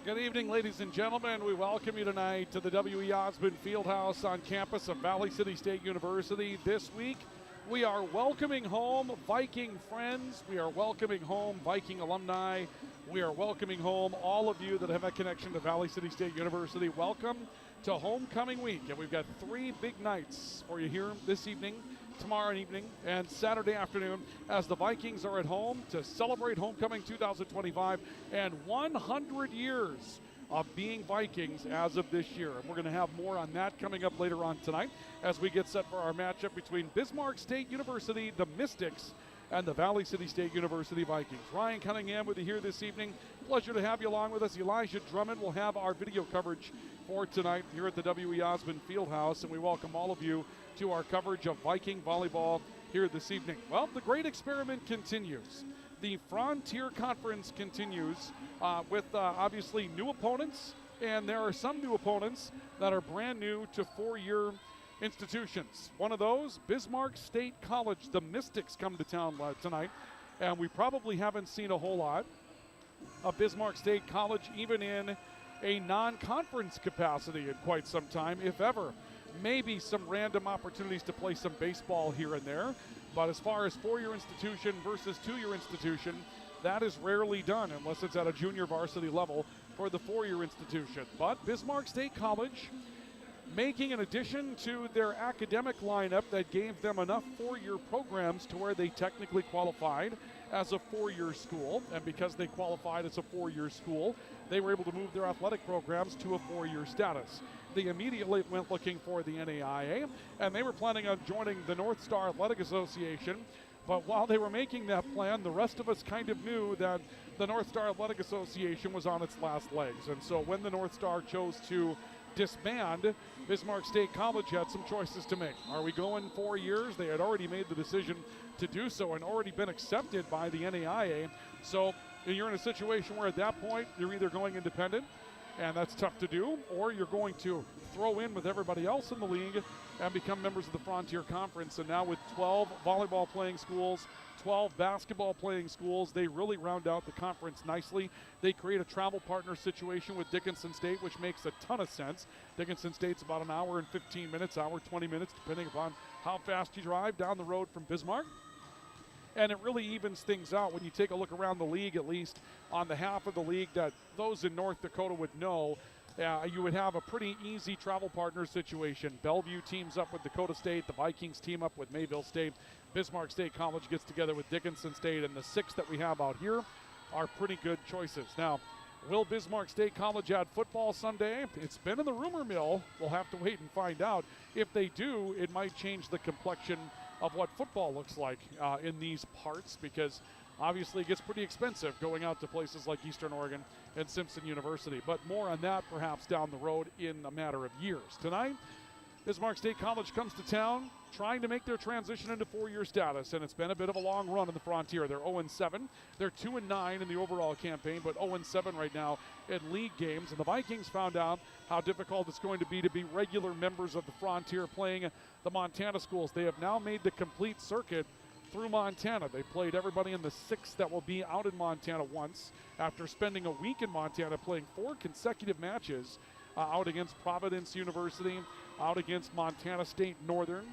Good evening, ladies and gentlemen. We welcome you tonight to the W.E. Osmond Fieldhouse on campus of Valley City State University. This week, we are welcoming home Viking friends. We are welcoming home Viking alumni. We are welcoming home all of you that have a connection to Valley City State University. Welcome to homecoming week. And we've got three big nights for you here this evening, tomorrow evening, and Saturday afternoon as the Vikings are at home to celebrate homecoming 2025 and 100 years of being Vikings as of this year. And we're going to have more on that coming up later on tonight as we get set for our matchup between Bismarck State University, the Mystics, and the Valley City State University Vikings. Ryan Cunningham with you here this evening. Pleasure to have you along with us. Elijah Drummond will have our video coverage for tonight here at the W.E. Osmond Fieldhouse, and we welcome all of you to our coverage of Viking volleyball here this evening. Well, the great experiment continues. The Frontier Conference continues with obviously new opponents, and there are some new opponents that are brand new to four-year institutions. One of those, Bismarck State College. The Mystics come to town tonight, and we probably haven't seen a whole lot of Bismarck State College even in a non-conference capacity in quite some time, if ever. Maybe some random opportunities to play some baseball here and there, but as far as four-year institution versus two-year institution, that is rarely done unless it's at a junior varsity level for the four-year institution. But Bismarck State College making an addition to their academic lineup that gave them enough four-year programs to where they technically qualified as a four-year school, and because they qualified as a four-year school, they were able to move their athletic programs to a four-year status. They immediately went looking for the NAIA, and they were planning on joining the North Star Athletic Association. But while they were making that plan, the rest of us kind of knew that the North Star Athletic Association was on its last legs. And so when the North Star chose to disband, Bismarck State College had some choices to make. Are we going 4 years? They had already made the decision to do so and already been accepted by the NAIA. So you're in a situation where at that point, you're either going independent, and that's tough to do, or you're going to throw in with everybody else in the league and become members of the Frontier Conference. And now with 12 volleyball playing schools, 12 basketball playing schools, they really round out the conference nicely. They create a travel partner situation with Dickinson State, which makes a ton of sense. Dickinson State's about an hour and 15 minutes, hour 20 minutes, depending upon how fast you drive down the road from Bismarck. And it really evens things out when you take a look around the league, at least on the half of the league that those in North Dakota would know. You would have a pretty easy travel partner situation. Bellevue teams up with Dakota State. The Vikings team up with Mayville State. Bismarck State College gets together with Dickinson State. And the six that we have out here are pretty good choices. Now, will Bismarck State College add football Sunday? It's been in the rumor mill. We'll have to wait and find out. If they do, it might change the complexion of what football looks like in these parts, because obviously it gets pretty expensive going out to places like Eastern Oregon and Simpson University. But more on that perhaps down the road in a matter of years. Tonight, Bismarck State College comes to town trying to make their transition into four-year status, and it's been a bit of a long run in the Frontier. They're 0-7. They're 2-9 in the overall campaign, but 0-7 right now in league games. And the Vikings found out how difficult it's going to be regular members of the Frontier playing the Montana schools. They have now made the complete circuit through Montana. They played everybody in the six that will be out in Montana once after spending a week in Montana playing 4 consecutive matches out against Providence University, out against Montana State Northern,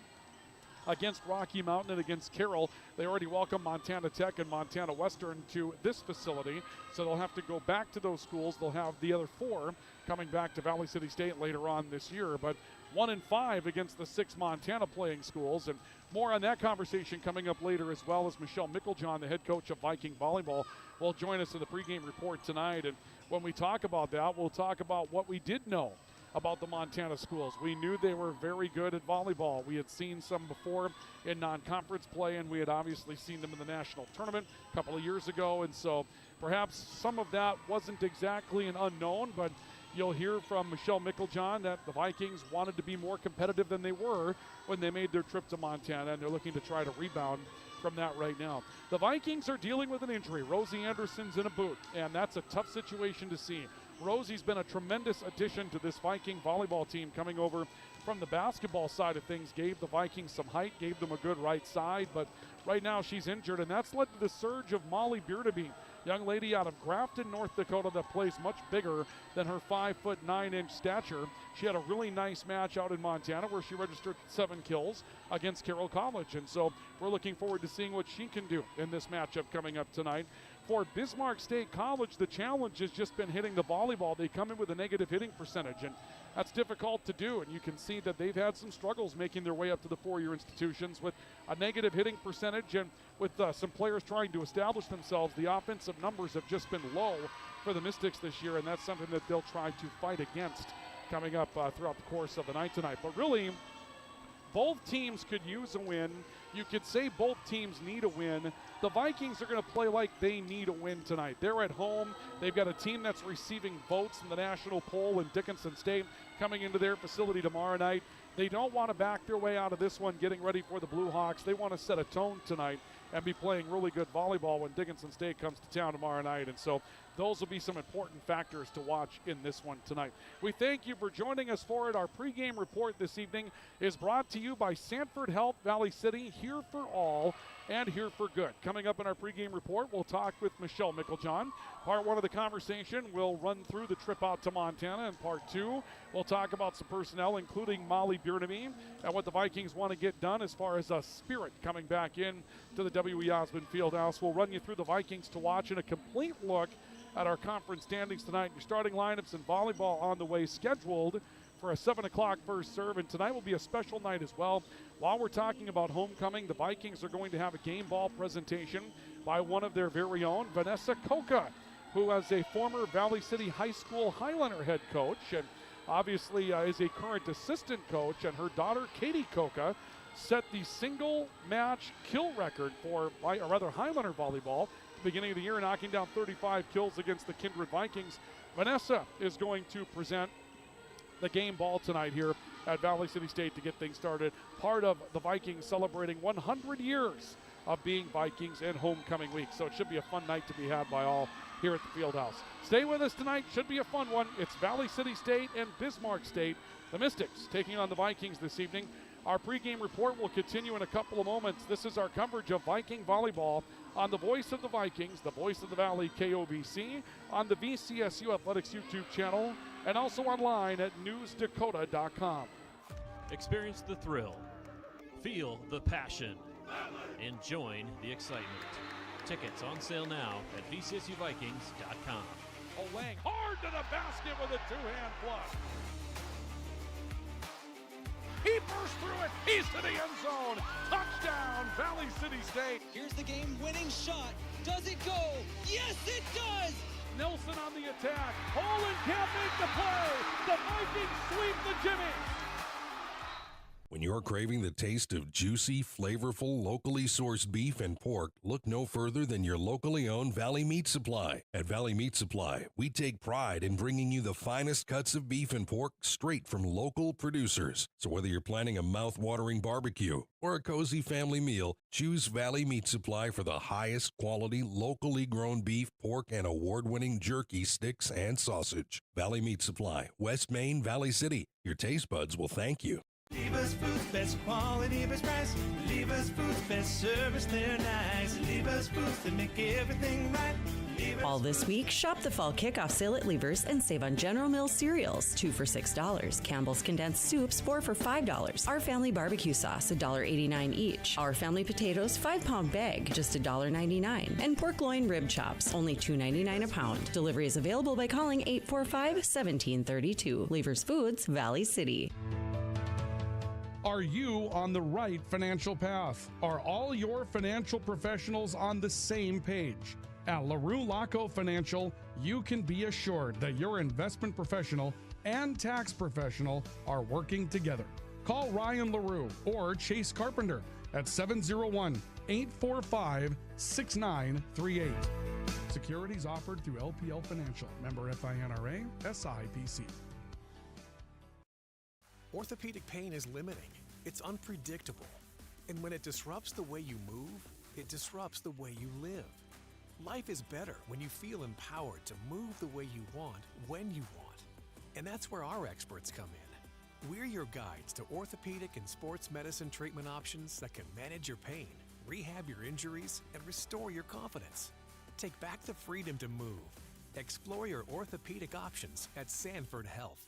against Rocky Mountain, and against Carroll. They already welcome Montana Tech and Montana Western to this facility, so they'll have to go back to those schools. They'll have the other 4 coming back to Valley City State later on this year, but 1-5 against the 6 Montana playing schools. And more on that conversation coming up later, as well as Michelle Mickeljohn, the head coach of Viking volleyball, will join us in the pregame report tonight. And when we talk about that, we'll talk about what we did know about the Montana schools. We knew they were very good at volleyball. We had seen some before in non-conference play, and we had obviously seen them in the national tournament a couple of years ago. And so perhaps some of that wasn't exactly an unknown, but you'll hear from Michelle Mickeljohn that the Vikings wanted to be more competitive than they were when they made their trip to Montana, and they're looking to try to rebound from that right now. The Vikings are dealing with an injury. Rosie Anderson's in a boot, and that's a tough situation to see. Rosie's been a tremendous addition to this Viking volleyball team, coming over from the basketball side of things, gave the Vikings some height, gave them a good right side, but right now she's injured, and that's led to the surge of Molly Beardeby young lady out of Grafton, North Dakota that plays much bigger than her 5'9" stature. She had a really nice match out in Montana where she registered 7 kills against Carroll College. And so we're looking forward to seeing what she can do in this matchup coming up tonight. For Bismarck State College, the challenge has just been hitting the volleyball. They come in with a negative hitting percentage, and that's difficult to do. And you can see that they've had some struggles making their way up to the four-year institutions with a negative hitting percentage, and with some players trying to establish themselves. The offensive numbers have just been low for the Mystics this year, and that's something that they'll try to fight against coming up throughout the course of the night tonight. But really, both teams could use a win. You could say both teams need a win. The Vikings are going to play like they need a win tonight. They're at home. They've got a team that's receiving votes in the national poll in Dickinson State coming into their facility tomorrow night. They don't want to back their way out of this one getting ready for the Blue Hawks. They want to set a tone tonight and be playing really good volleyball when Dickinson State comes to town tomorrow night. And so those will be some important factors to watch in this one tonight. We thank you for joining us for it. Our pregame report this evening is brought to you by Sanford Health Valley City, here for all and here for good. Coming up in our pregame report, we'll talk with Michelle Micklejohn. Part one of the conversation, we'll run through the trip out to Montana. And part two, we'll talk about some personnel, including Molly Burnamy, and what the Vikings want to get done as far as a spirit coming back in to the W.E. Osmond Fieldhouse. We'll run you through the Vikings to watch and a complete look at our conference standings tonight. Your starting lineups in volleyball on the way, scheduled for a 7 o'clock first serve, and tonight will be a special night as well. While we're talking about homecoming, the Vikings are going to have a game ball presentation by one of their very own, Vanessa Coca, who is a former Valley City High School Highlander head coach, and obviously is a current assistant coach, and her daughter, Katie Coca, set the single match kill record for, or rather, Highlander volleyball at the beginning of the year, knocking down 35 kills against the Kindred Vikings. Vanessa is going to present the game ball tonight here at Valley City State to get things started. Part of the Vikings celebrating 100 years of being Vikings and homecoming week. So it should be a fun night to be had by all here at the Fieldhouse. Stay with us tonight. Should be a fun one. It's Valley City State and Bismarck State, the Mystics, taking on the Vikings this evening. Our pregame report will continue in a couple of moments. This is our coverage of Viking volleyball on the Voice of the Vikings, the Voice of the Valley, KOVC, on the VCSU Athletics YouTube channel, and also online at newsdakota.com. Experience the thrill, feel the passion, and join the excitement. Tickets on sale now at VCSUVikings.com. Lang hard to the basket with a two-hand flush. He burst through it. He's to the end zone. Touchdown, Valley City State. Here's the game-winning shot. Does it go? Yes, it does! Nelson on the attack. Holland can't make the play. The Vikings sweep the Jimmy. When you're craving the taste of juicy, flavorful, locally sourced beef and pork, look no further than your locally owned Valley Meat Supply. At Valley Meat Supply, we take pride in bringing you the finest cuts of beef and pork straight from local producers. So whether you're planning a mouth-watering barbecue or a cozy family meal, choose Valley Meat Supply for the highest quality, locally grown beef, pork, and award-winning jerky, sticks, and sausage. Valley Meat Supply, West Main, Valley City. Your taste buds will thank you. Lever's Foods, best quality, best price. Lever's Foods, best service, they're nice. Lever's Foods, they make everything right. All this week, shop the fall kickoff sale at Lever's and save on General Mills cereals, 2 for $6. Campbell's condensed soups, 4 for $5. Our family barbecue sauce, $1.89 each. Our family potatoes, 5-pound bag, just $1.99. And pork loin rib chops, only $2.99 a pound. Delivery is available by calling 845-1732. Lever's Foods, Valley City. Are you on the right financial path? Are all your financial professionals on the same page? At LaRue Laco Financial, you can be assured that your investment professional and tax professional are working together. Call Ryan LaRue or Chase Carpenter at 701-845-6938. Securities offered through LPL Financial. Member FINRA, SIPC. Orthopedic pain is limiting. It's unpredictable. And when it disrupts the way you move, it disrupts the way you live. Life is better when you feel empowered to move the way you want, when you want. And that's where our experts come in. We're your guides to orthopedic and sports medicine treatment options that can manage your pain, rehab your injuries, and restore your confidence. Take back the freedom to move. Explore your orthopedic options at Sanford Health.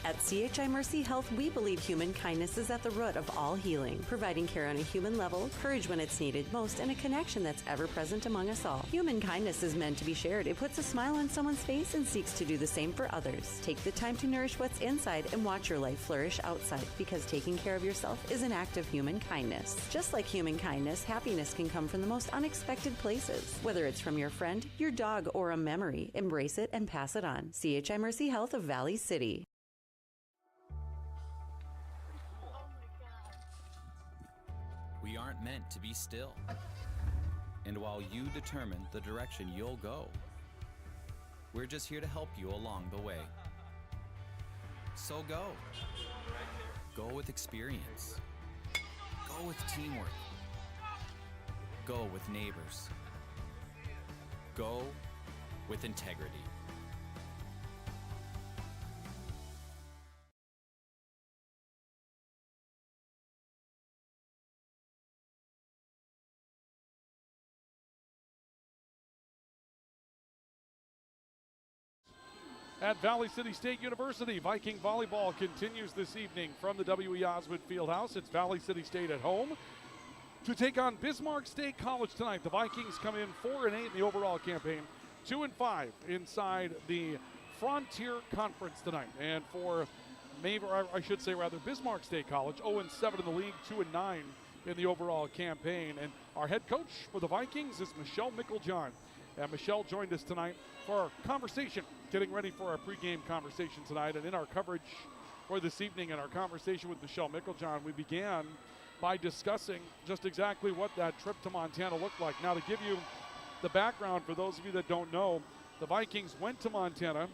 At CHI Mercy Health, we believe human kindness is at the root of all healing, providing care on a human level, courage when it's needed most, and a connection that's ever present among us all. Human kindness is meant to be shared. It puts a smile on someone's face and seeks to do the same for others. Take the time to nourish what's inside and watch your life flourish outside, because taking care of yourself is an act of human kindness. Just like human kindness, happiness can come from the most unexpected places. Whether it's from your friend, your dog, or a memory, embrace it and pass it on. CHI Mercy Health of Valley City. We aren't meant to be still. And while you determine the direction you'll go, we're just here to help you along the way. So go. Go with experience. Go with teamwork. Go with neighbors. Go with integrity. At Valley City State University, Viking volleyball continues this evening from the W.E. Osmond Fieldhouse. It's Valley City State at home to take on Bismarck State College tonight. The Vikings come in 4-8 in the overall campaign, 2-5 inside the Frontier Conference tonight. And for Bismarck State College, 0-7 in the league, 2-9 in the overall campaign. And our head coach for the Vikings is Michelle Micklejohn. And Michelle joined us tonight for our conversation, getting ready for our pregame conversation tonight. And in our coverage for this evening and our conversation with Michelle Micklejohn, we began by discussing just exactly what that trip to Montana looked like. Now, to give you the background for those of you that don't know, the Vikings went to Montana,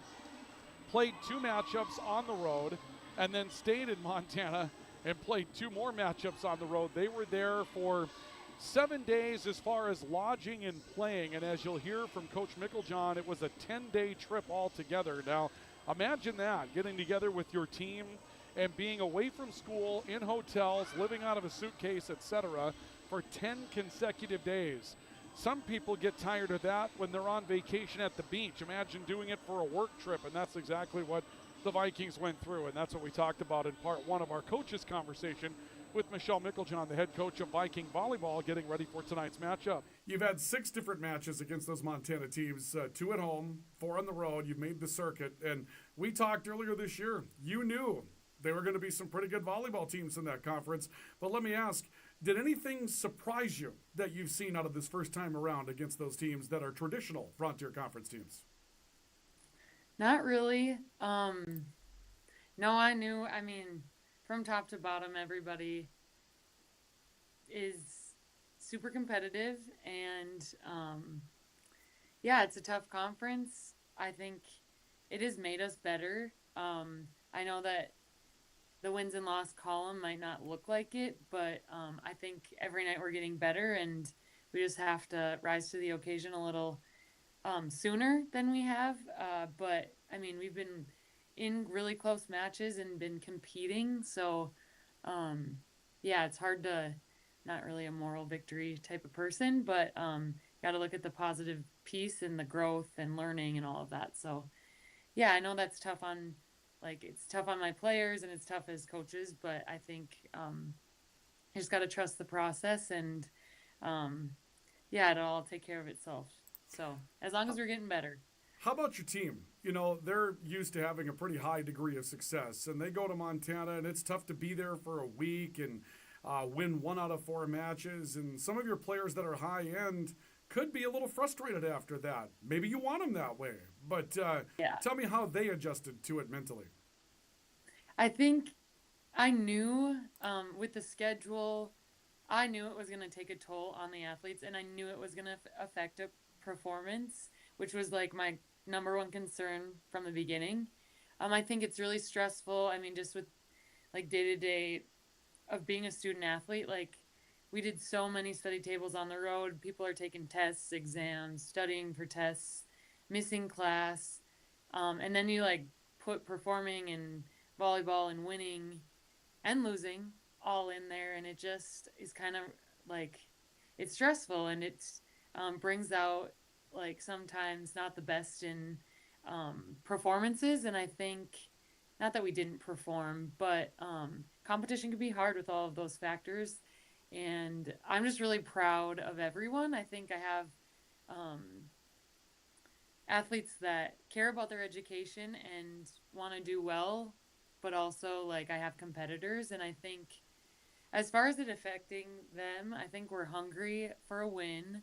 played 2 matchups on the road, and then stayed in Montana and played 2 more matchups on the road. They were there for 7 days as far as lodging and playing, and as you'll hear from Coach Micklejohn, it was a 10-day trip altogether. Now, imagine that, getting together with your team and being away from school, in hotels, living out of a suitcase, etc., for 10 consecutive days. Some people get tired of that when they're on vacation at the beach. Imagine doing it for a work trip, and that's exactly what the Vikings went through, and that's what we talked about in part 1 of our coaches' conversation with Michelle Micklejohn, the head coach of Viking volleyball, getting ready for tonight's matchup. You've had 6 different matches against those Montana teams, 2 at home, 4 on the road. You've made the circuit, and we talked earlier this year. You knew there were going to be some pretty good volleyball teams in that conference, but let me ask, did anything surprise you that you've seen out of this first time around against those teams that are traditional Frontier Conference teams? Not really. No, I knew, from top to bottom, everybody is super competitive, and it's a tough conference. I think it has made us better. I know that the wins and loss column might not look like it, but I think every night we're getting better, and we just have to rise to the occasion a little sooner than we have. But we've been in really close matches and been competing. So, it's hard to, not really a moral victory type of person, but got to look at the positive piece and the growth and learning and all of that. So, I know that's tough on, it's tough on my players and it's tough as coaches, but I think I just got to trust the process, and it'll all take care of itself. So as long as we're getting better. How about your team? They're used to having a pretty high degree of success, and they go to Montana, and it's tough to be there for a week and win 1 out of 4 matches. And some of your players that are high end could be a little frustrated after that. Maybe you want them that way, but tell me how they adjusted to it mentally. I think I knew with the schedule, I knew it was going to take a toll on the athletes, and I knew it was going to affect a performance, which was my number 1 concern from the beginning. I think it's really stressful. Just with day-to-day of being a student athlete, we did so many study tables on the road. People are taking tests, exams, studying for tests, missing class. And then you put performing and volleyball and winning and losing all in there. And it just is kind of it's stressful, and it brings out like sometimes not the best in performances. And I think, not that we didn't perform, but competition can be hard with all of those factors. And I'm just really proud of everyone. I think I have athletes that care about their education and want to do well, but also like I have competitors. And I think as far as it affecting them, I think we're hungry for a win.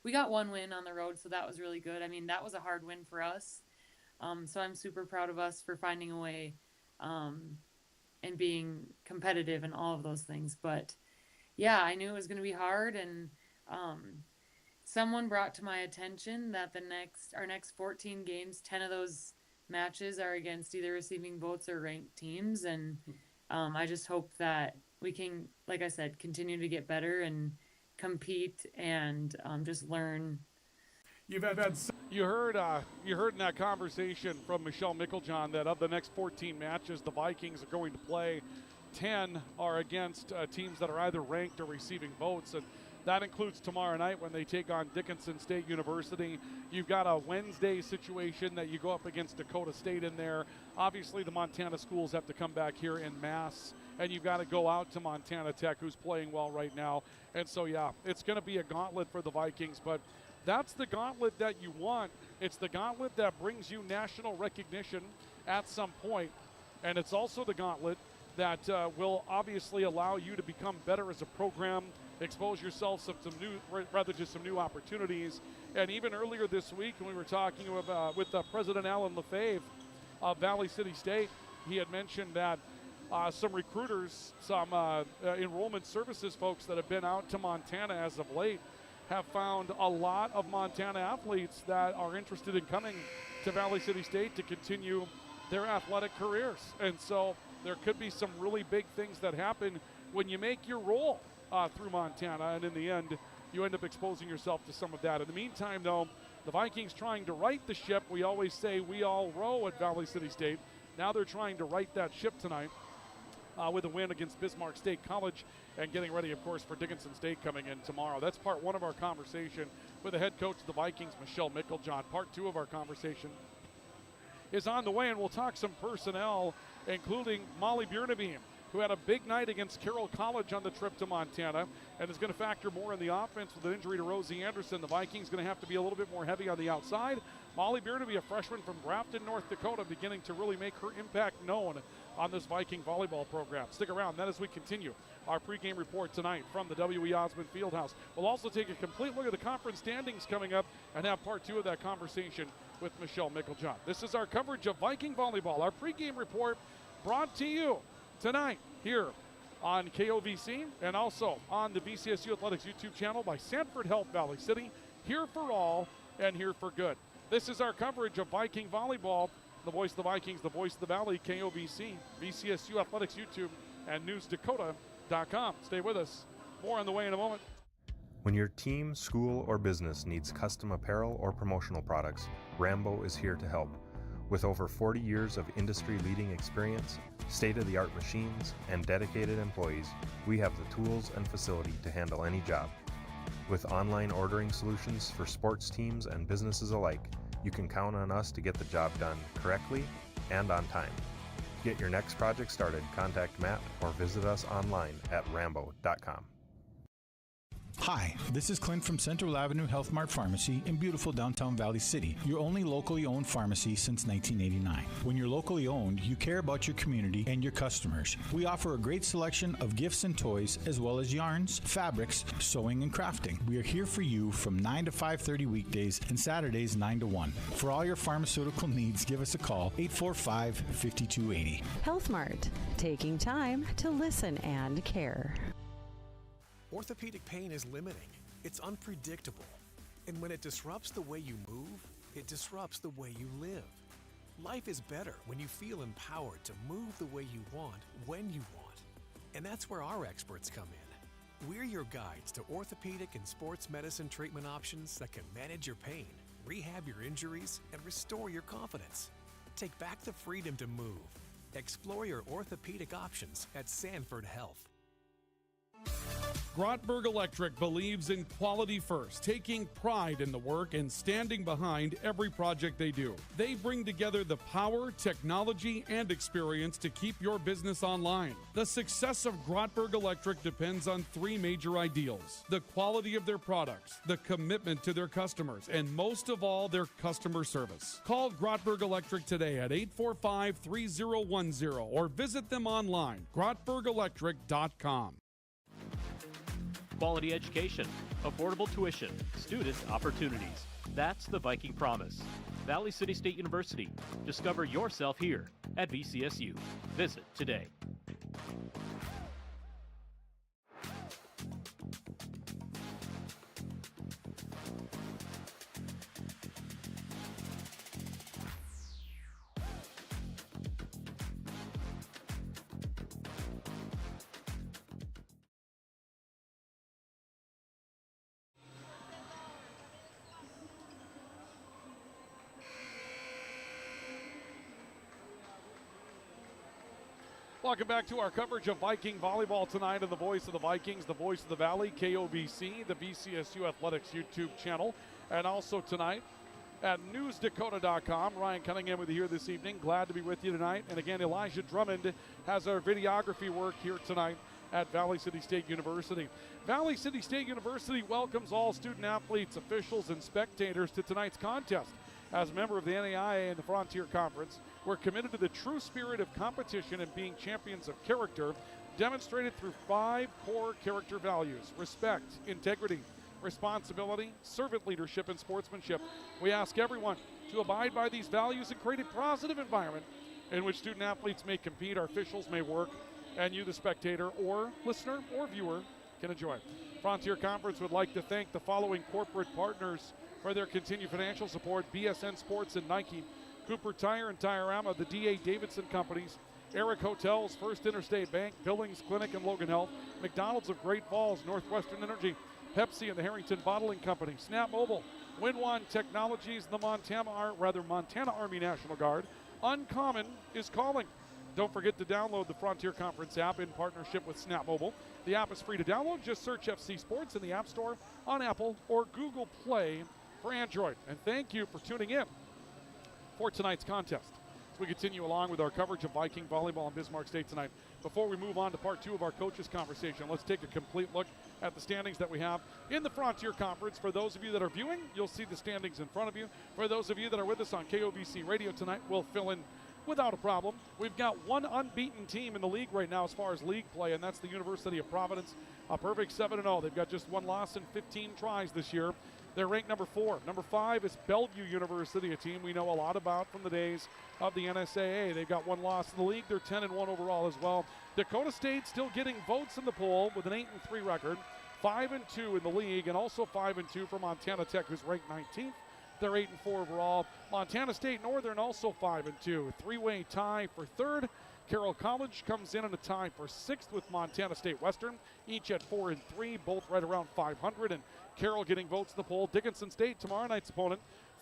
We got one win on the road, so that was really good. I mean, that was a hard win for us. So I'm super proud of us for finding a way and being competitive and all of those things. But yeah, I knew it was going to be hard, and someone brought to my attention that our next 14 games, 10 of those matches are against either receiving votes or ranked teams, and I just hope that we can, like I said, continue to get better and compete and just learn. You heard in that conversation from Michelle Micklejohn that of the next 14 matches the Vikings are going to play, 10 are against teams that are either ranked or receiving votes, and that includes tomorrow night when they take on Dickinson State University. You've got a Wednesday situation that you go up against Dakota State in there. Obviously the Montana schools have to come back here in mass, and you've got to go out to Montana Tech, who's playing well right now. And so yeah, it's going to be a gauntlet for the Vikings, but that's the gauntlet that you want. It's the gauntlet that brings you national recognition at some point, and it's also the gauntlet that will obviously allow you to become better as a program, expose yourself to some new opportunities. And even earlier this week when we were talking with President Alan Lefebvre of Valley City State, he had mentioned that some recruiters, some enrollment services folks that have been out to Montana as of late have found a lot of Montana athletes that are interested in coming to Valley City State to continue their athletic careers. And so there could be some really big things that happen when you make your roll through Montana, and in the end, you end up exposing yourself to some of that. In the meantime, though, the Vikings trying to right the ship. We always say we all row at Valley City State. Now they're trying to right that ship tonight with a win against Bismarck State College, and getting ready, of course, for Dickinson State coming in tomorrow. That's part one of our conversation with the head coach of the Vikings, Michelle Micklejohn. Part two of our conversation is on the way, and we'll talk some personnel, including Molly Bjorneveen, who had a big night against Carroll College on the trip to Montana and is going to factor more in the offense with an injury to Rosie Anderson. The Vikings going to have to be a little bit more heavy on the outside. Molly Bjorneveen, a freshman from Grafton, North Dakota, beginning to really make her impact known on this Viking volleyball program. Stick around then as we continue our pregame report tonight from the W.E. Osmond Fieldhouse. We'll also take a complete look at the conference standings coming up and have part two of that conversation with Michelle Micklejohn. This is our coverage of Viking volleyball, our pregame report brought to you tonight here on KOVC and also on the VCSU Athletics YouTube channel by Sanford Health Valley City. Here for all and here for good. This is our coverage of Viking volleyball. The voice of the Vikings, the voice of the Valley, KOVC, VCSU Athletics YouTube, and NewsDakota.com. Stay with us. More on the way in a moment. When your team, school, or business needs custom apparel or promotional products, Rambo is here to help. With over 40 years of industry-leading experience, state-of-the-art machines, and dedicated employees, we have the tools and facility to handle any job. With online ordering solutions for sports teams and businesses alike, you can count on us to get the job done correctly and on time. Get your next project started, contact Matt, or visit us online at rambo.com. Hi, this is Clint from Central Avenue Health Mart Pharmacy in beautiful downtown Valley City, your only locally owned pharmacy since 1989. When you're locally owned, you care about your community and your customers. We offer a great selection of gifts and toys, as well as yarns, fabrics, sewing, and crafting. We are here for you from 9 to 5:30 weekdays and Saturdays 9 to 1. For all your pharmaceutical needs, give us a call, 845-5280. Health Mart, taking time to listen and care. Orthopedic pain is limiting. It's unpredictable. And when it disrupts the way you move, it disrupts the way you live. Life is better when you feel empowered to move the way you want, when you want. And that's where our experts come in. We're your guides to orthopedic and sports medicine treatment options that can manage your pain, rehab your injuries, and restore your confidence. Take back the freedom to move. Explore your orthopedic options at Sanford Health. Grotberg Electric believes in quality first, taking pride in the work and standing behind every project they do. They bring together the power, technology, and experience to keep your business online. The success of Grotberg Electric depends on three major ideals: the quality of their products, the commitment to their customers, and most of all, their customer service. Call Grotberg Electric today at 845-3010 or visit them online, grotbergelectric.com. Quality education, affordable tuition, student opportunities. That's the Viking promise. Valley City State University. Discover yourself here at VCSU. Visit today. Welcome back to our coverage of Viking volleyball tonight on the Voice of the Vikings, the Voice of the Valley, KOVC, the VCSU Athletics YouTube channel, and also tonight at newsdakota.com. Ryan Cunningham with you here this evening. Glad to be with you tonight. And again, Elijah Drummond has our videography work here tonight at Valley City State University. Valley City State University welcomes all student athletes, officials, and spectators to tonight's contest. As a member of the NAIA and the Frontier Conference, we're committed to the true spirit of competition and being champions of character, demonstrated through 5 core character values: respect, integrity, responsibility, servant leadership, and sportsmanship. We ask everyone to abide by these values and create a positive environment in which student athletes may compete, our officials may work, and you, the spectator or listener or viewer, can enjoy. Frontier Conference would like to thank the following corporate partners for their continued financial support: BSN Sports and Nike, Cooper Tire and Tire-Rama, the D.A. Davidson Companies, Eric Hotels, First Interstate Bank, Billings Clinic and Logan Health, McDonald's of Great Falls, Northwestern Energy, Pepsi and the Harrington Bottling Company, Snap Mobile, Winwan Technologies, the Montana Army National Guard. Uncommon is calling. Don't forget to download the Frontier Conference app in partnership with Snap Mobile. The app is free to download. Just search FC Sports in the App Store on Apple or Google Play for Android. And thank you for tuning in for tonight's contest as we continue along with our coverage of Viking volleyball in Bismarck State tonight. Before we move on to part 2 of our coaches conversation, let's take a complete look at the standings that we have in the Frontier Conference. For those of you that are viewing, you'll see the standings in front of you. For those of you that are with us on KOVC Radio tonight, we'll fill in without a problem. We've got one unbeaten team in the league right now as far as league play, and that's the University of Providence, a perfect 7-0. They've got just one loss in 15 tries this year. They're ranked number 4. Number 5 is Bellevue University, a team we know a lot about from the days of the NSAA. They've got one loss in the league. They're 10-1 overall as well. Dakota State still getting votes in the poll with an 8-3 record, 5-2 in the league, and also 5-2 for Montana Tech, who's ranked 19th. They're 8-4 overall. Montana State Northern also 5-2. 3-way tie for 3rd. Carroll College comes in a tie for 6th with Montana State Western, each at 4-3, both right around 500. And Carroll getting votes in the poll. Dickinson State, tomorrow night's opponent,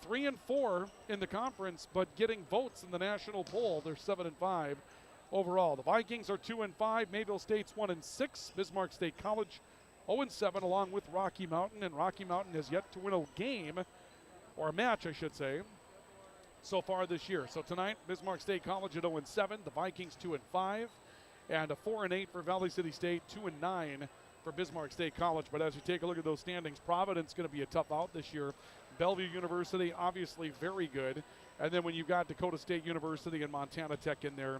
3-4 in the conference, but getting votes in the national poll. They're 7-5 overall. The Vikings are 2-5. Mayville State's 1-6. Bismarck State College 0-7, along with Rocky Mountain, and Rocky Mountain has yet to win a game, or a match, I should say, so far this year. So tonight, Bismarck State College at 0-7, the Vikings 2-5, and a 4-8 for Valley City State, 2-9 for Bismarck State College. But as you take a look at those standings, Providence going to be a tough out this year. Bellevue University, obviously very good. And then when you've got Dakota State University and Montana Tech in there,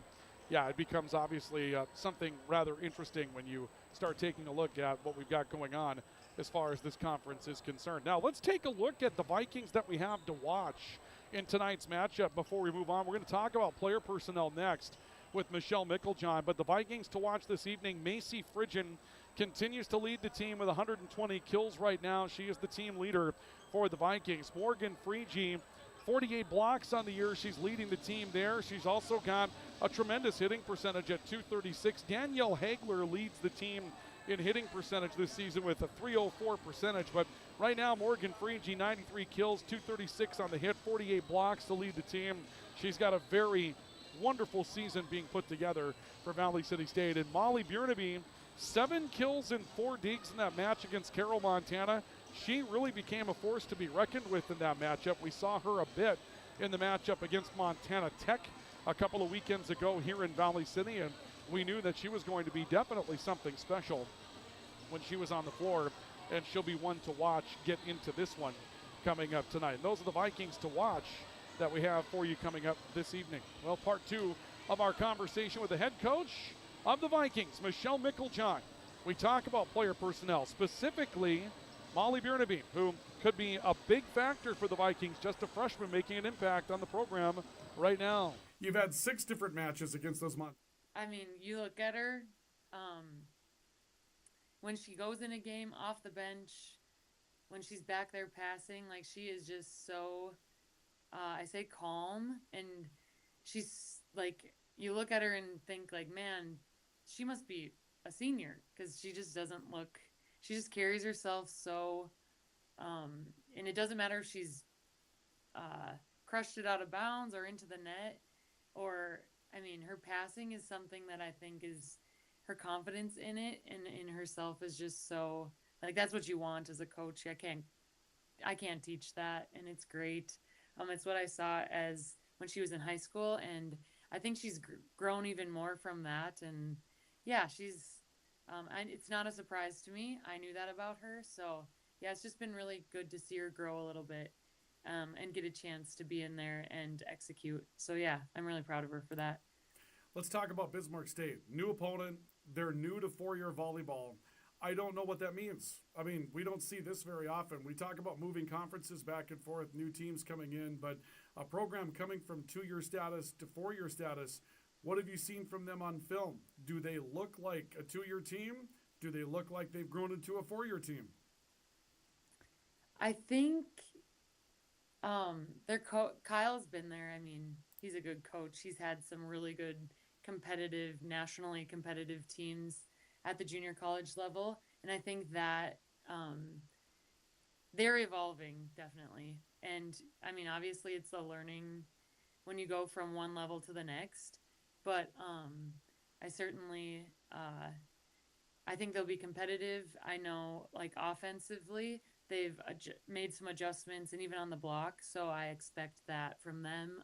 yeah, it becomes obviously something rather interesting when you start taking a look at what we've got going on as far as this conference is concerned. Now, let's take a look at the Vikings that we have to watch in tonight's matchup before we move on. We're going to talk about player personnel next with Michelle Micklejohn, but the Vikings to watch this evening, Macy Fridgen continues to lead the team with 120 kills right now. She is the team leader for the Vikings. Morgan Freege, 48 blocks on the year. She's leading the team there. She's also got a tremendous hitting percentage at .236. Danielle Hagler leads the team in hitting percentage this season with a .304 percentage. But right now, Morgan Freege, 93 kills, .236 on the hit, 48 blocks to lead the team. She's got a very wonderful season being put together for Valley City State. And Molly Burnaby 7 kills and 4 digs in that match against Carroll, Montana. She really became a force to be reckoned with in that matchup. We saw her a bit in the matchup against Montana Tech a couple of weekends ago here in Valley City, and we knew that she was going to be definitely something special when she was on the floor, and she'll be one to watch get into this one coming up tonight. And those are the Vikings to watch that we have for you coming up this evening. Well, part 2 of our conversation with the head coach of the Vikings, Michelle Mickeljohn. We talk about player personnel, specifically Molly Biernebeam, who could be a big factor for the Vikings, just a freshman making an impact on the program right now. You've had 6 different matches against those I mean, you look at her, when she goes in a game off the bench, when she's back there passing, like she is just so, I say calm, and she's like, you look at her and think like, man, she must be a senior, because she just doesn't look, she just carries herself so, and it doesn't matter if she's crushed it out of bounds or into the net, or, I mean, her passing is something that I think is, her confidence in it and in herself is just so, like, that's what you want as a coach. I can't teach that, and it's great. It's what I saw as when she was in high school, and I think she's grown even more from that. And yeah, she's, it's not a surprise to me. I knew that about her. So yeah, it's just been really good to see her grow a little bit, and get a chance to be in there and execute. So yeah, I'm really proud of her for that. Let's talk about Bismarck State. New opponent. They're new to 4-year volleyball. I don't know what that means. I mean, we don't see this very often. We talk about moving conferences back and forth, new teams coming in, but a program coming from 2-year status to 4-year status, what have you seen from them on film? Do they look like a 2-year team? Do they look like they've grown into a 4-year team? I think Kyle's been there. I mean, he's a good coach. He's had some really good nationally competitive teams at the junior college level. And I think that they're evolving, definitely. And I mean, obviously it's a learning when you go from one level to the next, but I certainly, I think they'll be competitive. I know, like, offensively, they've made some adjustments, and even on the block, so I expect that from them.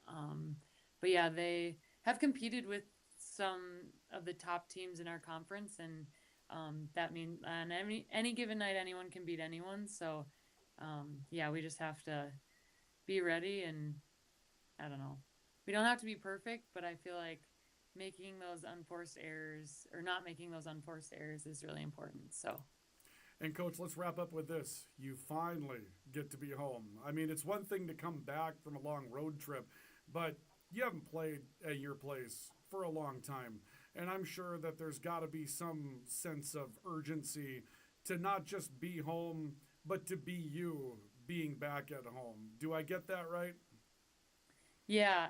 But yeah, they have competed with some of the top teams in our conference, and that means on any given night anyone can beat anyone. So yeah, we just have to be ready, and I don't know, we don't have to be perfect, but I feel like making those unforced errors, or not making those unforced errors, is really important. So. And Coach, let's wrap up with this. You finally get to be home. I mean, it's one thing to come back from a long road trip, but you haven't played at your place for a long time. And I'm sure that there's got to be some sense of urgency to not just be home, but to be you being back at home. Do I get that right? Yeah,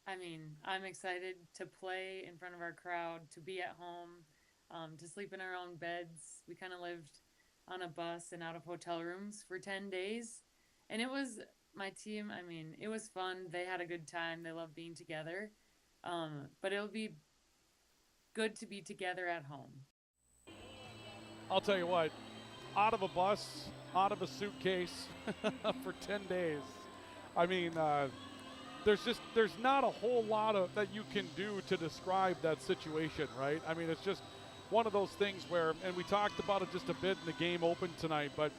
I mean, I'm excited to play in front of our crowd, to be at home, to sleep in our own beds. We kind of lived on a bus and out of hotel rooms for 10 days. And it was my team. I mean, it was fun. They had a good time. They love being together. But it'll be good to be together at home. I'll tell you what, out of a bus, out of a suitcase for 10 days. I mean, there's not a whole lot that you can do to describe that situation, right? I mean, it's just one of those things where, and we talked about it just a bit in the game open tonight, but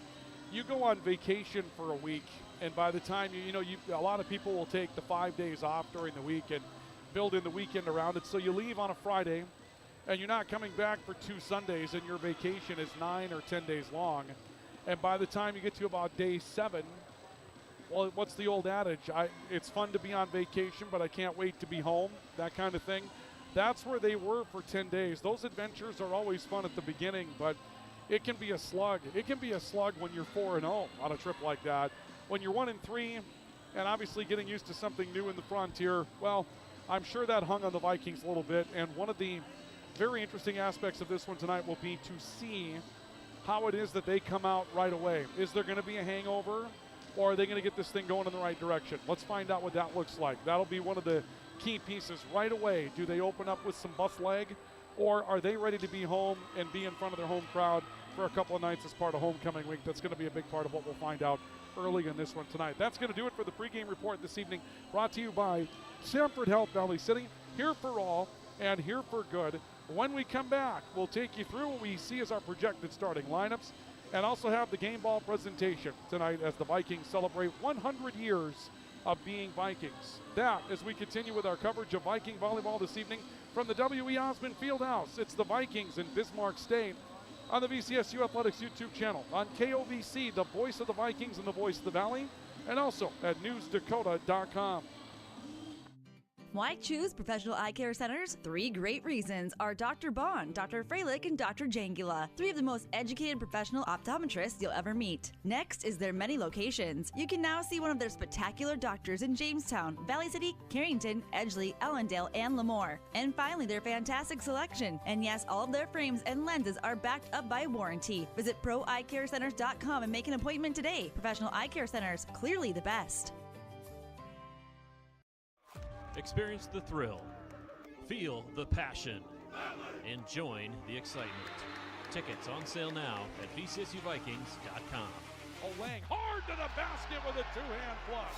you go on vacation for a week, and by the time a lot of people will take the 5 days off during the week and build in the weekend around it. So you leave on a Friday, and you're not coming back for 2 Sundays, and your vacation is 9 or 10 days long. And by the time you get to about day 7, well, what's the old adage? It's fun to be on vacation, but I can't wait to be home, that kind of thing. That's where they were for 10 days. Those adventures are always fun at the beginning, but it can be a slug. It can be a slug when you're 4-0 on a trip like that. When you're 1-3, and obviously getting used to something new in the Frontier, well, I'm sure that hung on the Vikings a little bit. And one of the very interesting aspects of this one tonight will be to see how it is that they come out right away. Is there going to be a hangover, or are they going to get this thing going in the right direction? Let's find out what that looks like. That'll be one of the key pieces right away. Do they open up with some bus leg, or are they ready to be home and be in front of their home crowd for a couple of nights as part of homecoming week? That's going to be a big part of what we'll find out early in this one tonight. That's going to do it for the pregame report this evening, brought to you by Sanford Health Valley City, here for all and here for good. When we come back, we'll take you through what we see as our projected starting lineups and also have the game ball presentation tonight as the Vikings celebrate 100 years of being Vikings. That as we continue with our coverage of Viking volleyball this evening from the W.E. Osmond Fieldhouse. It's the Vikings in Bismarck State on the VCSU Athletics YouTube channel, on KOVC, the voice of the Vikings and the voice of the Valley, and also at newsdakota.com. Why choose Professional Eye Care Centers? 3 great reasons are Dr. Bond, Dr. Freilich, and Dr. Jangula, 3 of the most educated professional optometrists you'll ever meet. Next is their many locations. You can now see one of their spectacular doctors in Jamestown, Valley City, Carrington, Edgeley, Ellendale, and Lemoore. And finally, their fantastic selection. And yes, all of their frames and lenses are backed up by warranty. Visit ProEyeCareCenters.com and make an appointment today. Professional Eye Care Centers, clearly the best. Experience the thrill, feel the passion, and join the excitement. Tickets on sale now at VCSUVikings.com. Lang hard to the basket with a two-hand flush.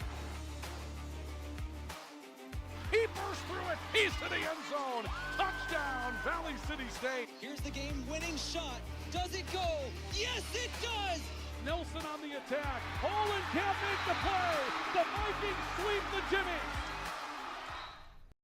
He burst through it. He's to the end zone. Touchdown, Valley City State. Here's the game-winning shot. Does it go? Yes, it does! Nelson on the attack. Holland can't make the play. The Vikings sweep the Jimmy.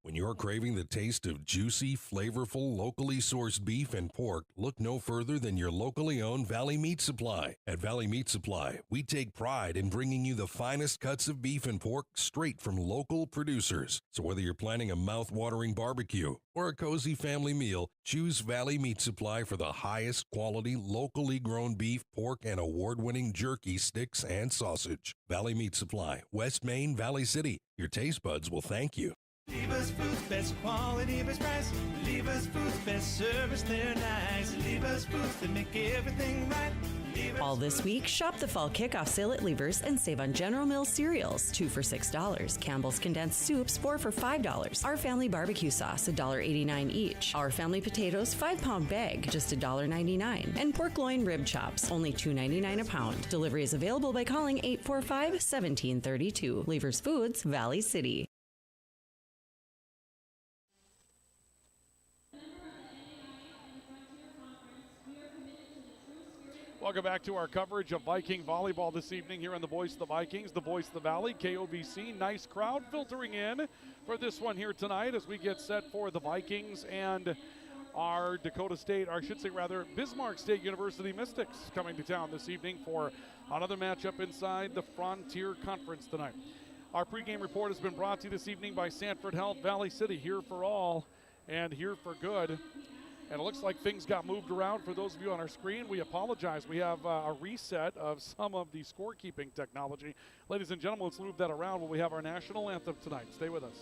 When you're craving the taste of juicy, flavorful, locally sourced beef and pork, look no further than your locally owned Valley Meat Supply. At Valley Meat Supply, we take pride in bringing you the finest cuts of beef and pork straight from local producers. So whether you're planning a mouth-watering barbecue or a cozy family meal, choose Valley Meat Supply for the highest quality, locally grown beef, pork, and award-winning jerky, sticks, and sausage. Valley Meat Supply, West Main, Valley City. Your taste buds will thank you. Lever's Foods, best quality, best price. Lever's Foods, best service, they're nice. Lever's Foods, they make everything right. All this week, shop the fall kickoff sale at Lever's and save on General Mills cereals, 2 for $6. Campbell's condensed soups, 4 for $5. Our family barbecue sauce, $1.89 each. Our family potatoes, 5-pound bag, just $1.99. And pork loin rib chops, only $2.99 a pound. Delivery is available by calling 845-1732. Lever's Foods, Valley City. Welcome back to our coverage of Viking volleyball this evening here on the Voice of the Vikings, the Voice of the Valley, KOVC. Nice crowd filtering in for this one here tonight as we get set for the Vikings and our Dakota State, or I should say rather, Bismarck State University Mystics coming to town this evening for another matchup inside the Frontier Conference tonight. Our pregame report has been brought to you this evening by Sanford Health Valley City, here for all and here for good. And it looks like things got moved around for those of you on our screen. We apologize. We have a reset of some of the scorekeeping technology. Ladies and gentlemen, let's move that around when we have our national anthem tonight. Stay with us.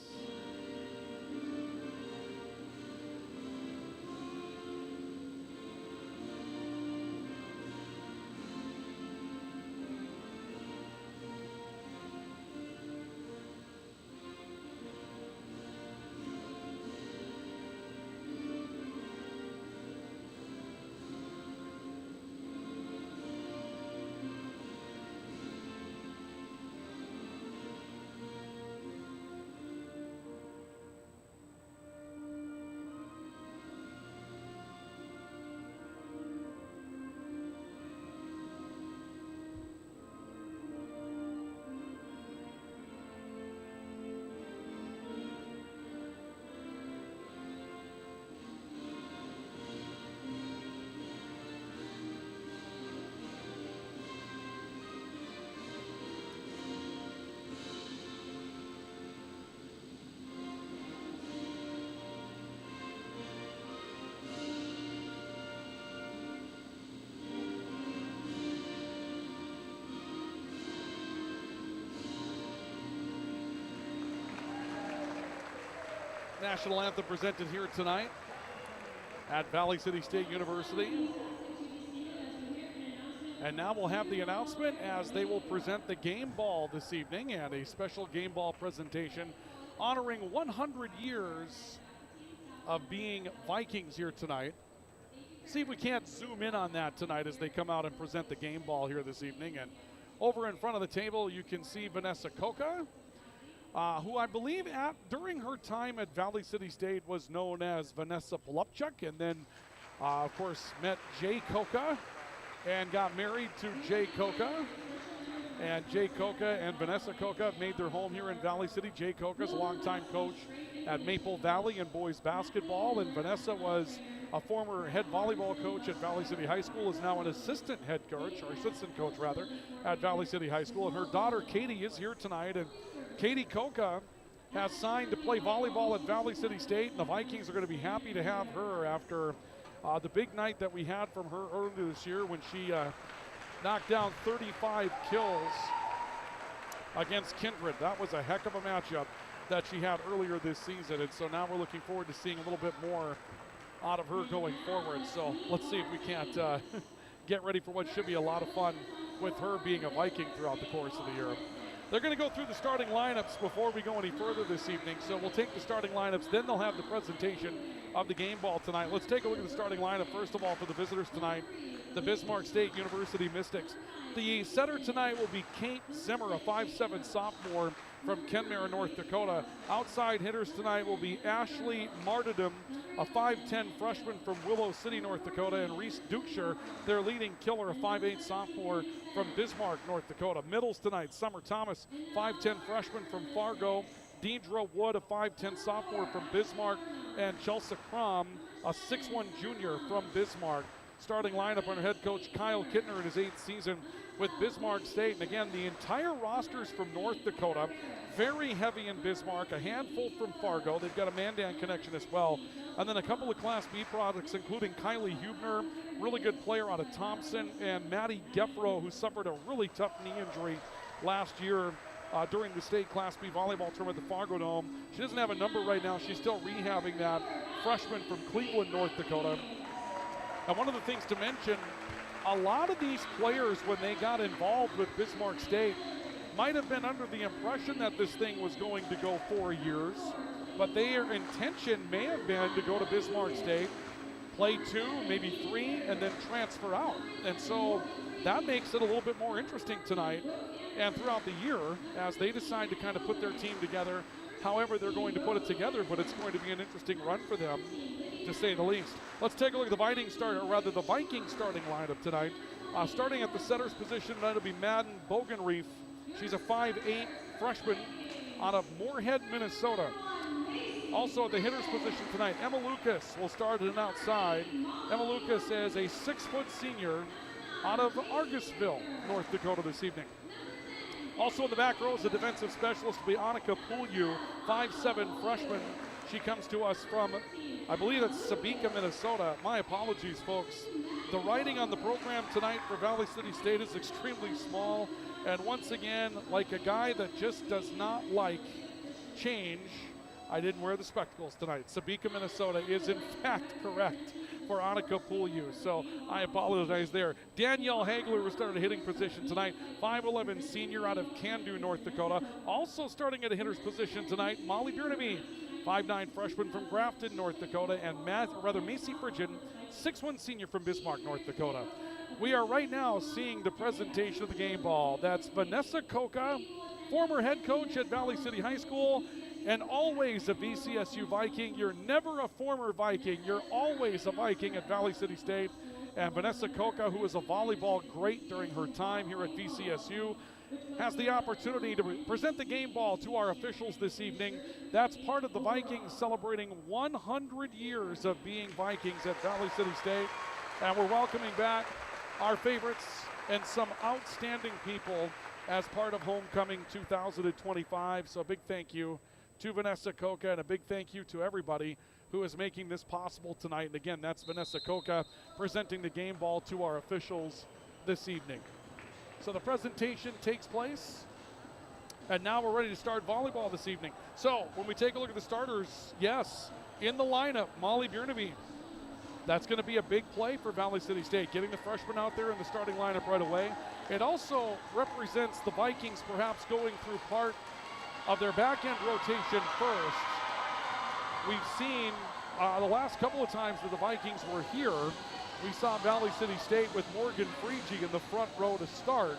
National anthem presented here tonight at Valley City State University. And now we'll have the announcement as they will present the game ball this evening and a special game ball presentation honoring 100 years of being Vikings here tonight. See if we can't zoom in on that tonight as they come out and present the game ball here this evening. And over in front of the table, you can see Vanessa Koka, who I believe during her time at Valley City State was known as Vanessa Polupchuk, and then, of course, met Jay Koka and got married to Jay Koka. And Jay Koka and Vanessa Koka have made their home here in Valley City. Jay Koka is a longtime coach at Maple Valley in boys basketball, and Vanessa was a former head volleyball coach at Valley City High School, is now an assistant head coach, or assistant coach rather, at Valley City High School. And her daughter Katie is here tonight, and Katie Koka has signed to play volleyball at Valley City State, and the Vikings are going to be happy to have her after the big night that we had from her earlier this year when she knocked down 35 kills against Kindred. That was a heck of a matchup that she had earlier this season, and so now we're looking forward to seeing a little bit more out of her going forward. So let's see if we can't get ready for what should be a lot of fun with her being a Viking throughout the course of the year. They're going to go through the starting lineups before we go any further this evening, so we'll take the starting lineups, then they'll have the presentation of the game ball tonight. Let's take a look at the starting lineup, first of all, for the visitors tonight, the Bismarck State University Mystics. The setter tonight will be Kate Zimmer, a 5'7" sophomore from Kenmare, North Dakota. Outside hitters tonight will be Ashley Martyrdom, a 5'10" freshman from Willow City, North Dakota, and Reese Dukeshire, their leading killer, a 5'8" sophomore from Bismarck, North Dakota. Middles tonight, Summer Thomas, 5'10" freshman from Fargo, Deidre Wood, a 5'10" sophomore from Bismarck, and Chelsea Crom, a 6'1" junior from Bismarck. Starting lineup under head coach Kyle Kittner in his 8th season with Bismarck State. And again, the entire rosters from North Dakota, very heavy in Bismarck, a handful from Fargo. They've got a Mandan connection as well. And then a couple of Class B products, including Kylie Hubner, really good player out of Thompson, and Maddie Geffro, who suffered a really tough knee injury last year during the state Class B volleyball tournament at the Fargo Dome. She doesn't have a number right now. She's still rehabbing that. Freshman from Cleveland, North Dakota. And one of the things to mention, a lot of these players, when they got involved with Bismarck State, might have been under the impression that this thing was going to go 4 years, but their intention may have been to go to Bismarck State, play 2, maybe 3, and then transfer out. And so that makes it a little bit more interesting tonight and throughout the year as they decide to kind of put their team together however they're going to put it together, but it's going to be an interesting run for them, to say the least. Let's take a look at the Viking starting lineup tonight. Starting at the setter's position tonight will be Madden Bogenreef. She's a 5'8" freshman out of Moorhead, Minnesota. Also at the hitter's position tonight, Emma Lucas will start at an outside. Emma Lucas is a 6-foot senior out of Argusville, North Dakota this evening. Also in the back row is a defensive specialist will be Annika Pulyu, 5'7" freshman. She comes to us from, I believe it's Sabika, Minnesota. My apologies, folks. The writing on the program tonight for Valley City State is extremely small. And once again, like a guy that just does not like change, I didn't wear the spectacles tonight. Sabika, Minnesota is in fact correct for Annika Pulyu, so I apologize there. Danielle Hagler will start at a hitting position tonight, 5'11" senior out of Candu, North Dakota. Also starting at a hitter's position tonight, Molly Burnamy, 5'9" freshman from Grafton, North Dakota, and Macy Frigid, 6'1" senior from Bismarck, North Dakota. We are right now seeing the presentation of the game ball. That's Vanessa Koka, former head coach at Valley City High School, and always a VCSU Viking. You're never a former Viking. You're always a Viking at Valley City State. And Vanessa Koka, who is a volleyball great during her time here at VCSU, has the opportunity to present the game ball to our officials this evening. That's part of the Vikings celebrating 100 years of being Vikings at Valley City State. And we're welcoming back our favorites and some outstanding people as part of Homecoming 2025. So a big thank you to Vanessa Koka and a big thank you to everybody who is making this possible tonight. And again, that's Vanessa Koka presenting the game ball to our officials this evening. So the presentation takes place, and now we're ready to start volleyball this evening. So when we take a look at the starters, yes, in the lineup, Molly Burnamy. That's going to be a big play for Valley City State, getting the freshman out there in the starting lineup right away. It also represents the Vikings perhaps going through part of their back-end rotation first. We've seen The last couple of times that the Vikings were here, we saw Valley City State with Morgan Freege in the front row to start.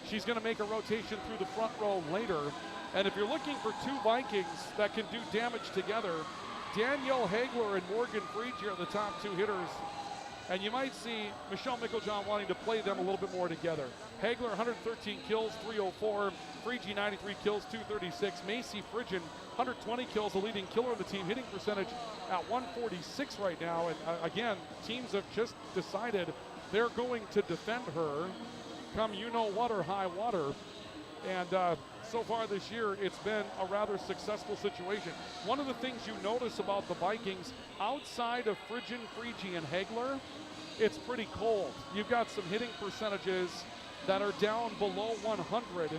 She's going to make a rotation through the front row later. And if you're looking for two Vikings that can do damage together, Danielle Hagler and Morgan Freege are the top two hitters. And you might see Michelle Micklejohn wanting to play them a little bit more together. Hagler, 113 kills, 304. Freege, 93 kills, 236. Macy Fridgen, 120 kills, the leading killer on the team. Hitting percentage at 146 right now. And again, teams have just decided they're going to defend her come you-know-what or high water. And so far this year, it's been a rather successful situation. One of the things you notice about the Vikings, outside of Fridgen, Freege, and Hagler, it's pretty cold. You've got some hitting percentages that are down below 100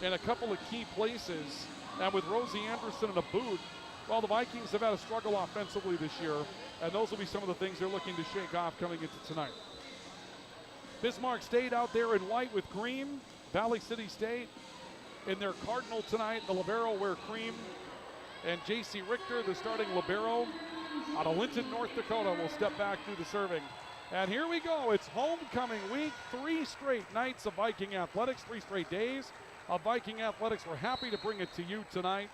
in a couple of key places. And with Rosie Anderson in a boot, well, the Vikings have had a struggle offensively this year, and those will be some of the things they're looking to shake off coming into tonight. Bismarck State out there in white with cream. Valley City State in their cardinal tonight. The libero wear cream. And J.C. Richter, the starting libero out of Linton, North Dakota, will step back through the serving. And here we go. It's homecoming week. 3 straight nights of Viking athletics, 3 straight days of Viking athletics. We're happy to bring it to you tonight,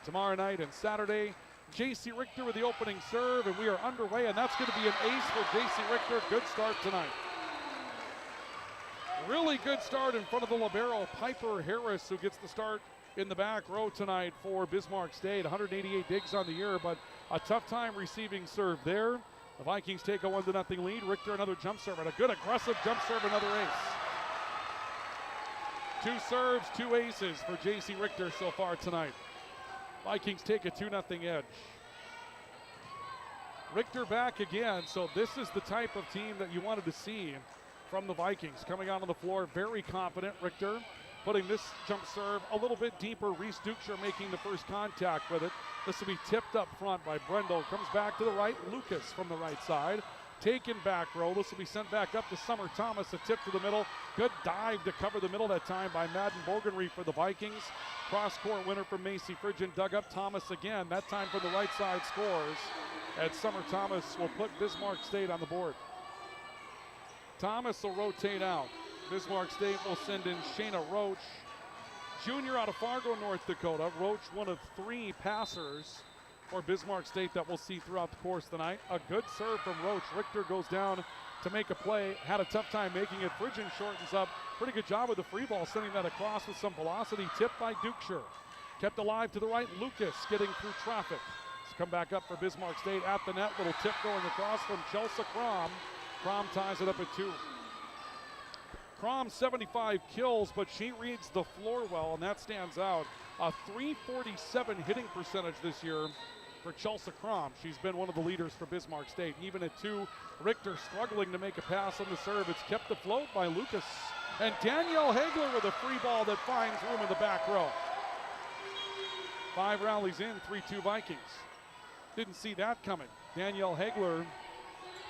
tomorrow night, and Saturday. J.C. Richter with the opening serve, and we are underway, and that's going to be an ace for J.C. Richter. Good start tonight. Really good start in front of the libero, Piper Harris, who gets the start in the back row tonight for Bismarck State. 188 digs on the year, but a tough time receiving serve there. The Vikings take a 1-0 lead. Richter another jump serve, and a good aggressive jump serve, another ace. 2 serves, 2 aces for J.C. Richter so far tonight. Vikings take a 2-0 edge. Richter back again, so this is the type of team that you wanted to see from the Vikings. Coming out on the floor, very confident. Richter putting this jump serve a little bit deeper. Reese Dukeshire making the first contact with it. This will be tipped up front by Brendel. Comes back to the right. Lucas from the right side. Taken back row. This will be sent back up to Summer Thomas. A tip to the middle. Good dive to cover the middle that time by Madden Bogenry for the Vikings. Cross-court winner from Macy Fridgen. Dug up Thomas again. That time from the right side scores. And Summer Thomas will put Bismarck State on the board. Thomas will rotate out. Bismarck State will send in Shayna Roach, junior out of Fargo, North Dakota. Roach, one of 3 passers for Bismarck State that we'll see throughout the course tonight. A good serve from Roach. Richter goes down to make a play. Had a tough time making it. Fridgen shortens up. Pretty good job with the free ball, sending that across with some velocity. Tipped by Dukeshire. Kept alive to the right. Lucas getting through traffic. Let's come back up for Bismarck State at the net. Little tip going across from Chelsea Crom. Crom ties it up at 2. Crom 75 kills, but she reads the floor well, and that stands out. A 347 hitting percentage this year for Chelsea Crom. She's been one of the leaders for Bismarck State. Even at 2, Richter struggling to make a pass on the serve. It's kept afloat by Lucas. And Danielle Hagler with a free ball that finds room in the back row. 5 rallies in, 3-2 Vikings. Didn't see that coming. Danielle Hagler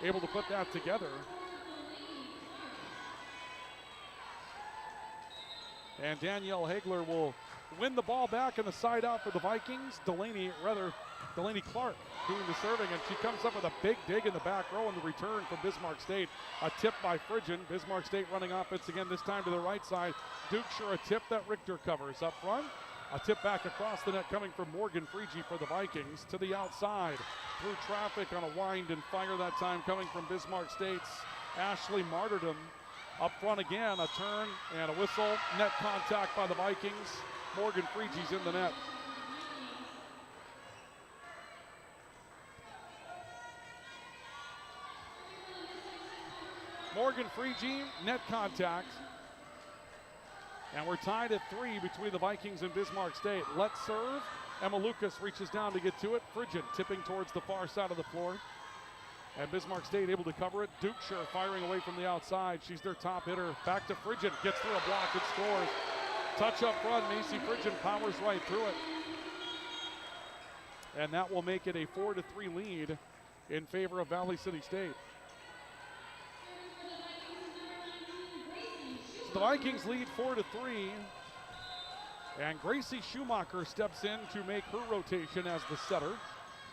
able to put that together. And Danielle Hagler will win the ball back in the side out for the Vikings. Delaney Clark doing the serving, and she comes up with a big dig in the back row in the return from Bismarck State. A tip by Fridgen. Bismarck State running offense again, this time to the right side. Dukeshire, a tip that Richter covers up front. A tip back across the net coming from Morgan Freege for the Vikings to the outside. Through traffic on a wind and fire that time coming from Bismarck State's Ashley Martyrdom. Up front again, a turn and a whistle. Net contact by the Vikings. Morgan Freege's in the net. Morgan Freege, net contact. And we're tied at 3 between the Vikings and Bismarck State. Let's serve. Emma Lucas reaches down to get to it. Fridgen tipping towards the far side of the floor. And Bismarck State able to cover it. Dukeshire firing away from the outside. She's their top hitter. Back to Fridgen. Gets through a block and scores. Touch up front. Macy Fridgen powers right through it. And that will make it a 4-3 lead in favor of Valley City State. So the Vikings lead 4-3. And Gracie Schumacher steps in to make her rotation as the setter.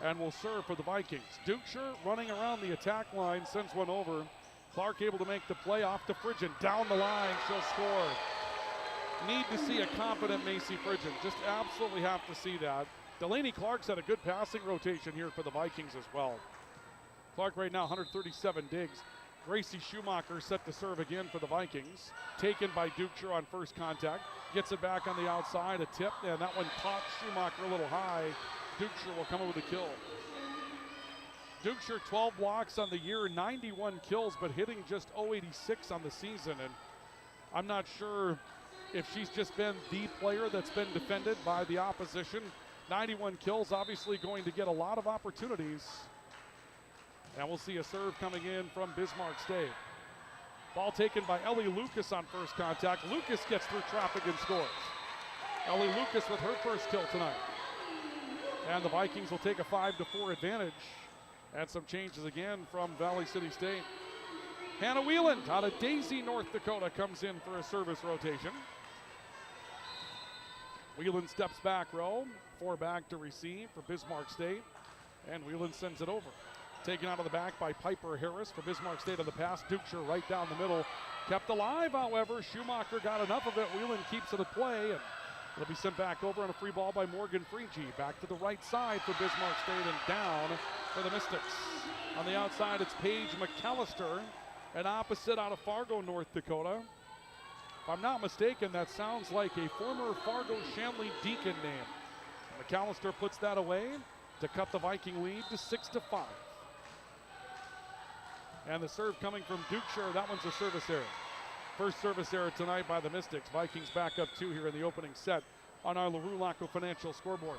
and will serve for the Vikings. Dukeshire running around the attack line, sends one over. Clark able to make the play off to Fridgen. Down the line, she'll score. Need to see a confident Macy Fridgen. Just absolutely have to see that. Delaney Clark's had a good passing rotation here for the Vikings as well. Clark right now 137 digs. Gracie Schumacher set to serve again for the Vikings. Taken by Dukeshire on first contact. Gets it back on the outside, a tip, and that one caught Schumacher a little high. Dukeshire will come up with a kill. Dukeshire 12 blocks on the year, 91 kills, but hitting just 086 on the season. And I'm not sure if she's just been the player that's been defended by the opposition. 91 kills, obviously going to get a lot of opportunities. And we'll see a serve coming in from Bismarck State. Ball taken by Ellie Lucas on first contact. Lucas gets through traffic and scores. Ellie Lucas with her first kill tonight. And the Vikings will take a 5-4 advantage. And some changes again from Valley City State. Hannah Wheeland out of Daisy, North Dakota comes in for a service rotation. Wheeland steps back row, 4 back to receive for Bismarck State. And Wheeland sends it over. Taken out of the back by Piper Harris for Bismarck State on the pass. Dukeshire right down the middle. Kept alive, however. Schumacher got enough of it. Wheeland keeps it at play, and it'll be sent back over on a free ball by Morgan Freegee. Back to the right side for Bismarck State and down for the Mystics. On the outside, it's Paige McAllister, an opposite out of Fargo, North Dakota. If I'm not mistaken, that sounds like a former Fargo Shanley Deacon name. McAllister puts that away to cut the Viking lead to 6-5. And the serve coming from Dukeshire, that one's a service error. First service error tonight by the Mystics. Vikings back up 2 here in the opening set on our LaRue Laco Financial scoreboard.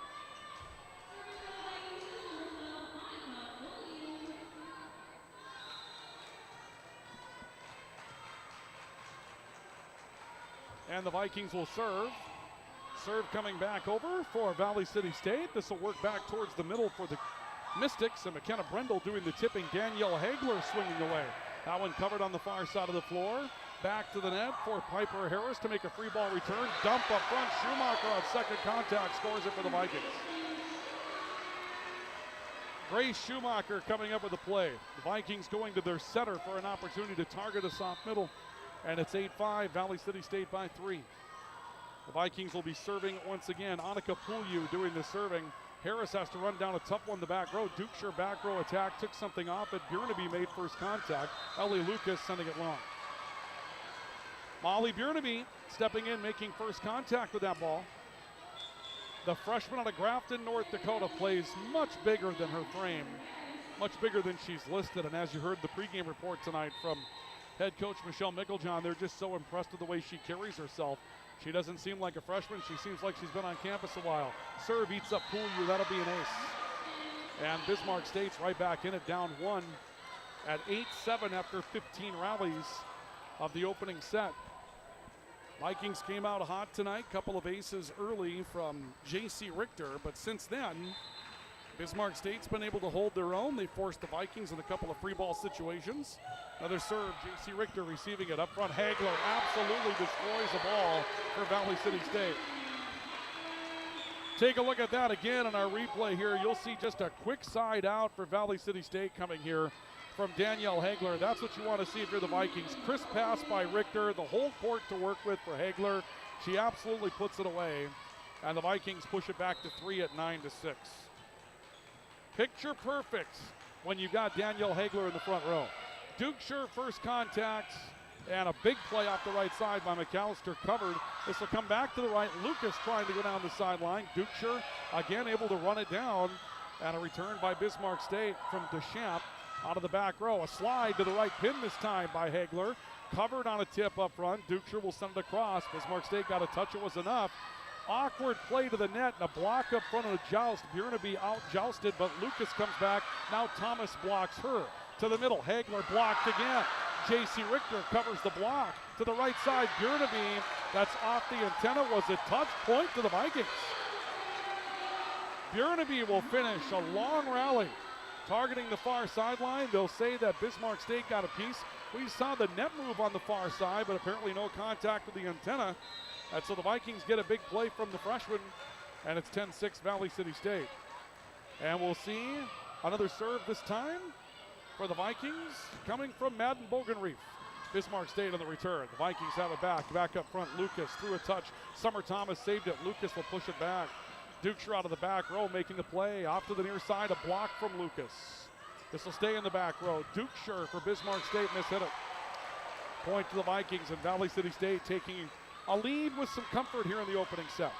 And the Vikings will serve. Serve coming back over for Valley City State. This will work back towards the middle for the Mystics, and McKenna Brendel doing the tipping. Danielle Hagler swinging away. That one covered on the far side of the floor. Back to the net for Piper Harris to make a free ball return. Dump up front. Schumacher on second contact scores it for the Vikings. Grace Schumacher coming up with the play. The Vikings going to their setter for an opportunity to target a soft middle. And it's 8-5, Valley City State by 3. The Vikings will be serving once again. Annika Pulju doing the serving. Harris has to run down a tough one the back row. Dukeshire back row attack took something off, but Bjornaby made first contact. Ellie Lucas sending it long. Molly Bjornaby stepping in, making first contact with that ball. The freshman out of Grafton, North Dakota, plays much bigger than her frame, much bigger than she's listed. And as you heard the pregame report tonight from head coach Michelle Mickeljohn, they're just so impressed with the way she carries herself. She doesn't seem like a freshman. She seems like she's been on campus a while. Serve eats up Pulju. That'll be an ace. And Bismarck State's right back in it, down 1 at 8-7 after 15 rallies of the opening set. Vikings came out hot tonight. Couple of aces early from J.C. Richter, but since then, Bismarck State's been able to hold their own. They forced the Vikings in a couple of free ball situations. Another serve, J.C. Richter receiving it up front. Hagler absolutely destroys the ball for Valley City State. Take a look at that again on our replay here. You'll see just a quick side out for Valley City State coming here from Danielle Hagler. That's what you want to see if you're the Vikings. Crisp pass by Richter, the whole court to work with for Hagler. She absolutely puts it away, and the Vikings push it back to 3 at 9-6. Picture perfect when you got Danielle Hagler in the front row. Dukeshire first contact, and a big play off the right side by McAllister covered. This will come back to the right. Lucas trying to go down the sideline. Dukeshire again able to run it down, and a return by Bismarck State from Deschamps out of the back row. A slide to the right pin this time by Hagler. Covered on a tip up front. Dukeshire will send it across. Bismarck State got a touch. It was enough. Awkward play to the net and a block up front of the joust. Bjornaby out jousted, but Lucas comes back. Now Thomas blocks her. To the middle, Hagler blocked again. J.C. Richter covers the block. To the right side, Bjornaby, that's off the antenna, was a touch point to the Vikings. Bjornaby will finish a long rally. Targeting the far sideline, they'll say that Bismarck State got a piece. We saw the net move on the far side, but apparently no contact with the antenna. And so the Vikings get a big play from the freshman, and it's 10-6 Valley City State. And we'll see another serve this time for the Vikings coming from Madden Bogenreef. Bismarck State on the return. The Vikings have it back up front. Lucas through a touch. Summer Thomas saved it. Lucas will push it back. Dukeshire out of the back row making the play. Off to the near side, a block from Lucas. This will stay in the back row. Dukeshire for Bismarck State, mishit it. Point to the Vikings, and Valley City State taking a lead with some comfort here in the opening set.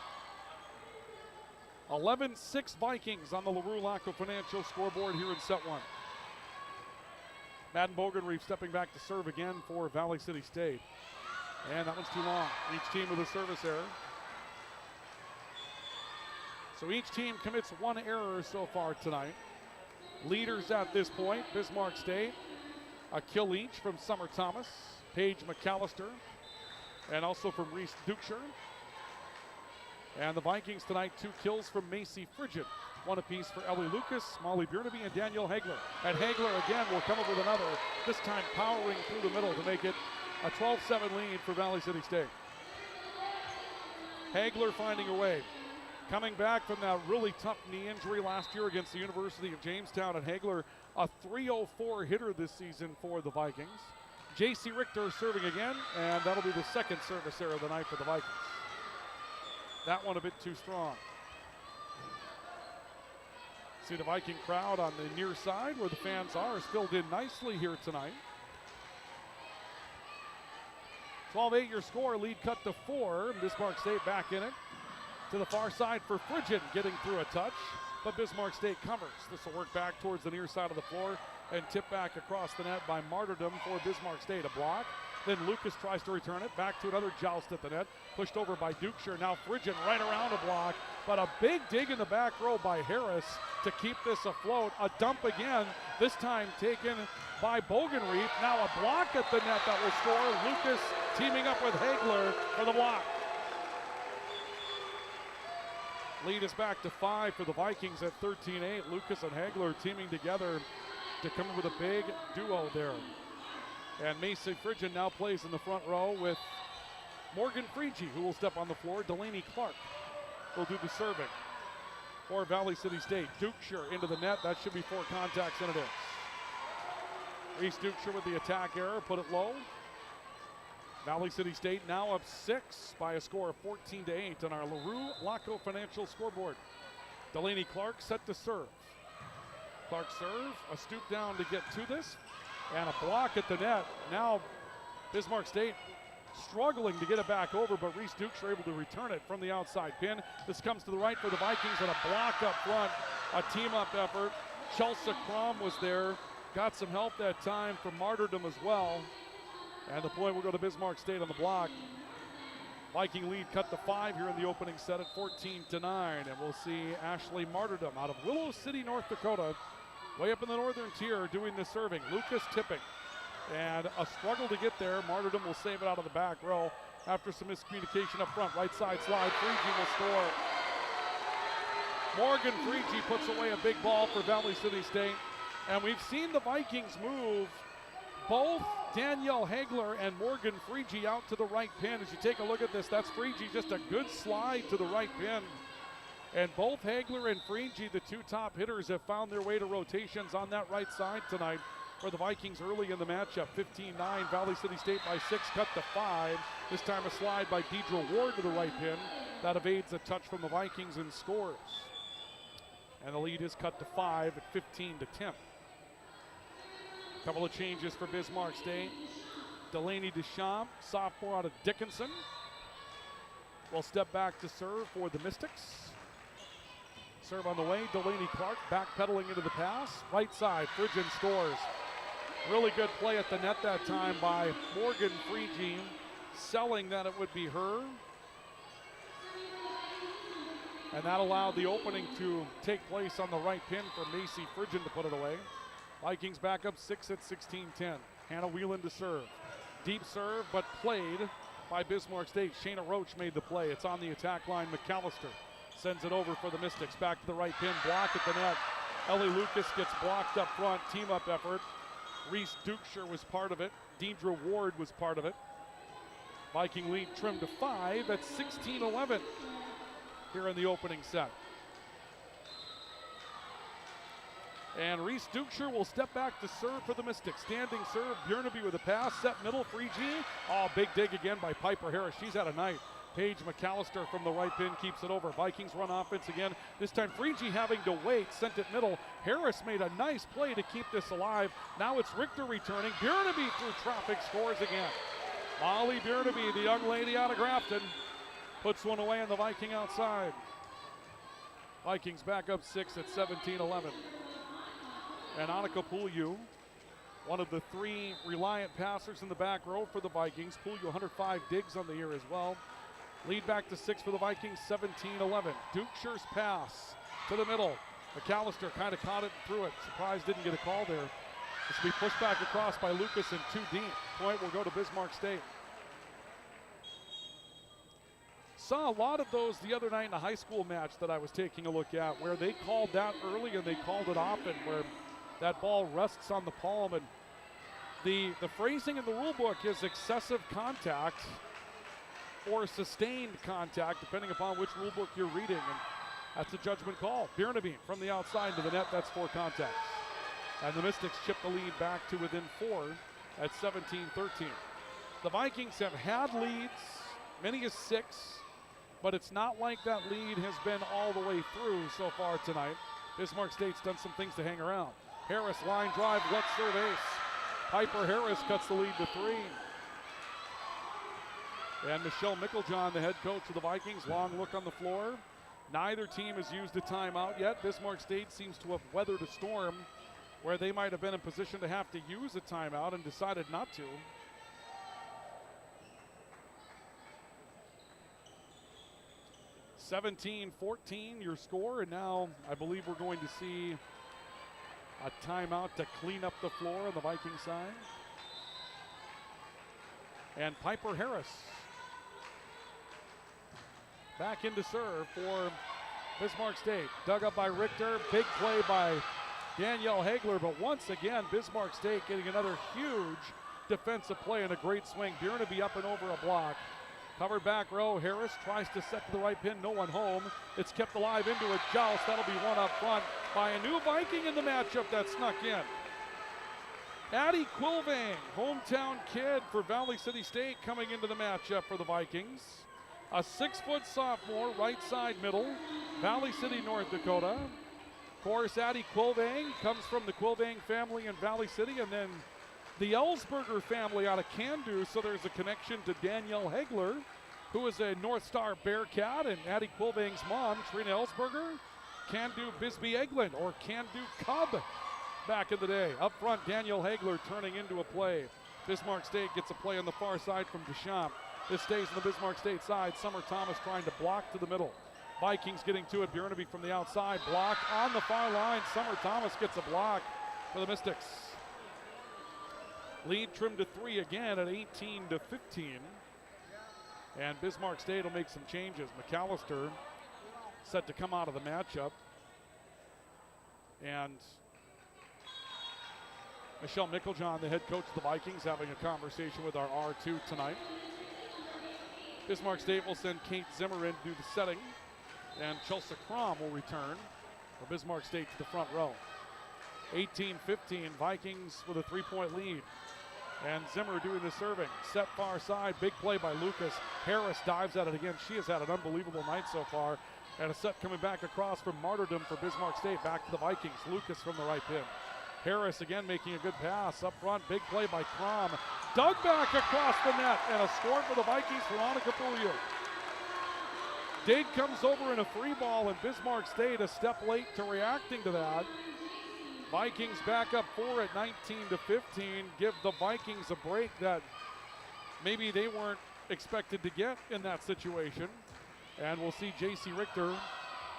11-6 Vikings on the LaRue Laco Financial scoreboard here in set one. Madden Bogenreef stepping back to serve again for Valley City State. And that one's too long. Each team with a service error. So each team commits one error so far tonight. Leaders at this point, Bismarck State, a kill each from Summer Thomas, Paige McAllister, and also from Reese Dukeshire. And the Vikings tonight, 2 kills from Macy Frigid. 1 apiece for Ellie Lucas, Molly Burnaby, and Danielle Hagler. And Hagler again will come up with another, this time powering through the middle to make it a 12-7 lead for Valley City State. Hagler finding a way. Coming back from that really tough knee injury last year against the University of Jamestown, and Hagler, a .304 hitter this season for the Vikings. J.C. Richter serving again, and that'll be the second service error of the night for the Vikings. That one a bit too strong. See the Viking crowd on the near side where the fans are is filled in nicely here tonight. 12-8 your score, lead cut to 4. Bismarck State back in it. To the far side for Frigid, getting through a touch, but Bismarck State covers. This will work back towards the near side of the floor and tip back across the net by Martyrdom for Bismarck State. A block. Then Lucas tries to return it back to another joust at the net. Pushed over by Dukeshire. Now Frigid right around a block, but a big dig in the back row by Harris to keep this afloat. A dump again, this time taken by Bogenreef. Now a block at the net that will score. Lucas teaming up with Hagler for the block. Lead is back to 5 for the Vikings at 13-8. Lucas and Hagler teaming together to come in with a big duo there. And Macy Frigid now plays in the front row with Morgan Freege, who will step on the floor. Delaney Clark will do the serving for Valley City State. Dukeshire into the net. That should be 4 contacts, and it is. Reese Dukeshire with the attack error, put it low. Valley City State now up 6 by a score of 14-8 on our LaRue Laco Financial scoreboard. Delaney Clark set to serve. Clark serve, a stoop down to get to this, and a block at the net. Now Bismarck State struggling to get it back over, but Reese Dukeshire able to return it from the outside pin. This comes to the right for the Vikings, and a block up front, a team-up effort. Chelsea Crom was there, got some help that time from Martyrdom as well. And the point will go to Bismarck State on the block. Viking lead cut to 5 here in the opening set at 14-9. And we'll see Ashley Martyrdom out of Willow City, North Dakota, way up in the northern tier doing the serving. Lucas tipping. And a struggle to get there. Martyrdom will save it out of the back row after some miscommunication up front. Right side slide. Freege will score. Morgan Freege puts away a big ball for Valley City State. And we've seen the Vikings move both Danielle Hagler and Morgan Freege out to the right pin. As you take a look at this, that's Freege, just a good slide to the right pin. And both Hagler and Freege, the 2 top hitters, have found their way to rotations on that right side tonight for the Vikings early in the matchup. 15-9, Valley City State by 6, cut to 5. This time a slide by Deidre Ward to the right pin. That evades a touch from the Vikings and scores. And the lead is cut to 5 at 15-10. Couple of changes for Bismarck State. Delaney Deschamps, sophomore out of Dickinson, will step back to serve for the Mystics. Serve on the way, Delaney Clark backpedaling into the pass. Right side, Frigid scores. Really good play at the net that time by Morgan Freege, selling that it would be her. And that allowed the opening to take place on the right pin for Macy Frigid to put it away. Vikings back up 6 at 16-10. Hannah Whelan to serve. Deep serve, but played by Bismarck State. Shayna Roach made the play. It's on the attack line. McAllister sends it over for the Mystics. Back to the right pin. Block at the net. Ellie Lucas gets blocked up front. Team-up effort. Reese Dukeshire was part of it. Deidre Ward was part of it. Viking lead trimmed to 5 at 16-11 here in the opening set. And Reese Dukeshire will step back to serve for the Mystics. Standing serve, Bjornaby with a pass, set middle, Frege. Oh, big dig again by Piper Harris. She's had a night. Paige McAllister from the right pin keeps it over. Vikings run offense again. This time Frege having to wait, sent it middle. Harris made a nice play to keep this alive. Now it's Richter returning. Bjornaby through traffic scores again. Molly Bjornaby, the young lady out of Grafton, puts one away on the Viking outside. Vikings back up 6 at 17-11. And Annika Pulju, one of the 3 reliant passers in the back row for the Vikings. Pulju 105 digs on the year as well. Lead back to 6 for the Vikings, 17-11. Dukeshire's pass to the middle. McAllister kind of caught it through it. Surprised didn't get a call there. This will be pushed back across by Lucas and 2 deep. Point will go to Bismarck State. Saw a lot of those the other night in a high school match that I was taking a look at where they called that early and they called it often, where that ball rests on the palm. And the phrasing in the rule book is excessive contact or sustained contact, depending upon which rule book you're reading. And that's a judgment call. Bjornaby from the outside to the net, that's 4 contacts. And the Mystics chip the lead back to within 4 at 17-13. The Vikings have had leads, many as 6, but it's not like that lead has been all the way through so far tonight. Bismarck State's done some things to hang around. Harris line drive, let's serve ace. Piper Harris cuts the lead to 3. And Michelle Micklejohn, the head coach of the Vikings, long look on the floor. Neither team has used a timeout yet. Bismarck State seems to have weathered a storm where they might have been in position to have to use a timeout and decided not to. (17-14) your score, and now I believe we're going to see a timeout to clean up the floor on the Viking side. And Piper Harris back into serve for Bismarck State. Dug up by Richter. Big play by Danielle Hagler, but once again, Bismarck State getting another huge defensive play and a great swing. Bjornaby up and over a block. Covered back row. Harris tries to set to the right pin. No one home. It's kept alive into a joust. That'll be one up front by a new Viking in the matchup that snuck in. Addie Quilvang, hometown kid for Valley City State, coming into the matchup for the Vikings. A 6-foot sophomore, right side middle, Valley City, North Dakota. Of course, Addie Quilvang comes from the Quilvang family in Valley City, and then the Ellsberger family out of Candu, so there's a connection to Danielle Hagler, who is a North Star Bearcat, and Addie Quilvang's mom, Trina Ellsberger, Candu Bisbee Eglin, or Candu Cub back in the day. Up front, Danielle Hagler turning into a play. Bismarck State gets a play on the far side from Deschamps. This stays on the Bismarck State side. Summer Thomas trying to block to the middle. Vikings getting to it. Bjornaby from the outside. Block on the far line. Summer Thomas gets a block for the Mystics. Lead trimmed to 3 again at 18-15. And Bismarck State will make some changes. McAllister set to come out of the matchup. And Michelle Micklejohn, the head coach of the Vikings, having a conversation with our R2 tonight. Bismarck State will send Kate Zimmer in to do the setting, and Chelsea Crom will return for Bismarck State to the front row. 18-15, Vikings with a 3-point lead. And Zimmer doing the serving. Set far side, big play by Lucas. Harris dives at it again. She has had an unbelievable night so far. And a set coming back across from Martyrdom for Bismarck State. Back to the Vikings. Lucas from the right pin. Harris again making a good pass up front. Big play by Crom. Dug back across the net, and a score for the Vikings for Annika Pulju. Dade comes over in a free ball, and Bismarck State a step late to reacting to that. Vikings back up 4 at 19-15. Give the Vikings a break that maybe they weren't expected to get in that situation. And we'll see J.C. Richter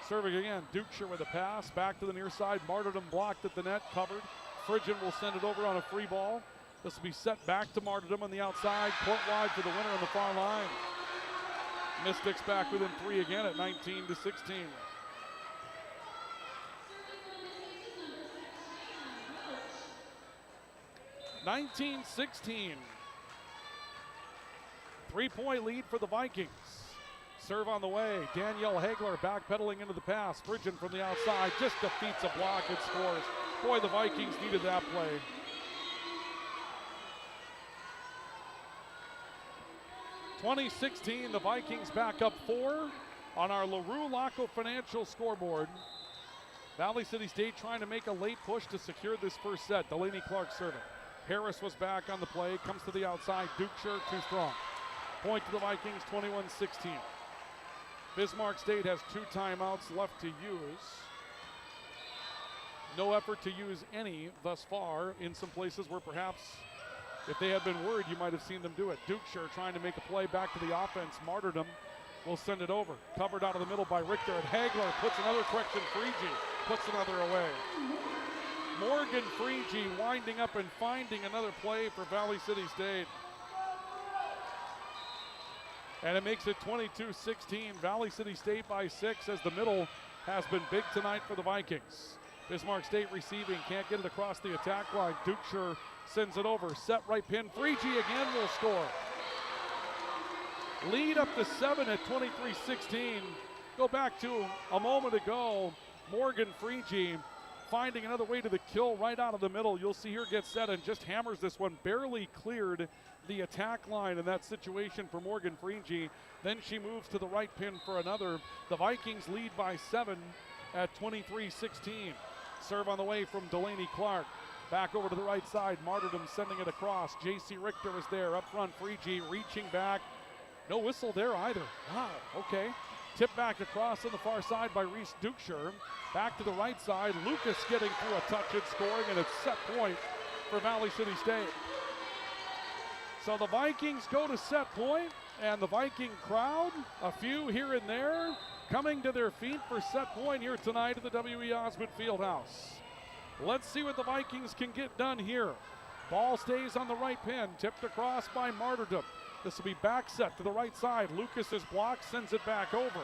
serving again. Dukeshire with a pass back to the near side. Martyrdom blocked at the net, covered. Frigin will send it over on a free ball. This will be set back to Martyrdom on the outside. Court wide for the winner on the far line. Mystics back within 3 again at 19-16. (19-16). 3-point lead for the Vikings. Serve on the way. Danielle Hagler backpedaling into the pass. Frigin from the outside just defeats a block and scores. Boy, the Vikings needed that play. (2016), the Vikings back up 4 on our LaRue Laco Financial scoreboard. Valley City State trying to make a late push to secure this first set. Delaney Clark serving. Harris was back on the play, comes to the outside. Dukeshire too strong. Point to the Vikings, 21-16. Bismarck State has 2 timeouts left to use. No effort to use any thus far in some places where perhaps if they had been worried, you might have seen them do it. Dukeshire trying to make a play back to the offense. Martyrdom will send it over. Covered out of the middle by Richter, and Hagler puts another correction. Freegee puts another away. Morgan Freegee winding up and finding another play for Valley City State. And it makes it 22-16. Valley City State by 6 as the middle has been big tonight for the Vikings. Bismarck State receiving, can't get it across the attack line. Dukeshire sends it over, set right pin. Freegee again will score. Lead up to 7 at 23-16. Go back to a moment ago, Morgan Freegee finding another way to the kill right out of the middle. You'll see her get set and just hammers this one. Barely cleared the attack line in that situation for Morgan Freegee. Then she moves to the right pin for another. The Vikings lead by 7 at 23-16. Serve on the way from Delaney Clark. Back over to the right side. Martyrdom sending it across. J.C. Richter is there. Up front, Freegee reaching back. No whistle there either. Wow, okay. Tip back across on the far side by Reese Dukeshire. Back to the right side. Lucas getting through a touch and scoring, and it's set point for Valley City State. So the Vikings go to set point, and the Viking crowd, a few here and there, coming to their feet for set point here tonight at the W.E. Osmond Fieldhouse. Let's see what the Vikings can get done here. Ball stays on the right pin, tipped across by Martyrdom. This will be back set to the right side. Lucas is blocked, sends it back over.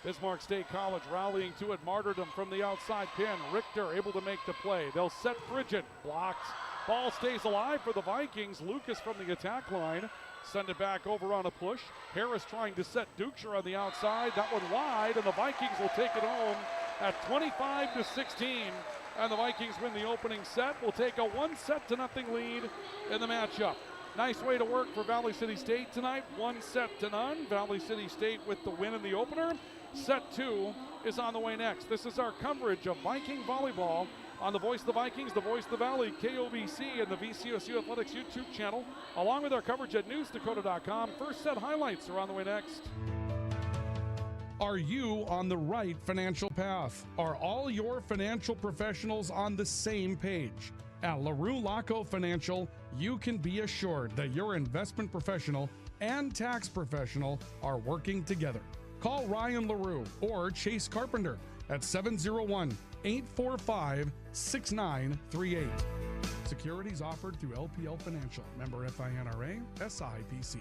Bismarck State College rallying to it. Martyrdom from the outside pin. Richter able to make the play. They'll set Frigid, blocked. Ball stays alive for the Vikings. Lucas from the attack line. Send it back over on a push. Harris trying to set Dukeshire on the outside. That one wide, and the Vikings will take it home at 25-16. And the Vikings win the opening set. Will take a 1-0 lead in the matchup. Nice way to work for Valley City State tonight. 1-0. Valley City State with the win in the opener. Set 2 is on the way next. This is our coverage of Viking volleyball on the Voice of the Vikings, the Voice of the Valley, KOVC, and the VCSU Athletics YouTube channel, along with our coverage at newsdakota.com. First set highlights are on the way next. Are you on the right financial path? Are all your financial professionals on the same page? At LaRue Laco Financial, you can be assured that your investment professional and tax professional are working together. Call Ryan LaRue or Chase Carpenter at 701-845-6938. Securities offered through LPL Financial. Member FINRA, SIPC.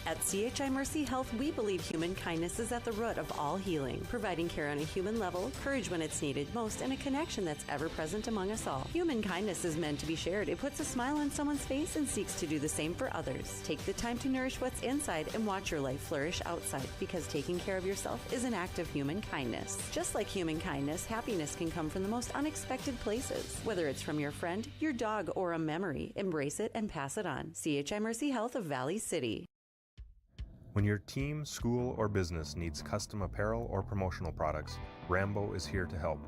At CHI Mercy Health, we believe human kindness is at the root of all healing, providing care on a human level, courage when it's needed most, and a connection that's ever present among us all. Human kindness is meant to be shared. It puts a smile on someone's face and seeks to do the same for others. Take the time to nourish what's inside and watch your life flourish outside, because taking care of yourself is an act of human kindness. Just like human kindness, happiness can come from the most unexpected places. Whether it's from your friend, your dog, or a memory, embrace it and pass it on. CHI Mercy Health of Valley City. When your team, school, or business needs custom apparel or promotional products, Rambo is here to help.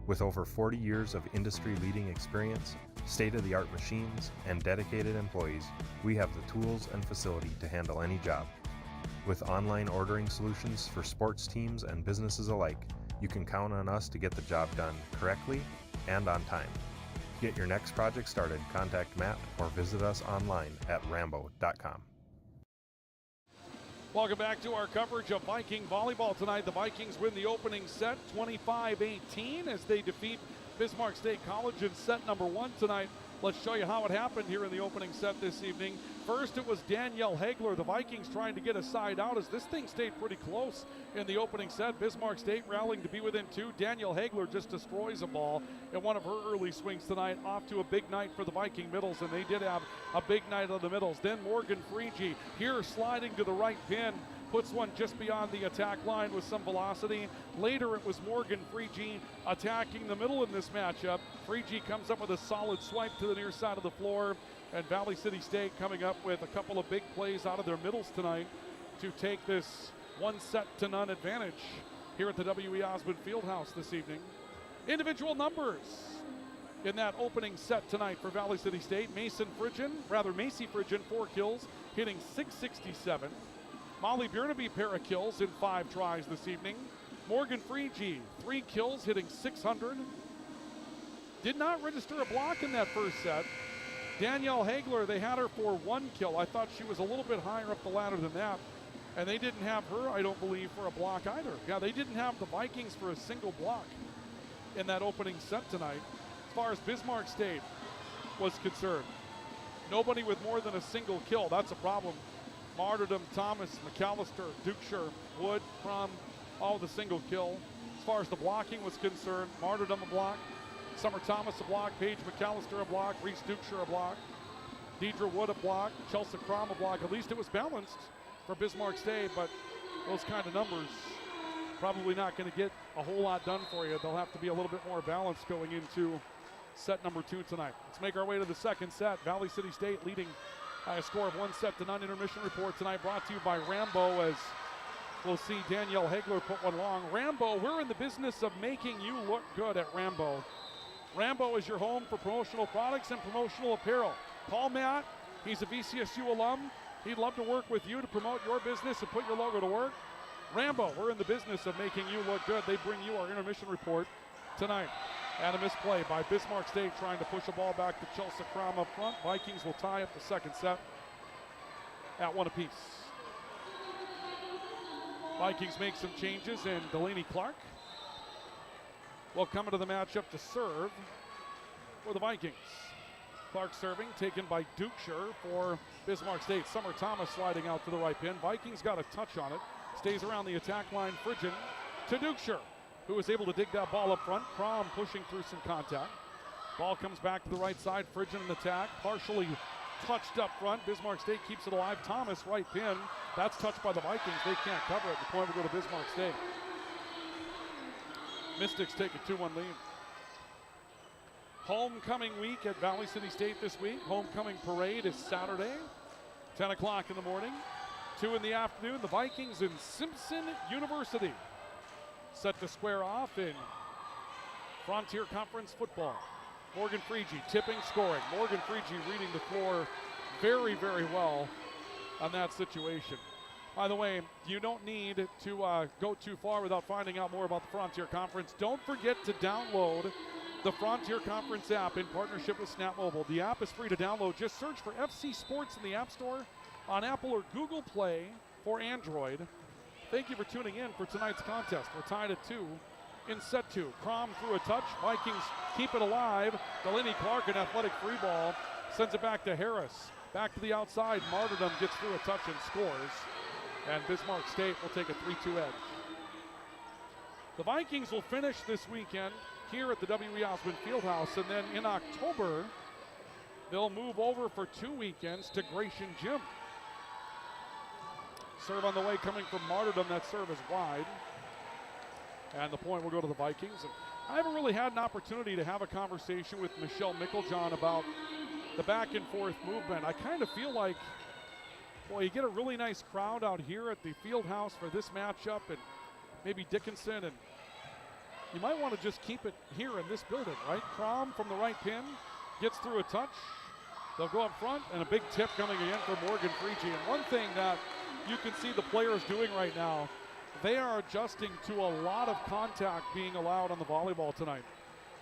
With over 40 years of industry-leading experience, state-of-the-art machines, and dedicated employees, we have the tools and facility to handle any job. With online ordering solutions for sports teams and businesses alike, you can count on us to get the job done correctly and on time. To get your next project started, contact Matt or visit us online at rambo.com. Welcome back to our coverage of Viking volleyball tonight. The Vikings win the opening set 25-18 as they defeat Bismarck State College in set number 1 tonight. Let's show you how it happened here in the opening set this evening. First, it was Danielle Hagler. The Vikings trying to get a side out as this thing stayed pretty close in the opening set. Bismarck State rallying to be within 2. Danielle Hagler just destroys a ball in one of her early swings tonight. Off to a big night for the Viking middles, and they did have a big night on the middles. Then Morgan Freegee here sliding to the right pin. puts one just beyond the attack line with some velocity. Later, it was Morgan Freegee attacking the middle in this matchup. Freegee comes up with a solid swipe to the near side of the floor, and Valley City State coming up with a couple of big plays out of their middles tonight to take this 1-0 advantage here at the W.E. Osmond Fieldhouse this evening. Individual numbers in that opening set tonight for Valley City State. Macy Frigen, 4 kills, hitting .667. Molly Bjernaby, pair of kills in 5 tries this evening. Morgan Freegee, 3 kills, hitting .600. Did not register a block in that first set. Danielle Hagler, they had her for 1 kill. I thought she was a little bit higher up the ladder than that. And they didn't have her, I don't believe, for a block either. Yeah, they didn't have the Vikings for a single block in that opening set tonight. As far as Bismarck State was concerned, nobody with more than a single kill. That's a problem. Martyrdom, Thomas, McAllister, Dukeshire, Wood, Crum, all with a single kill. As far as the blocking was concerned, Martyrdom a block, Summer Thomas a block, Paige McAllister a block, Reese Dukeshire a block, Deidre Wood a block, Chelsea Crum a block. At least it was balanced for Bismarck State, but those kind of numbers probably not going to get a whole lot done for you. They'll have to be a little bit more balanced going into set number 2 tonight. Let's make our way to the second set. Valley City State leading by a score of 1-0. Intermission report tonight brought to you by Rambo, as we'll see Danielle Hagler put one long. Rambo, we're in the business of making you look good at Rambo. Rambo is your home for promotional products and promotional apparel. Call Matt. He's a VCSU alum. He'd love to work with you to promote your business and put your logo to work. Rambo, we're in the business of making you look good. They bring you our intermission report tonight. And a misplay by Bismarck State trying to push a ball back to Chelsea Crum up front. Vikings will tie up the second set at 1 apiece. Vikings make some changes, and Delaney Clark will come into the matchup to serve for the Vikings. Clark serving, taken by Dukeshire for Bismarck State. Summer Thomas sliding out to the right pin. Vikings got a touch on it. Stays around the attack line. Frigen to Dukeshire, who was able to dig that ball up front. Crom pushing through some contact. Ball comes back to the right side. Frigen in attack, partially touched up front. Bismarck State keeps it alive. Thomas, right pin. That's touched by the Vikings. They can't cover it. The point will go to Bismarck State. Mystics take a 2-1 lead. Homecoming week at Valley City State this week. Homecoming parade is Saturday, 10 o'clock in the morning. 2 in the afternoon, the Vikings in Simpson University set to square off in Frontier Conference football. Morgan Freegee tipping, scoring. Morgan Freegee reading the floor very, very well on that situation. By the way, you don't need to go too far without finding out more about the Frontier Conference. Don't forget to download the Frontier Conference app in partnership with Snap Mobile. The app is free to download. Just search for FC Sports in the App Store on Apple or Google Play for Android. Thank you for tuning in for tonight's contest. We're tied at 2 in set 2. Crom through a touch. Vikings keep it alive. Delaney Clark, an athletic free ball, sends it back to Harris. Back to the outside. Martyrdom gets through a touch and scores. And Bismarck State will take a 3-2 edge. The Vikings will finish this weekend here at the W.E. Osmond Fieldhouse, and then in October, they'll move over for 2 weekends to Gratian Gym. Serve on the way coming from Martyrdom. That serve is wide. And the point will go to the Vikings. And I haven't really had an opportunity to have a conversation with Michelle Micklejohn about the back and forth movement. I kind of feel like, boy, you get a really nice crowd out here at the Fieldhouse for this matchup, and maybe Dickinson, and you might want to just keep it here in this building, right? Crom from the right pin gets through a touch. They'll go up front, and a big tip coming in for Morgan Freegee. And one thing that you can see the players doing right now, they are adjusting to a lot of contact being allowed on the volleyball tonight.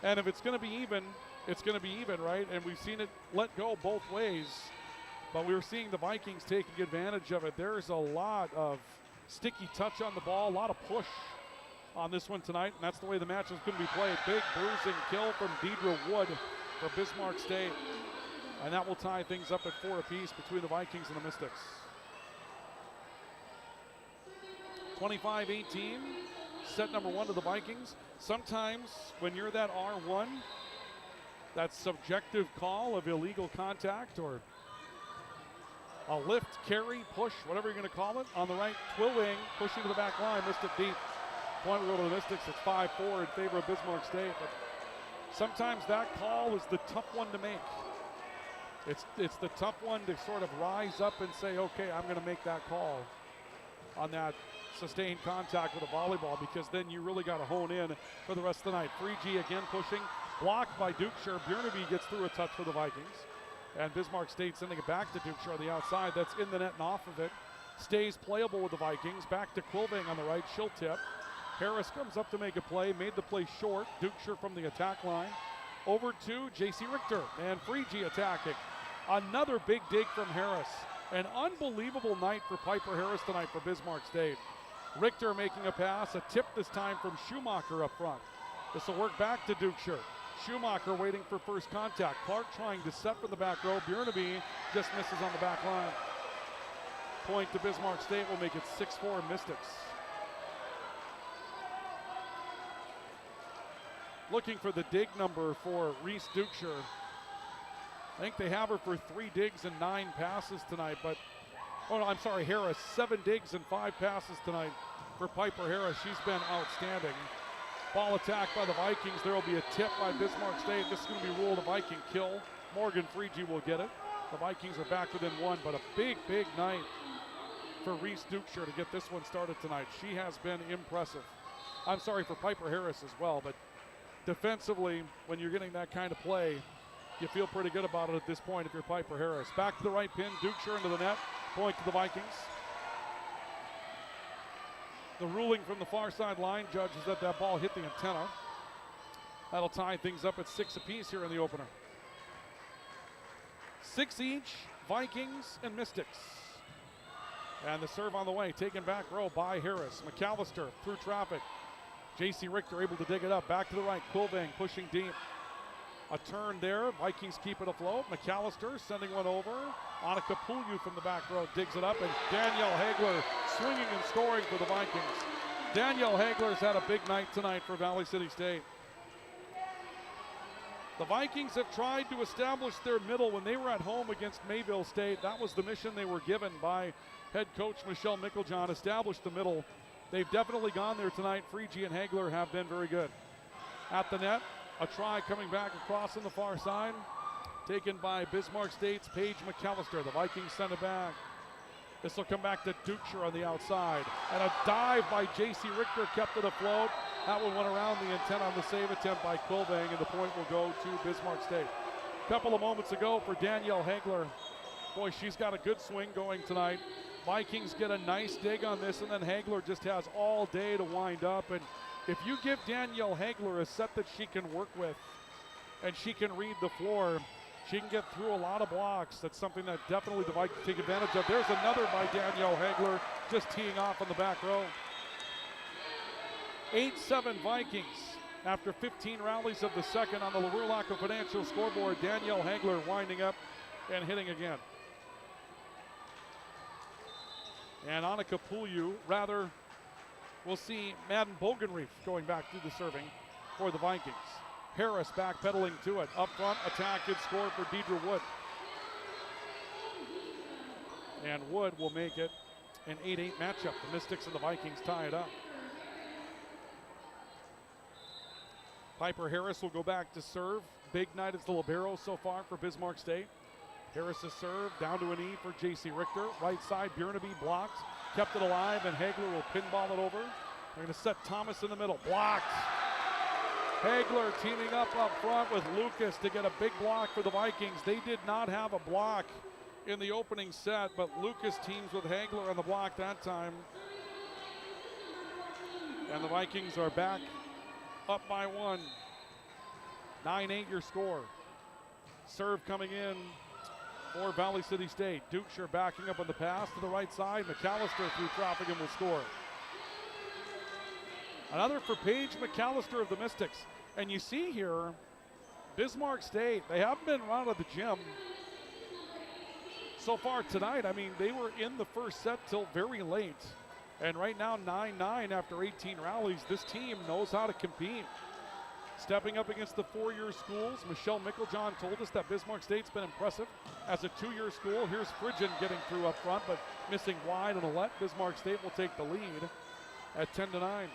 And if it's going to be even, it's going to be even, right? And we've seen it let go both ways, but we're seeing the Vikings taking advantage of it. There's a lot of sticky touch on the ball, a lot of push on this one tonight, and that's the way the match is going to be played. Big bruising kill from Deidre Wood for Bismarck State, and that will tie things up at 4 apiece between the Vikings and the Mystics. 25-18, set number 1 to the Vikings. Sometimes when you're that R1, that subjective call of illegal contact or A lift, carry, push, whatever you're going to call it. On the right, Twilling pushing to the back line, missed it deep. Point will go to the Mystics. It's 5-4 in favor of Bismarck State. But sometimes that call is the tough one to make. It's the tough one to sort of rise up and say, okay, I'm going to make that call on that sustained contact with a volleyball, because then you really got to hone in for the rest of the night. 3G again pushing, blocked by Dukeshire. Bjornaby gets through a touch for the Vikings. And Bismarck State sending it back to Dukeshire on the outside. That's in the net and off of it. Stays playable with the Vikings. Back to Quilving on the right. She'll tip. Harris comes up to make a play. Made the play short. Dukeshire from the attack line. Over to J.C. Richter. And 3G attacking. Another big dig from Harris. An unbelievable night for Piper Harris tonight for Bismarck State. Richter making a pass. A tip this time from Schumacher up front. This will work back to Dukeshire. Schumacher waiting for first contact. Clark trying to set from the back row. Bjornaby just misses on the back line. Point to Bismarck State will make it 6-4 Mystics. Looking for the dig number for Reese Dukeshire. I think they have her for 3 digs and 9 passes tonight, but, oh no, I'm sorry, Harris. 7 digs and 5 passes tonight for Piper Harris. She's been outstanding. Ball attack by the Vikings. There will be a tip by Bismarck State. This is going to be ruled a Viking kill. Morgan 3G will get it. The Vikings are back within 1, but a big, big night for Reese Dukeshire to get this one started tonight. She has been impressive. I'm sorry for Piper Harris as well, but defensively, when you're getting that kind of play, you feel pretty good about it at this point if you're Piper Harris. Back to the right pin, Dukeshire into the net. Point to the Vikings. The ruling from the far side line judge is that that ball hit the antenna. That'll tie things up at 6 apiece here in the opener. 6 each, Vikings and Mystics. And the serve on the way, taken back row by Harris. McAllister through traffic. J.C. Richter able to dig it up. Back to the right, Quilving pushing deep. A turn there, Vikings keep it afloat. McAllister sending one over. Annika Pulju from the back row digs it up, and Danielle Hagler swinging and scoring for the Vikings. Danielle Hagler's had a big night tonight for Valley City State. The Vikings have tried to establish their middle when they were at home against Mayville State. That was the mission they were given by head coach Michelle Micklejohn, establish the middle. They've definitely gone there tonight. Freegee and Hagler have been very good. At the net, a try coming back across on the far side. Taken by Bismarck State's Paige McAllister. The Vikings send it back. This will come back to Dukeshire on the outside. And a dive by J.C. Richter kept it afloat. That one went around the intent on the save attempt by Quilving, and the point will go to Bismarck State. A couple of moments ago for Danielle Hagler. Boy, she's got a good swing going tonight. Vikings get a nice dig on this, and then Hagler just has all day to wind up. And if you give Danielle Hagler a set that she can work with and she can read the floor, she can get through a lot of blocks. That's something that definitely the Vikings take advantage of. There's another by Danielle Hagler, just teeing off on the back row. 8-7 Vikings. After 15 rallies of the second on the LaRue-Laco Financial scoreboard, Danielle Hagler winding up and hitting again. And Annika Pulju, rather, we'll see Madden Bogenreef going back through the serving for the Vikings. Harris backpedaling to it. Up front, attack and score for Deidre Wood. And Wood will make it an 8-8 matchup. The Mystics and the Vikings tie it up. Piper Harris will go back to serve. Big night as the libero so far for Bismarck State. Harris's serve down to an E for J.C. Richter. Right side, Bjornaby blocked. Kept it alive, and Hagler will pinball it over. They're going to set Thomas in the middle. Blocked. Hagler teaming up front with Lucas to get a big block for the Vikings. They did not have a block in the opening set, but Lucas teams with Hagler on the block that time. And the Vikings are back up by 1. 9-8 your score. Serve coming in for Valley City State. Dukeshire backing up on the pass to the right side. McAllister through traffic and will score. Another for Paige McAllister of the Mystics. And you see here, Bismarck State, they haven't been run out of the gym so far tonight. I mean, they were in the first set till very late. And right now, 9-9 after 18 rallies. This team knows how to compete. Stepping up against the four-year schools, Michelle Micklejohn told us that Bismarck State's been impressive as a two-year school. Here's Phrygian getting through up front, but missing wide on a let. Bismarck State will take the lead at 10-9.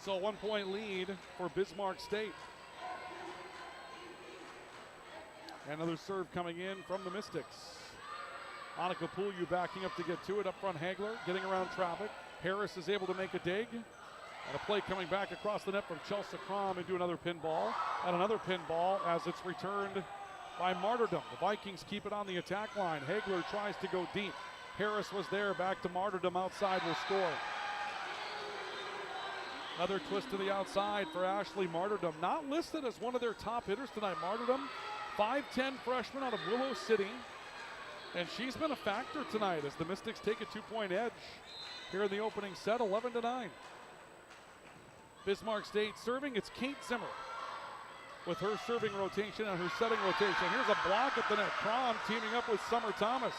So a 1-point lead for Bismarck State. Another serve coming in from the Mystics. Annika Pulju backing up to get to it. Up front, Hagler getting around traffic. Harris is able to make a dig. And a play coming back across the net from Chelsea Crom into another pinball. And another pinball as it's returned by Martyrdom. The Vikings keep it on the attack line. Hagler tries to go deep. Harris was there, back to Martyrdom, outside will score. Another twist to the outside for Ashley Martyrdom. Not listed as one of their top hitters tonight. Martyrdom, 5'10" freshman out of Willow City. And she's been a factor tonight as the Mystics take a 2-point edge here in the opening set, 11-9. Bismarck State serving, it's Kate Zimmer with her serving rotation and her setting rotation. Here's a block at the net. Crom teaming up with Summer Thomas.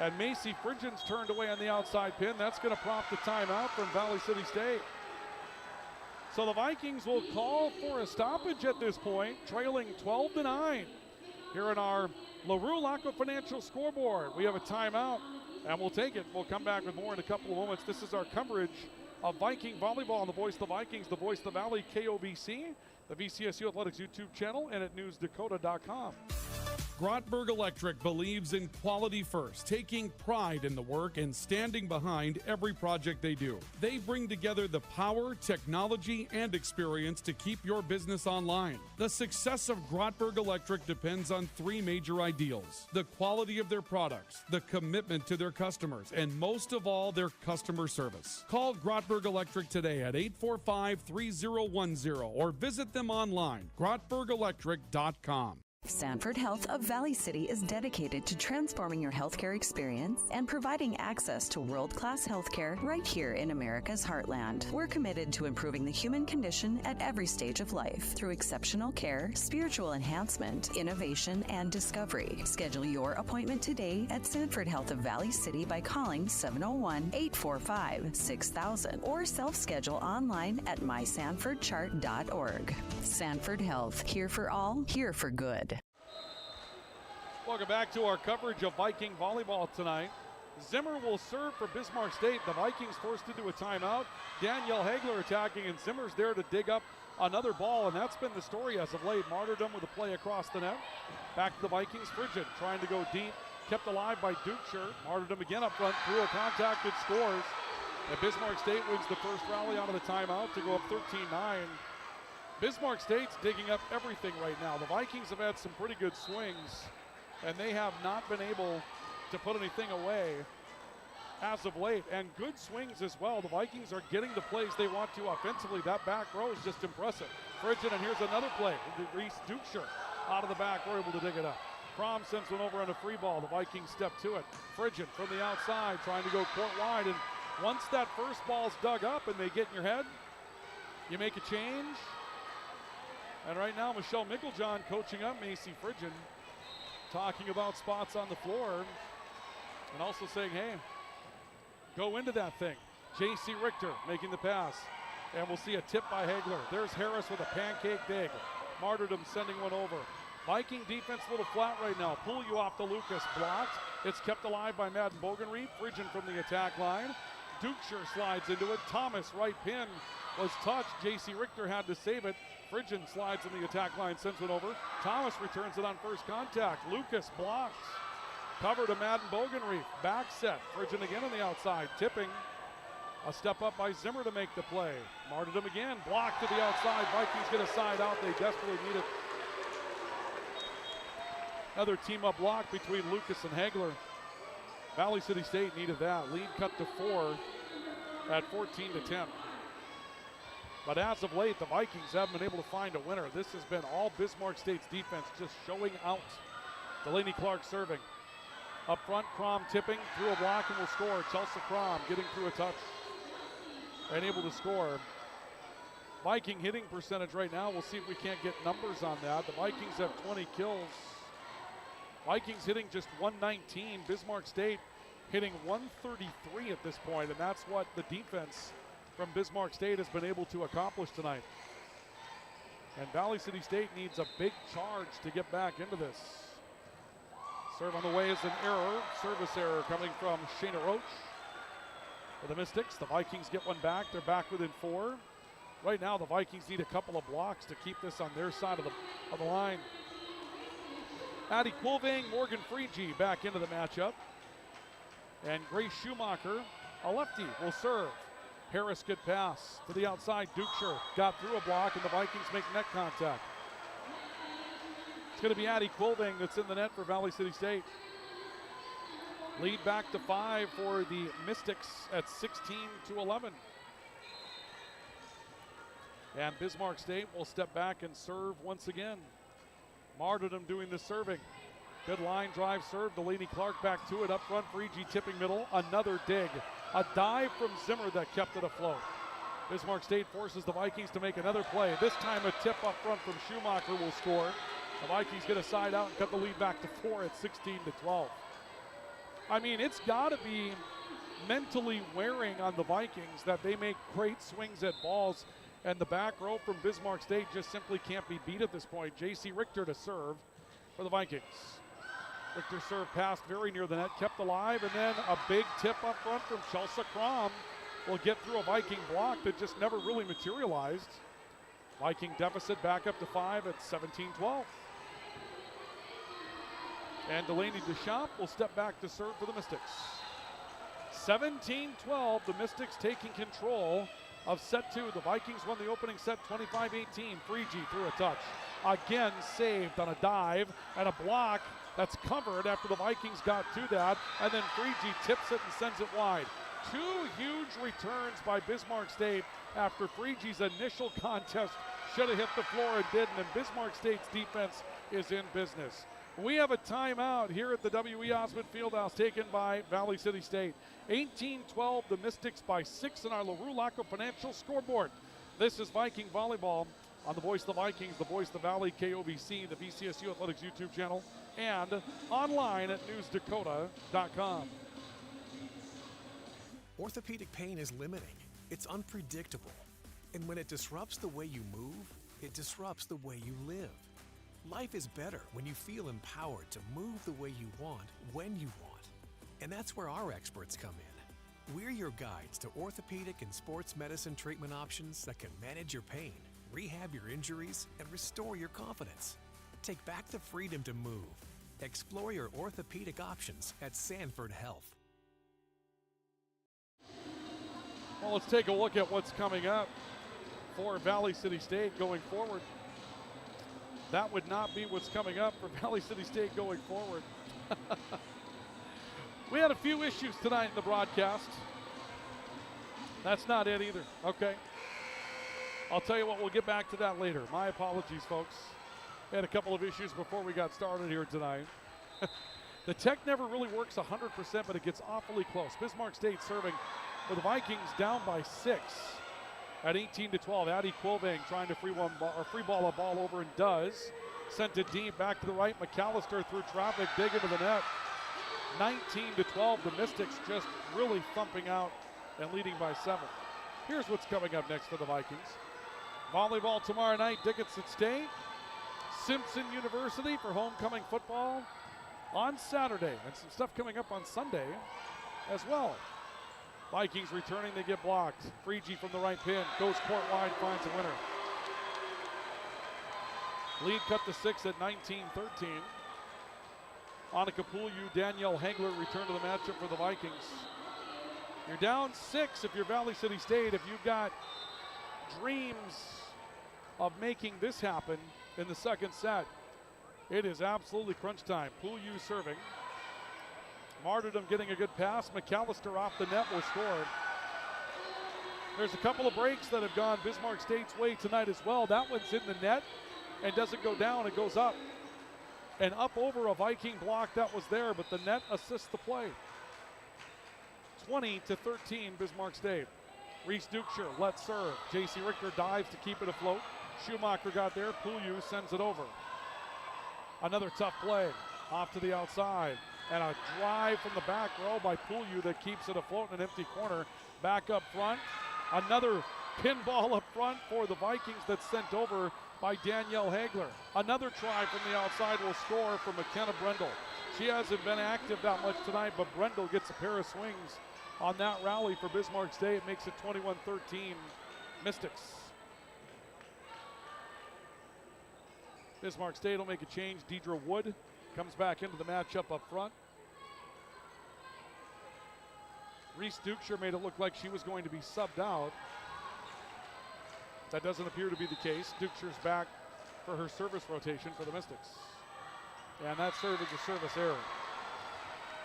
And Macy Phrygian's turned away on the outside pin. That's going to prompt a timeout from Valley City State. So the Vikings will call for a stoppage at this point, trailing 12-9. Here in our LaRue Laco Financial scoreboard, we have a timeout, and we'll take it. We'll come back with more in a couple of moments. This is our coverage of Viking volleyball on the Voice of the Vikings, the Voice of the Valley, KOBC, the VCSU Athletics YouTube channel, and at newsdakota.com. Grotberg Electric believes in quality first, taking pride in the work and standing behind every project they do. They bring together the power, technology, and experience to keep your business online. The success of Grotberg Electric depends on three major ideals: the quality of their products, the commitment to their customers, and most of all, their customer service. Call Grotberg Electric today at 845-3010 or visit them online, grotbergelectric.com. Sanford Health of Valley City is dedicated to transforming your healthcare experience and providing access to world-class healthcare right here in America's heartland. We're committed to improving the human condition at every stage of life through exceptional care, spiritual enhancement, innovation, and discovery. Schedule your appointment today at Sanford Health of Valley City by calling 701-845-6000 or self-schedule online at mysanfordchart.org. Sanford Health, here for all, here for good. Welcome back to our coverage of Viking volleyball tonight. Zimmer will serve for Bismarck State. The Vikings forced into a timeout. Danielle Hagler attacking, and Zimmer's there to dig up another ball, and that's been the story as of late. Martyrdom with a play across the net. Back to the Vikings. Phrygian trying to go deep. Kept alive by Dukeshire. Martyrdom again up front. Through a contact, it scores. And Bismarck State wins the first rally out of the timeout to go up 13-9. Bismarck State's digging up everything right now. The Vikings have had some pretty good swings, and they have not been able to put anything away as of late. And good swings as well. The Vikings are getting the plays they want to offensively. That back row is just impressive. Phrygian, and here's another play. Reese Dukeshire out of the back. We're able to dig it up. Crom sends one over on a free ball. The Vikings step to it. Phrygian from the outside trying to go court wide. And once that first ball's dug up and they get in your head, you make a change. And right now, Michelle Micklejohn coaching up Macy Phrygian, talking about spots on the floor and also saying, hey, go into that thing. J.C. Richter making the pass. And we'll see a tip by Hagler. There's Harris with a pancake dig. Martyrdom sending one over. Viking defense a little flat right now. Pull you off the Lucas, blocked. It's kept alive by Madden Bogenreef. Phrygian from the attack line. Dukeshire slides into it. Thomas, right pin, was touched. J.C. Richter had to save it. Phrygian slides in the attack line, sends one over. Thomas returns it on first contact. Lucas blocks. Cover to Madden Bogenreef. Back set. Phrygian again on the outside. Tipping. A step up by Zimmer to make the play. Martyrdom again. Blocked to the outside. Vikings get a side out. They desperately need it. Another team up block between Lucas and Hagler. Valley City State needed that. Lead cut to 4 at 14-10. But as of late, the Vikings haven't been able to find a winner. This has been all Bismarck State's defense just showing out. Delaney Clark serving. Up front, Crom tipping through a block and will score. Chelsea Crom getting through a touch and able to score. Viking hitting percentage right now. We'll see if we can't get numbers on that. The Vikings have 20 kills. Vikings hitting just 119. Bismarck State hitting 133 at this point, and that's what the defense from Bismarck State has been able to accomplish tonight. And Valley City State needs a big charge to get back into this. Serve on the way is an error, service error coming from Shayna Roach. For the Mystics, the Vikings get one back. They're back within 4. Right now, the Vikings need a couple of blocks to keep this on their side of the line. Addie Quilving, Morgan Freege back into the matchup. And Grace Schumacher, a lefty, will serve. Harris, good pass to the outside. Dukeshire got through a block, and the Vikings make net contact. It's going to be Addie Quilving that's in the net for Valley City State. Lead back to 5 for the Mystics at 16-11. And Bismarck State will step back and serve once again. Martyrdom doing the serving. Good line drive serve. Delaney Clark back to it. Up front, Freege tipping middle. Another dig. A dive from Zimmer that kept it afloat. Bismarck State forces the Vikings to make another play. This time a tip up front from Schumacher will score. The Vikings get a side out and cut the lead back to 4 at 16-12. I mean, it's got to be mentally wearing on the Vikings that they make great swings at balls, and the back row from Bismarck State just simply can't be beat at this point. J.C. Richter to serve for the Vikings. Richter served past very near the net, kept alive, and then a big tip up front from Chelsea Crom will get through a Viking block that just never really materialized. Viking deficit back up to 5 at 17-12. And Delaney Deschamps will step back to serve for the Mystics. 17-12, the Mystics taking control of set 2. The Vikings won the opening set 25-18. Freege through a touch. Again saved on a dive and a block that's covered after the Vikings got to that. And then Freege tips it and sends it wide. 2 huge returns by Bismarck State after Freege's initial contest should have hit the floor and didn't. And Bismarck State's defense is in business. We have a timeout here at the W.E. Osmond Fieldhouse taken by Valley City State. 18-12, the Mystics by 6 in our LaRue Laco Financial scoreboard. This is Viking Volleyball on the Voice of the Vikings, the Voice of the Valley, KOVC, the VCSU Athletics YouTube channel, and online at newsdakota.com. Orthopedic pain is limiting. It's unpredictable. And when it disrupts the way you move, it disrupts the way you live. Life is better when you feel empowered to move the way you want, when you want. And that's where our experts come in. We're your guides to orthopedic and sports medicine treatment options that can manage your pain, rehab your injuries, and restore your confidence. Take back the freedom to move. Explore your orthopedic options at Sanford Health. Well, let's take a look at what's coming up for Valley City State going forward. That would not be what's coming up for Valley City State going forward. We had a few issues tonight in the broadcast. That's not it either. Okay. I'll tell you what, we'll get back to that later. My apologies, folks. We had a couple of issues before we got started here tonight. The tech never really works 100%, but it gets awfully close. Bismarck State serving with the Vikings down by 6 at 18-12. Addie Quilving trying to free ball a ball over and does. Sent it deep, back to the right. McAllister through traffic, dig into the net. 19-12, the Mystics just really thumping out and leading by 7. Here's what's coming up next for the Vikings. Volleyball tomorrow night, Dickinson State. Simpson University for homecoming football on Saturday. And some stuff coming up on Sunday as well. Vikings returning, they get blocked. Freege from the right pin, goes court wide, finds a winner. Lead cut to 6 at 19-13. Annika Poolyu, Danielle Hengler return to the matchup for the Vikings. You're down 6 if you're Valley City State. If you've got dreams of making this happen in the second set, it is absolutely crunch time. Poolyu serving. Martyrdom getting a good pass. McAllister off the net will score. There's a couple of breaks that have gone Bismarck State's way tonight as well. That one's in the net and doesn't go down, it goes up. And up over a Viking block that was there, but the net assists the play. 20-13 Bismarck State. Reese Dukeshire lets serve. J.C. Richter dives to keep it afloat. Schumacher got there. Poolyu sends it over. Another tough play off to the outside. And a drive from the back row by Poolyu that keeps it afloat in an empty corner. Back up front. Another pinball up front for the Vikings that's sent over by Danielle Hagler. Another try from the outside will score for McKenna Brendel. She hasn't been active that much tonight, but Brendel gets a pair of swings on that rally for Bismarck State. It makes it 21-13 Mystics. Bismarck State will make a change. Deidre Wood comes back into the matchup up front. Reese Dukeshire made it look like she was going to be subbed out. That doesn't appear to be the case. Dukeshire's back for her service rotation for the Mystics. And that serve is a service error.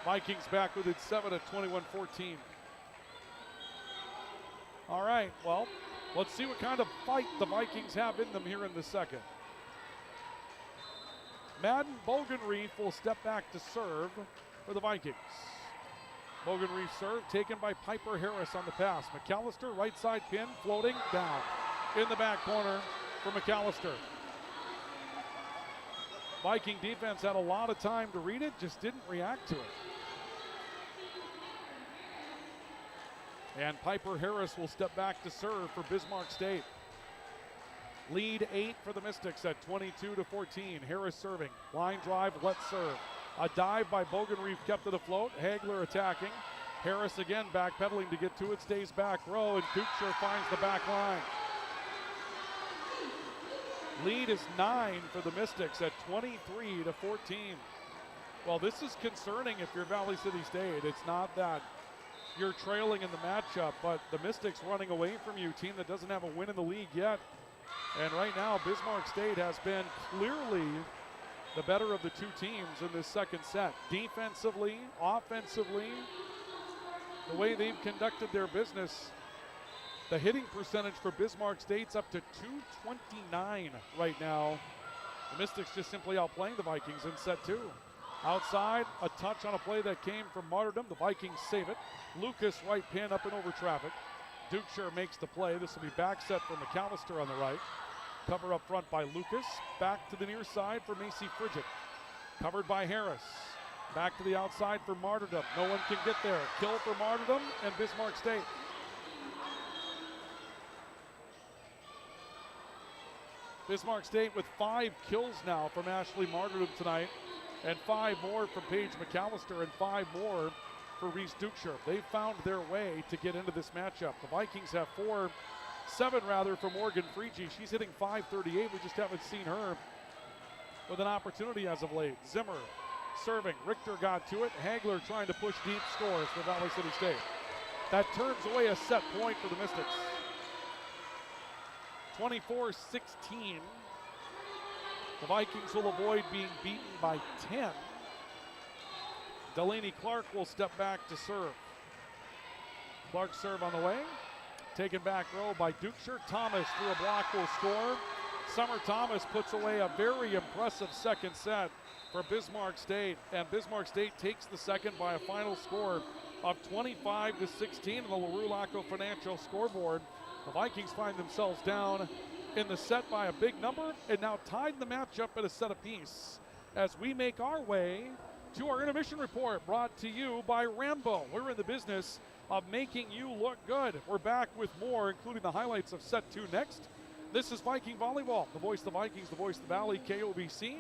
Vikings back within 7 at 21-14. All right, well, let's see what kind of fight the Vikings have in them here in the second. Madden Bogenreef will step back to serve for the Vikings. Bogenreef serve taken by Piper Harris on the pass. McAllister, right side pin, floating down in the back corner for McAllister. Viking defense had a lot of time to read it, just didn't react to it. And Piper Harris will step back to serve for Bismarck State. Lead 8 for the Mystics at 22-14. Harris serving, line drive, let's serve. A dive by Bogenreef kept it afloat. Hagler attacking. Harris again backpedaling to get to it, stays back row, and Dukeshire finds the back line. Lead is 9 for the Mystics at 23-14. Well, this is concerning if you're Valley City State. It's not that you're trailing in the matchup, but the Mystics running away from you, team that doesn't have a win in the league yet. And right now, Bismarck State has been clearly the better of the two teams in this second set. Defensively, offensively, the way they've conducted their business, the hitting percentage for Bismarck State's up to .229 right now. The Mystics just simply outplaying the Vikings in set 2. Outside, a touch on a play that came from Martyrdom. The Vikings save it. Lucas right pin up and over traffic. Dukeshire makes the play. This will be back set for McAllister on the right. Cover up front by Lucas. Back to the near side for Macy Frigid. Covered by Harris. Back to the outside for Martyrdom. No one can get there. Kill for Martyrdom and Bismarck State. Bismarck State with 5 kills now from Ashley Martyrdom tonight, and 5 more from Paige McAllister, and 5 more for Reese Dukeshire. They found their way to get into this matchup. The Vikings have 7 for Morgan Frigie. She's hitting .538. We just haven't seen her with an opportunity as of late. Zimmer serving. Richter got to it. Hagler trying to push deep, scores for Valley City State. That turns away a set point for the Mystics. 24-16. The Vikings will avoid being beaten by 10. Delaney Clark will step back to serve. Clark serve on the way. Taken back row by Dukeshire. Thomas through a block will score. Summer Thomas puts away a very impressive second set for Bismarck State. And Bismarck State takes the second by a final score of 25-16 on the LaRue Laco Financial scoreboard. The Vikings find themselves down in the set by a big number and now tied in the matchup at a set apiece as we make our way to our intermission report brought to you by Rambo. We're in the business of making you look good. We're back with more, including the highlights of set 2 next. This is Viking Volleyball, the voice of the Vikings, the voice of the Valley, KOBC,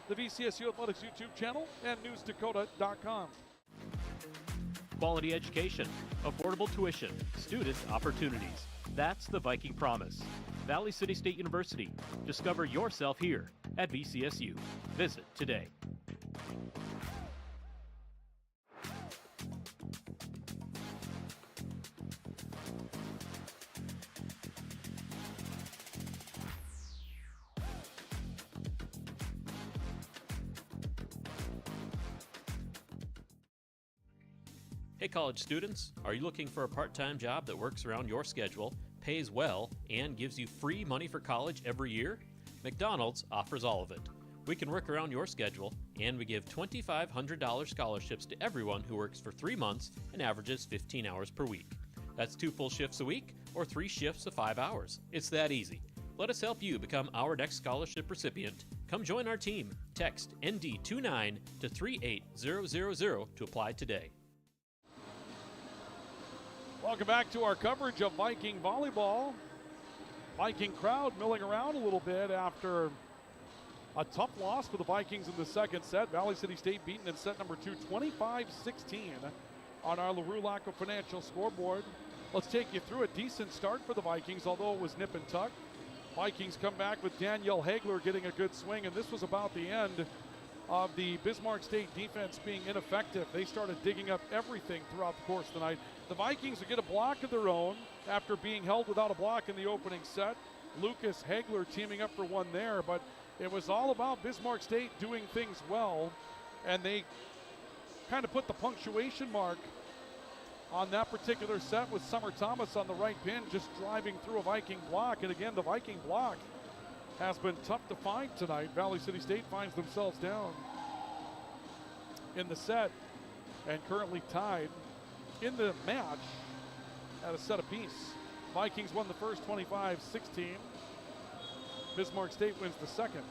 the VCSU Athletics YouTube channel, and NewsDakota.com. Quality education, affordable tuition, student opportunities. That's the Viking promise. Valley City State University. Discover yourself here at VCSU. Visit today. Hey college students, are you looking for a part-time job that works around your schedule, pays well, and gives you free money for college every year? McDonald's offers all of it. We can work around your schedule, and we give $2,500 scholarships to everyone who works for 3 months and averages 15 hours per week. That's 2 full shifts a week or 3 shifts of 5 hours. It's that easy. Let us help you become our next scholarship recipient. Come join our team. Text ND29 to 38000 to apply today. Welcome back to our coverage of Viking volleyball. Viking crowd milling around a little bit after a tough loss for the Vikings in the second set. Valley City State beaten in set number 2, 25-16 on our LaRue Laco Financial scoreboard. Let's take you through a decent start for the Vikings, although it was nip and tuck. Vikings come back with Danielle Hagler getting a good swing, and this was about the end of the Bismarck State defense being ineffective. They started digging up everything throughout the course of the night. The Vikings would get a block of their own after being held without a block in the opening set. Lucas Hagler teaming up for one there, but it was all about Bismarck State doing things well, and they kind of put the punctuation mark on that particular set with Summer Thomas on the right pin, just driving through a Viking block. And again, the Viking block has been tough to find tonight. Valley City State finds themselves down in the set and currently tied in the match at a set apiece. Vikings won the first 25-16. Bismarck State wins the second.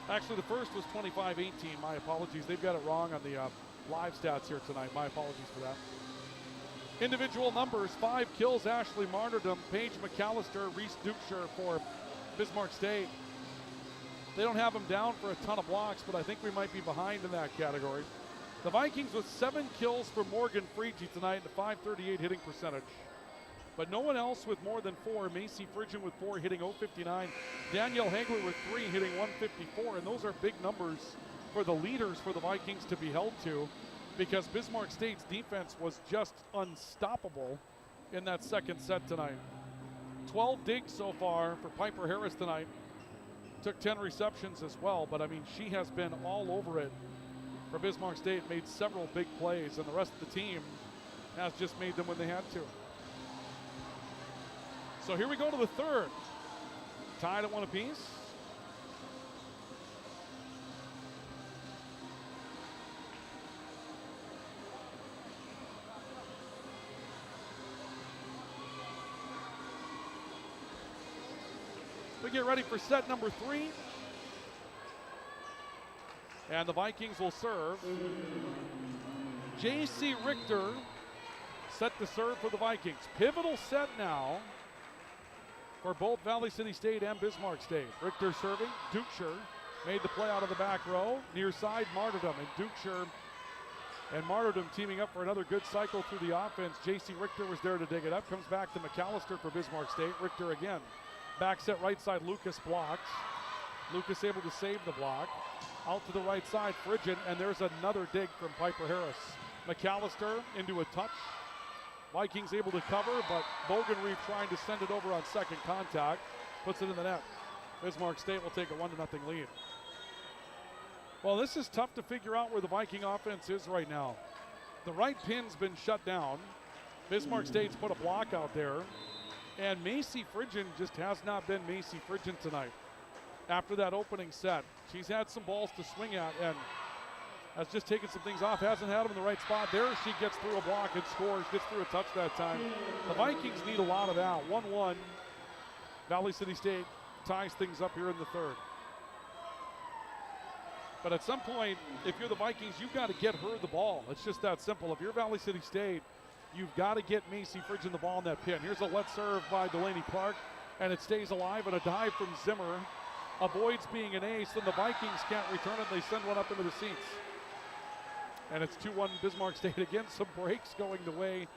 Actually, the first was 25-18. My apologies. They've got it wrong on the live stats here tonight. My apologies for that. Individual numbers: 5 kills, Ashley Martyrdom, Paige McAllister, Reese Dukeshire for Bismarck State. They don't have them down for a ton of blocks, but I think we might be behind in that category. The Vikings with 7 kills for Morgan Freege tonight and a .538 hitting percentage. But no one else with more than 4. Macy Fridgen with 4 hitting .059. Danielle Hagler with 3 hitting .154. And those are big numbers for the leaders for the Vikings to be held to, because Bismarck State's defense was just unstoppable in that second set tonight. 12 digs so far for Piper Harris tonight. Took 10 receptions as well, but I mean, she has been all over it for Bismarck State, made several big plays, and the rest of the team has just made them when they had to. So here we go to the third. Tied at 1 apiece. We get ready for set number 3. And the Vikings will serve. J.C. Richter set to serve for the Vikings. Pivotal set now for both Valley City State and Bismarck State. Richter serving. Dukeshire made the play out of the back row. Near side, Martyrdom. And Dukeshire and Martyrdom teaming up for another good cycle through the offense. J.C. Richter was there to dig it up. Comes back to McAllister for Bismarck State. Richter again. Back set right side, Lucas blocks. Lucas able to save the block. Out to the right side, Fridgen, and there's another dig from Piper Harris. McAllister into a touch. Vikings able to cover, but Bogenreef trying to send it over on second contact. Puts it in the net. Bismarck State will take a 1-0 lead. Well, this is tough to figure out where the Viking offense is right now. The right pin's been shut down. Bismarck State's put a block out there. And Macy Fridgen just has not been Macy Fridgen tonight. After that opening set, she's had some balls to swing at and has just taken some things off. Hasn't had them in the right spot. There she gets through a block and scores, gets through a touch that time. The Vikings need a lot of that. 1-1. Valley City State ties things up here in the third. But at some point, if you're the Vikings, you've got to get her the ball. It's just that simple. If you're Valley City State, you've got to get Macy Fridgen the ball in that pin. Here's a let serve by Delaney Clark, and it stays alive, and a dive from Zimmer avoids being an ace, and the Vikings can't return it. They send one up into the seats. And it's 2-1 Bismarck State. Again, some breaks going the way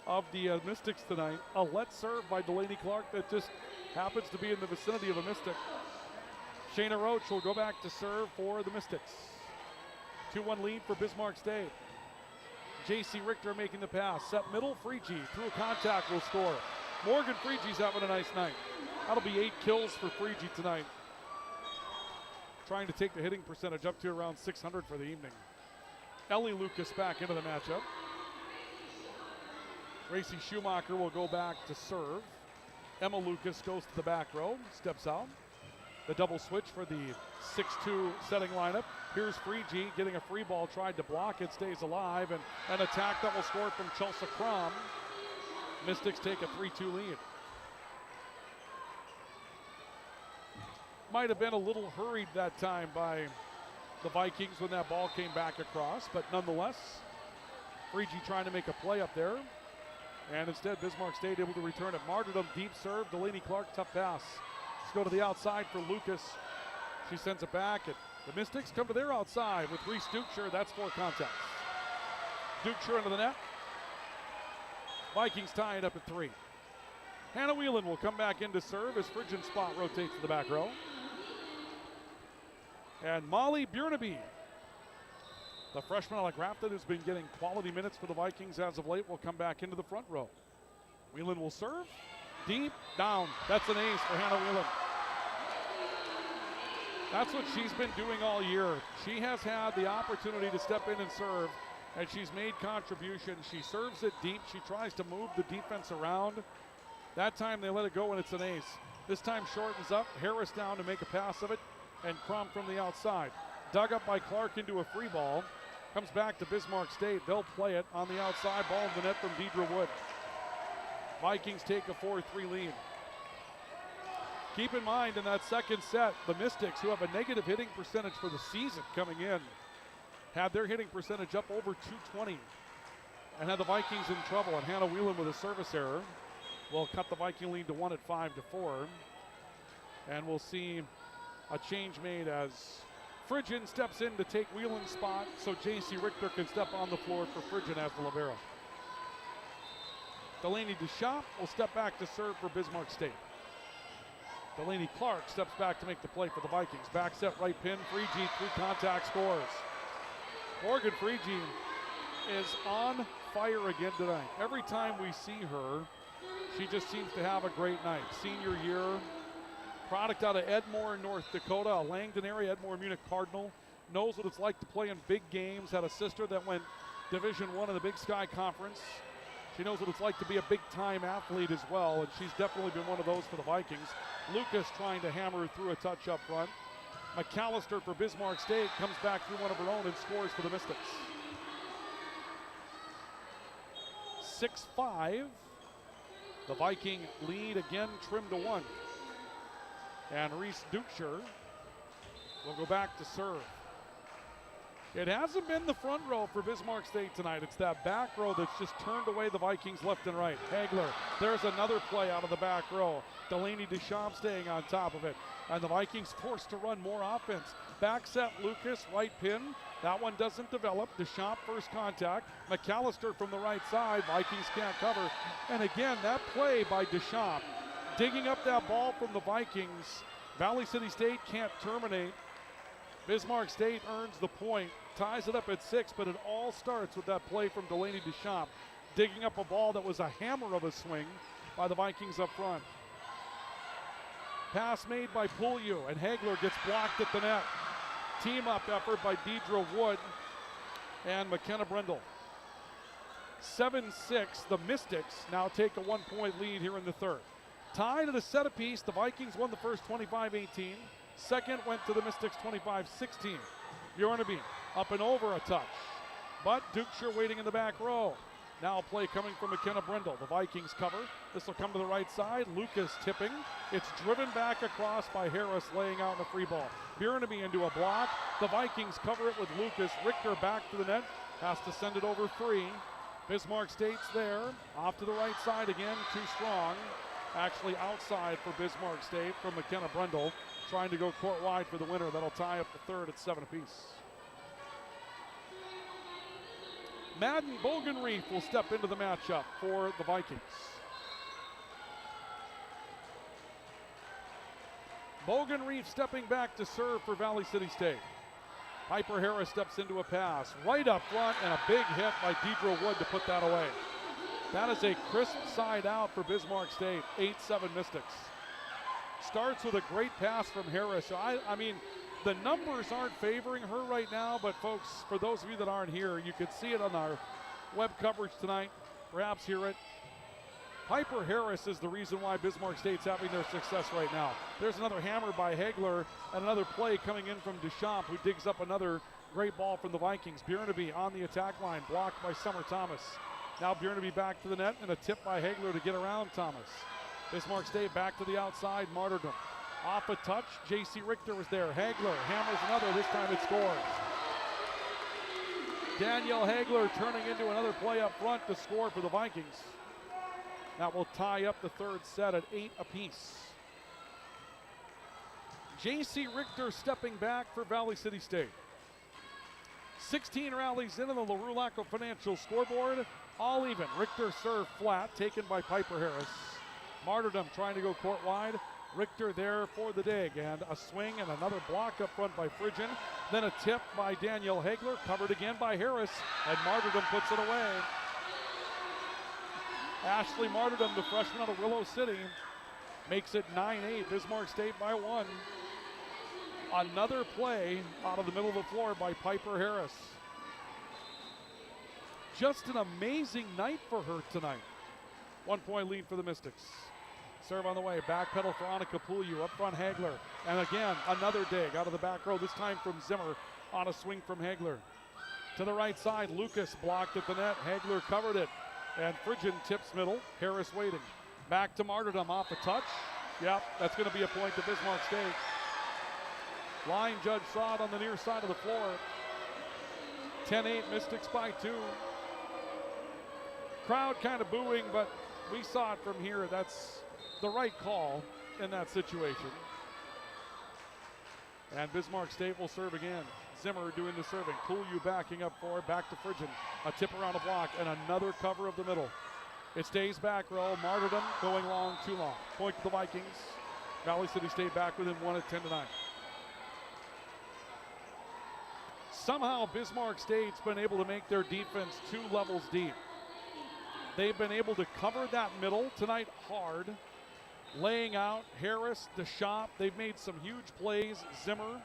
of the Mystics tonight. A let serve by Delaney Clark that just happens to be in the vicinity of a Mystic. Shayna Roach will go back to serve for the Mystics. 2-1 lead for Bismarck State. J.C. Richter making the pass. Set middle, Freege through a contact will score. Morgan Freege's having a nice night. That'll be 8 kills for Freege tonight. Trying to take the hitting percentage up to around 600 for the evening. Ellie Lucas back into the matchup. Gracie Schumacher will go back to serve. Emma Lucas goes to the back row, steps out. The double switch for the 6-2 setting lineup. Here's Freege getting a free ball, tried to block it, stays alive, and an attack that will score from Chelsea Crom. Mystics take a 3-2 lead. Might have been a little hurried that time by the Vikings when that ball came back across, but nonetheless, Freege trying to make a play up there. And instead, Bismarck State able to return it. Martyrdom, deep serve. Delaney Clark, tough pass. Let's go to the outside for Lucas. She sends it back, and the Mystics come to their outside with Reese Dukeshire. That's 4 contacts. Dukeshire into the net. Vikings tie it up at 3. Hannah Whelan will come back in to serve as Phrygian spot rotates to the back row. And Molly Burnaby, the freshman out of Grafton, who's been getting quality minutes for the Vikings as of late, will come back into the front row. Whelan will serve. Deep, down. That's an ace for Hannah Whelan. That's what she's been doing all year. She has had the opportunity to step in and serve, and she's made contributions. She serves it deep. She tries to move the defense around. That time they let it go, and it's an ace. This time shortens up. Harris down to make a pass of it, and Crum from the outside. Dug up by Clark into a free ball. Comes back to Bismarck State. They'll play it on the outside. Ball in the net from Deidre Wood. Vikings take a 4-3 lead. Keep in mind in that second set, the Mystics, who have a negative hitting percentage for the season coming in, had their hitting percentage up over 220 and had the Vikings in trouble. And Hannah Whelan with a service error will cut the Viking lead to 1 at 5-4. And we'll see a change made as Phrygian steps in to take Whelan's spot so J.C. Richter can step on the floor for Phrygian as the libero. Delaney Deschamps will step back to serve for Bismarck State. Delaney Clark steps back to make the play for the Vikings. Back set, right pin. Freegee, 3 contact, scores. Morgan Freegee is on fire again tonight. Every time we see her, she just seems to have a great night. Senior year, product out of Edmore, North Dakota, a Langdon area, Edmore Munich Cardinal. Knows what it's like to play in big games. Had a sister that went Division I in the Big Sky Conference. She knows what it's like to be a big-time athlete as well, and she's definitely been one of those for the Vikings. Lucas trying to hammer through a touch up front. McAllister for Bismarck State comes back through one of her own and scores for the Mystics. 6-5. The Viking lead again trimmed to 1. And Reese Dukeshire will go back to serve. It hasn't been the front row for Bismarck State tonight. It's that back row that's just turned away the Vikings left and right. Hagler, there's another play out of the back row. Delaney Deschamps staying on top of it. And the Vikings forced to run more offense. Back set, Lucas, right pin. That one doesn't develop. Deschamps first contact. McAllister from the right side. Vikings can't cover. And again, that play by Deschamps, digging up that ball from the Vikings. Valley City State can't terminate. Bismarck State earns the point, ties it up at 6, but it all starts with that play from Delaney Deschamps, digging up a ball that was a hammer of a swing by the Vikings up front. Pass made by Pouliot, and Hagler gets blocked at the net. Team-up effort by Deidre Wood and McKenna Brindle. 7-6, the Mystics now take a 1-point lead here in the third. Tied at a set apiece, the Vikings won the first 25-18. Second went to the Mystics 25-16. Bjornaby up and over a touch, but Dukeshire waiting in the back row. Now play coming from McKenna Brindle. The Vikings cover. This will come to the right side. Lucas tipping. It's driven back across by Harris, laying out in a free ball. Bjornaby into a block. The Vikings cover it with Lucas. Richter back to the net. Has to send it over 3. Bismarck State's there. Off to the right side again. Too strong. Actually outside for Bismarck State from McKenna Brindle. Trying to go court wide for the winner. That'll tie up the third at 7 apiece. Madden Bogenreef will step into the matchup for the Vikings. Bogenreef stepping back to serve for Valley City State. Piper Harris steps into a pass. Right up front and a big hit by Deidre Wood to put that away. That is a crisp side out for Bismarck State. 8-7 Mystics. Starts with a great pass from Harris. I mean, the numbers aren't favoring her right now, but folks, for those of you that aren't here, you can see it on our web coverage tonight, perhaps hear it. Piper Harris is the reason why Bismarck State's having their success right now. There's another hammer by Hagler and another play coming in from Deschamps, who digs up another great ball from the Vikings. Bjornaby on the attack line, blocked by Summer Thomas. Now Bjornaby back to the net and a tip by Hagler to get around Thomas. Bismarck State back to the outside, Martyrdom. Off a touch, J.C. Richter was there. Hagler hammers another, this time it scores. Danielle Hagler turning into another play up front to score for the Vikings. That will tie up the third set at 8 apiece. J.C. Richter stepping back for Valley City State. 16 rallies into the LaRue-Laco Financial scoreboard. All even. Richter serve flat, taken by Piper Harris. Martyrdom trying to go court wide. Richter there for the dig, and a swing and another block up front by Phrygian. Then a tip by Danielle Hagler, covered again by Harris, and Martyrdom puts it away. Ashley Martyrdom, the freshman out of Willow City, makes it 9-8, Bismarck State by 1. Another play out of the middle of the floor by Piper Harris. Just an amazing night for her tonight. 1 point lead for the Mystics. Serve on the way, back pedal for Annika Puliu, up front Hagler. And again, another dig out of the back row, this time from Zimmer on a swing from Hagler. To the right side, Lucas blocked at the net, Hagler covered it. And Phrygian tips middle, Harris waiting. Back to Martyrdom off a touch. Yep, that's gonna be a point to Bismarck State. Line judge saw it on the near side of the floor. 10-8, Mystics by 2. Crowd kind of booing, but we saw it from here. That's the right call in that situation. And Bismarck State will serve again. Zimmer doing the serving. Puliu backing up for it, back to Phrygian. A tip around a block and another cover of the middle. It stays back row. Martyrdom going long, too long. Point to the Vikings. Valley City State back within 1 at 10-9. Somehow Bismarck State's been able to make their defense 2 levels deep. They've been able to cover that middle tonight hard. Laying out Harris, DeShop. They've made some huge plays. Zimmer.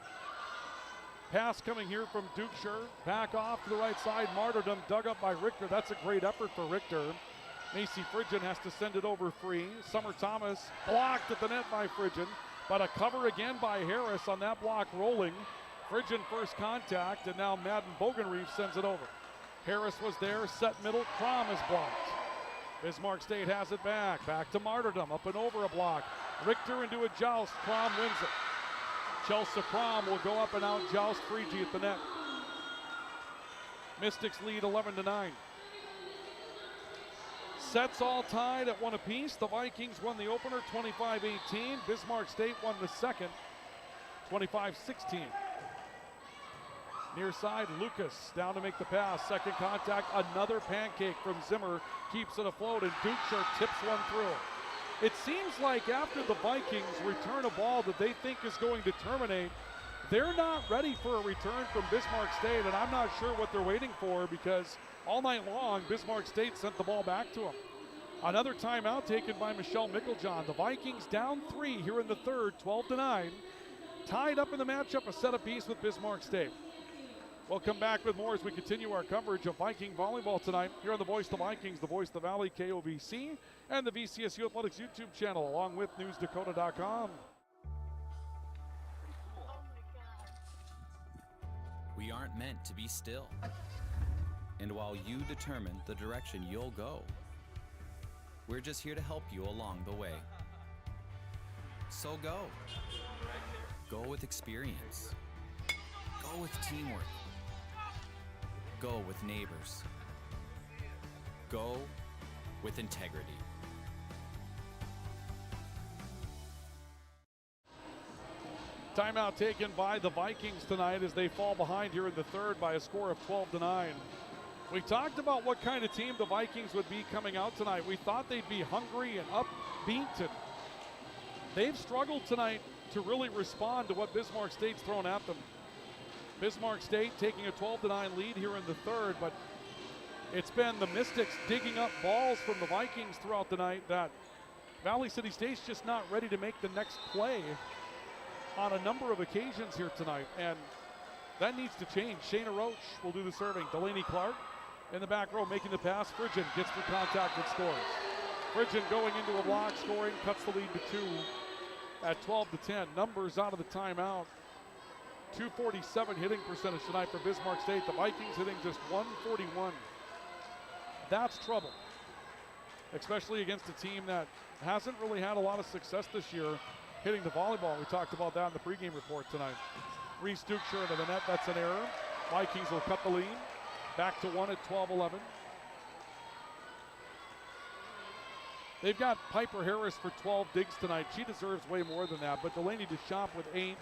Pass coming here from Dukeshire. Back off to the right side. Martyrdom dug up by Richter. That's a great effort for Richter. Macy Phrygian has to send it over free. Summer Thomas blocked at the net by Phrygian. But a cover again by Harris on that block rolling. Phrygian first contact, and now Madden Bogenreef sends it over. Harris was there, set middle. Crom is blocked. Bismarck State has it back. Back to Martyrdom, up and over a block. Richter into a joust. Crom wins it. Chelsea Crom will go up and out joust Freegee at the net. Mystics lead 11-9. Sets all tied at 1 apiece. The Vikings won the opener 25-18. Bismarck State won the second 25-16. Near side, Lucas down to make the pass. Second contact, another pancake from Zimmer. Keeps it afloat, and Dukeshire tips one through. It seems like after the Vikings return a ball that they think is going to terminate, they're not ready for a return from Bismarck State, and I'm not sure what they're waiting for, because all night long, Bismarck State sent the ball back to them. Another timeout taken by Michelle Micklejohn. The Vikings down 3 here in the third, 12-9. Tied up in the matchup, a set apiece with Bismarck State. We'll come back with more as we continue our coverage of Viking volleyball tonight here on the Voice of the Vikings, the Voice of the Valley, KOVC, and the VCSU Athletics YouTube channel, along with NewsDakota.com. We aren't meant to be still. And while you determine the direction you'll go, we're just here to help you along the way. So go. Go with experience. Go with teamwork. Go with neighbors. Go with integrity. Timeout taken by the Vikings tonight as they fall behind here in the third by a score of 12-9. We talked about what kind of team the Vikings would be coming out tonight. We thought they'd be hungry and upbeat, and they've struggled tonight to really respond to what Bismarck State's thrown at them. Bismarck State taking a 12-9 lead here in the third, but it's been the Mystics digging up balls from the Vikings throughout the night that Valley City State's just not ready to make the next play on a number of occasions here tonight, and that needs to change. Shayna Roach will do the serving. Delaney Clark in the back row making the pass. Phrygian gets through contact and scores. Phrygian going into a block, scoring, cuts the lead to 2 at 12-10. Numbers out of the timeout. 247 hitting percentage tonight for Bismarck State. The Vikings hitting just 141. That's trouble, especially against a team that hasn't really had a lot of success this year hitting the volleyball. We talked about that in the pregame report tonight. Reese Dukeshire into the net. That's an error. Vikings will cut the lead. Back to 1 at 12-11. They've got Piper Harris for 12 digs tonight. She deserves way more than that, but Delaney DeChamp with 8.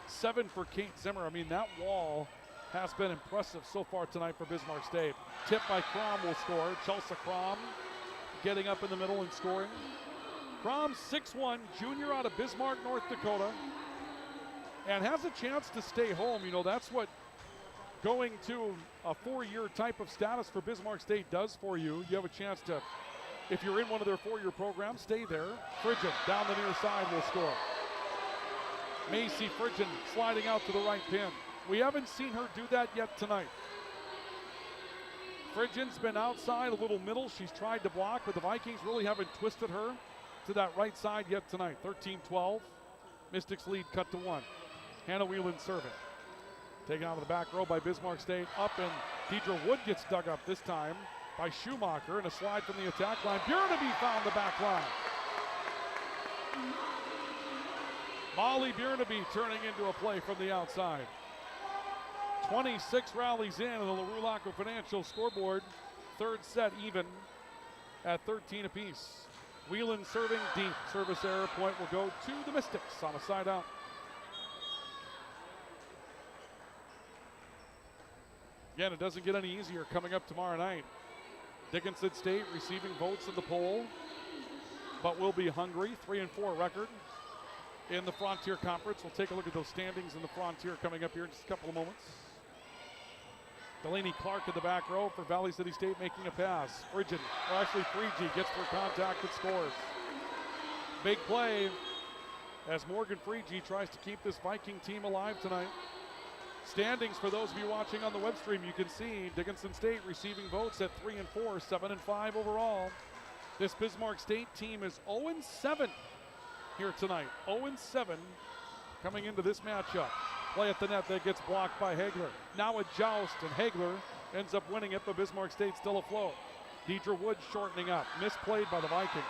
7 for Kate Zimmer. I mean, that wall has been impressive so far tonight for Bismarck State. Tip by Crom will score. Chelsea Crom getting up in the middle and scoring. Crom, 6'1", junior out of Bismarck, North Dakota, and has a chance to stay home. You know, that's what going to a 4-year type of status for Bismarck State does for you. You have a chance to, if you're in one of their 4-year programs, stay there. Frigid down the near side will score. Macy Frigid sliding out to the right pin. We haven't seen her do that yet tonight. Frigid's been outside, a little middle. She's tried to block, but the Vikings really haven't twisted her to that right side yet tonight. 13-12. Mystics lead cut to 1. Hannah Whelan serving. Taken out of the back row by Bismarck State. Up, and Deidre Wood gets dug up this time by Schumacher, and a slide from the attack line. Bjornaby found the back line. Molly Bjornaby turning into a play from the outside. 26 rallies in on the LaRue Laco Financial scoreboard. Third set even at 13 apiece. Whelan serving deep. Service error. Point will go to the Mystics on a side out. Again, it doesn't get any easier coming up tomorrow night. Dickinson State receiving votes in the poll, but will be hungry. 3-4 record in the Frontier Conference. We'll take a look at those standings in the Frontier coming up here in just a couple of moments. Delaney Clark in the back row for Valley City State making a pass. Frigid, or actually Freegee gets through contact and scores. Big play as Morgan Freegee tries to keep this Viking team alive tonight. Standings for those of you watching on the web stream, you can see Dickinson State receiving votes at 3-4, 7-5 overall. This Bismarck State team is 0-7 here tonight. 0-7 coming into this matchup. Play at the net that gets blocked by Hagler. Now a joust, and Hagler ends up winning it, but Bismarck State still afloat. Deidre Wood shortening up. Misplayed by the Vikings.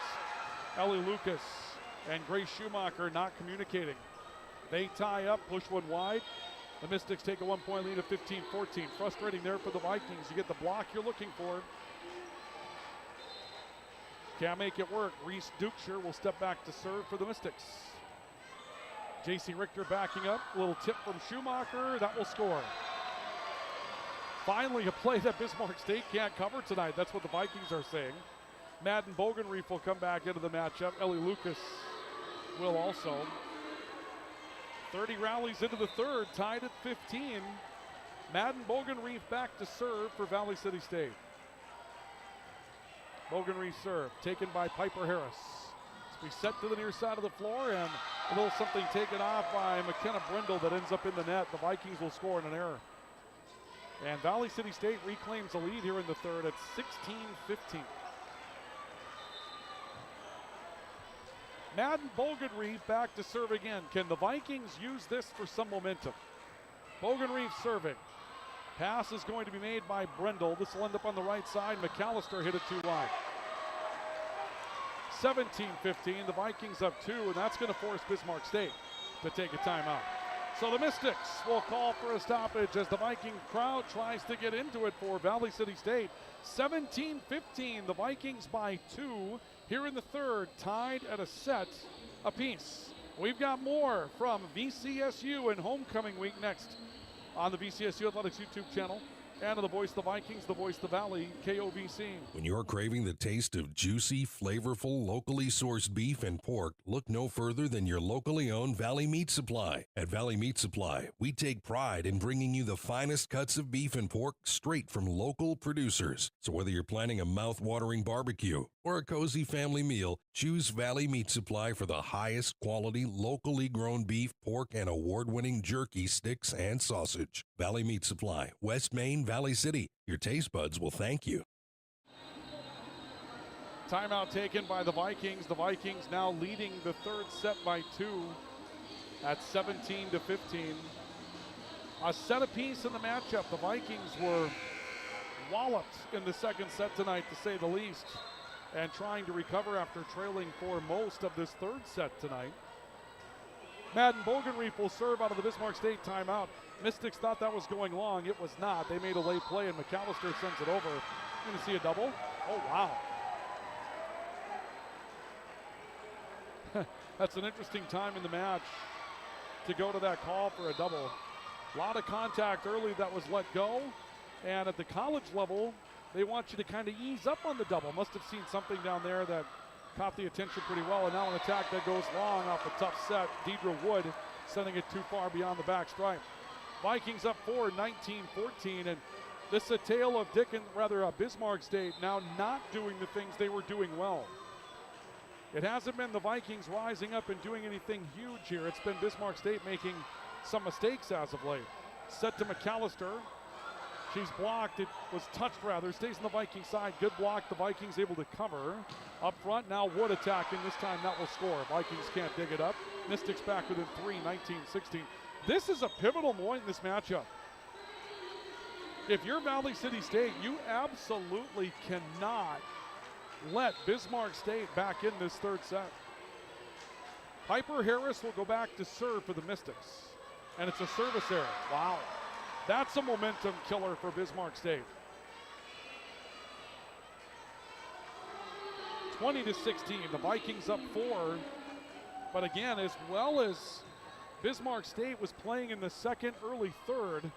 Ellie Lucas and Grace Schumacher not communicating. They tie up, push one wide. The Mystics take a 1-point lead of 15-14. Frustrating there for the Vikings. You get the block you're looking for. Can't make it work. Reese Dukeshire will step back to serve for the Mystics. J.C. Richter backing up. A little tip from Schumacher. That will score. Finally, a play that Bismarck State can't cover tonight. That's what the Vikings are saying. Madden Bogenreef will come back into the matchup. Ellie Lucas will also. 30 rallies into the third, tied at 15. Madden Bogenreef back to serve for Valley City State. Bogenreef serve, taken by Piper Harris. We set to the near side of the floor, and a little something taken off by McKenna Brindle that ends up in the net. The Vikings will score in an error. And Valley City State reclaims a lead here in the third at 16-15. Madden Bogenreef back to serve again. Can the Vikings use this for some momentum? Bogenreef serving. Pass is going to be made by Brindle. This will end up on the right side. McAllister hit it too wide. 17-15, the Vikings up 2, and that's going to force Bismarck State to take a timeout. So the Mystics will call for a stoppage as the Viking crowd tries to get into it for Valley City State. 17-15, the Vikings by 2 here in the third, tied at a set apiece. We've got more from VCSU and homecoming week next on the VCSU Athletics YouTube channel. And the voice of the Vikings, the voice of the Valley, KOVC. When you're craving the taste of juicy, flavorful, locally sourced beef and pork, look no further than your locally owned Valley Meat Supply. At Valley Meat Supply, we take pride in bringing you the finest cuts of beef and pork straight from local producers. So whether you're planning a mouth-watering barbecue or a cozy family meal, choose Valley Meat Supply for the highest quality, locally grown beef, pork, and award-winning jerky, sticks, and sausage. Valley Meat Supply, West Main, Valley City. Your taste buds will thank you. Timeout taken by the Vikings. The Vikings now leading the third set by 2 at 17-15. A set apiece in the matchup. The Vikings were walloped in the second set tonight, to say the least, and trying to recover after trailing for most of this third set tonight. Madden Bogenreef will serve out of the Bismarck State timeout. Mystics thought that was going long. It was not. They made a late play, and McAllister sends it over. Going to see a double? Oh, wow. That's an interesting time in the match to go to that call for a double. A lot of contact early that was let go. And at the college level, they want you to kind of ease up on the double. Must have seen something down there that caught the attention pretty well. And now an attack that goes long off a tough set. Deidre Wood sending it too far beyond the back stripe. Vikings up 4, 19-14. And this is a tale of Bismarck State now not doing the things they were doing well. It hasn't been the Vikings rising up and doing anything huge here. It's been Bismarck State making some mistakes as of late. Set to McAllister. She's blocked. It was touched rather. Stays on the Viking side. Good block. The Vikings able to cover. Up front now Wood attacking. This time that will score. Vikings can't dig it up. Mystics back within 3, 19-16. This is a pivotal point in this matchup. If you're Valley City State, you absolutely cannot let Bismarck State back in this third set. Piper Harris will go back to serve for the Mystics. And it's a service error. Wow. That's a momentum killer for Bismarck State. 20-16, the Vikings up 4. But again, as well as Bismarck State was playing in the second, early third,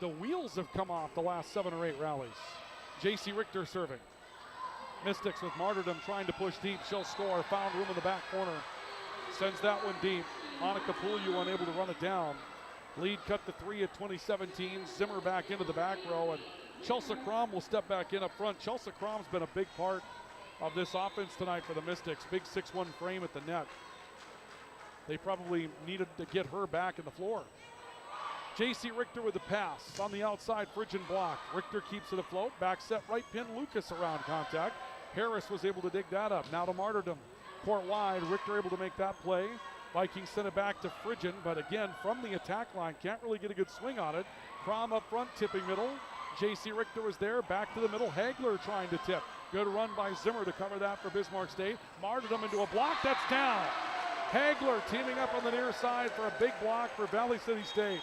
the wheels have come off the last 7 or 8 rallies. J.C. Richter serving. Mystics with Martyrdom trying to push deep. She'll score. Found room in the back corner. Sends that one deep. Monica Pouliou unable to run it down. Lead cut to 3 at 2017. Zimmer back into the back row. And Chelsea Crom will step back in up front. Chelsea Crom's been a big part of this offense tonight for the Mystics. Big 6'1" frame at the net. They probably needed to get her back in the floor. J.C. Richter with the pass. On the outside, Phrygian block. Richter keeps it afloat. Back set right pin. Lucas around contact. Harris was able to dig that up. Now to Martyrdom. Court wide. Richter able to make that play. Vikings send it back to Phrygian, but again, from the attack line, can't really get a good swing on it. Crom up front, tipping middle. J.C. Richter was there. Back to the middle. Hagler trying to tip. Good run by Zimmer to cover that for Bismarck State. Martyrdom into a block. That's down. Hagler teaming up on the near side for a big block for Valley City State.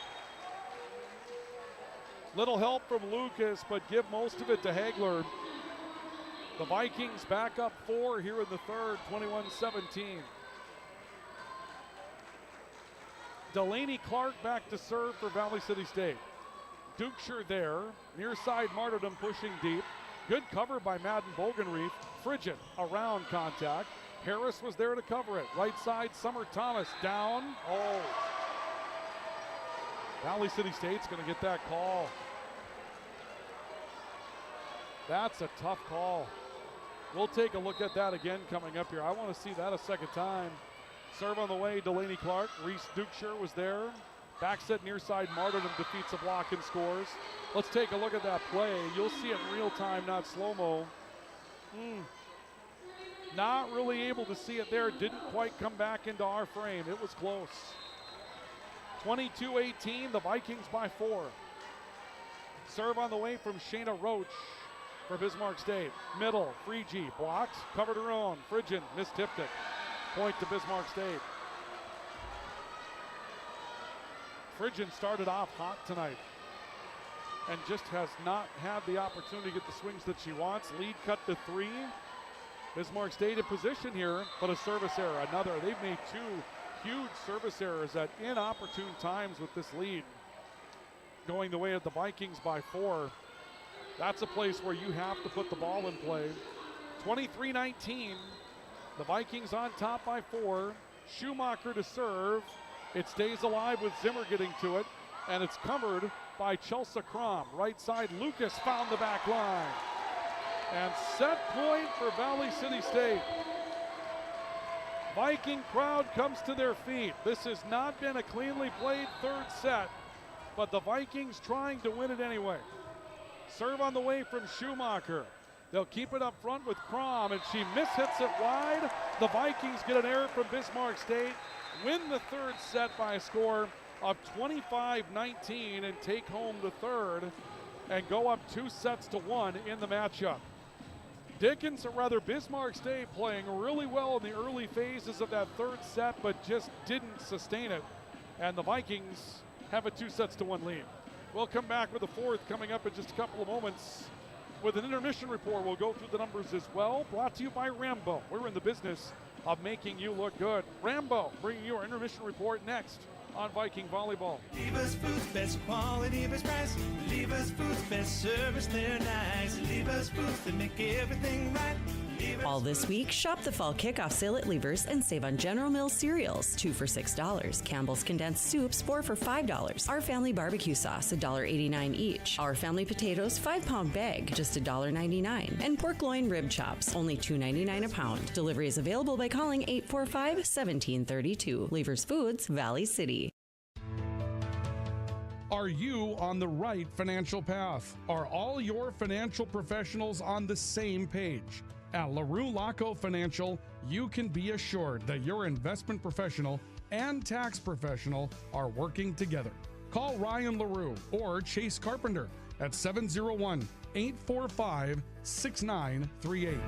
Little help from Lucas, but give most of it to Hagler. The Vikings back up 4 here in the third, 21-17. Delaney Clark back to serve for Valley City State. Dukeshire there, near side Martyrdom pushing deep. Good cover by Madden Bogenreef. Phrygian around contact. Harris was there to cover it. Right side, Summer Thomas down. Oh. Valley City State's going to get that call. That's a tough call. We'll take a look at that again coming up here. I want to see that a second time. Serve on the way, Delaney Clark. Reese Dukeshire was there. Back set near side, Martyrdom defeats a block and scores. Let's take a look at that play. You'll see it in real time, not slow-mo. Not really able to see it there. Didn't quite come back into our frame. It was close. 22-18, the Vikings by 4. Serve on the way from Shayna Roach for Bismarck State. Middle, Freegee blocks, covered her own. Phrygian mistipped it. Point to Bismarck State. Phrygian started off hot tonight and just has not had the opportunity to get the swings that she wants. Lead cut to 3. Bismarck State in position here, but a service error. Another. They've made 2 huge service errors at inopportune times with this lead. Going the way of the Vikings by 4. That's a place where you have to put the ball in play. 23-19. The Vikings on top by 4. Schumacher to serve. It stays alive with Zimmer getting to it, and it's covered by Chelsea Crom. Right side, Lucas found the back line. And set point for Valley City State. Viking crowd comes to their feet. This has not been a cleanly played third set, but the Vikings trying to win it anyway. Serve on the way from Schumacher. They'll keep it up front with Crom, and she mishits it wide. The Vikings get an error from Bismarck State, win the third set by a score of 25-19 and take home the third and go up 2-1 in the matchup. Bismarck State playing really well in the early phases of that third set, but just didn't sustain it. And the Vikings have a 2-1 lead. We'll come back with the fourth coming up in just a couple of moments. With an intermission report, we'll go through the numbers as well. Brought to you by Rambo. We're in the business of making you look good. Rambo bringing you our intermission report next on Viking Volleyball. Lever's Foods, best quality, best price. Lever's Foods, best service, they're nice. Lever's Foods, they make everything right. All this week, shop the fall kickoff sale at Levers and save on General Mills cereals, 2 for $6. Campbell's condensed soups, 4 for $5. Our family barbecue sauce, $1.89 each. Our family potatoes, 5-pound bag, just $1.99. And pork loin rib chops, only $2.99 a pound. Delivery is available by calling 845-1732. Levers Foods, Valley City. Are you on the right financial path? Are all your financial professionals on the same page? At LaRue Laco Financial, you can be assured that your investment professional and tax professional are working together. Call Ryan LaRue or Chase Carpenter at 701-845-6938.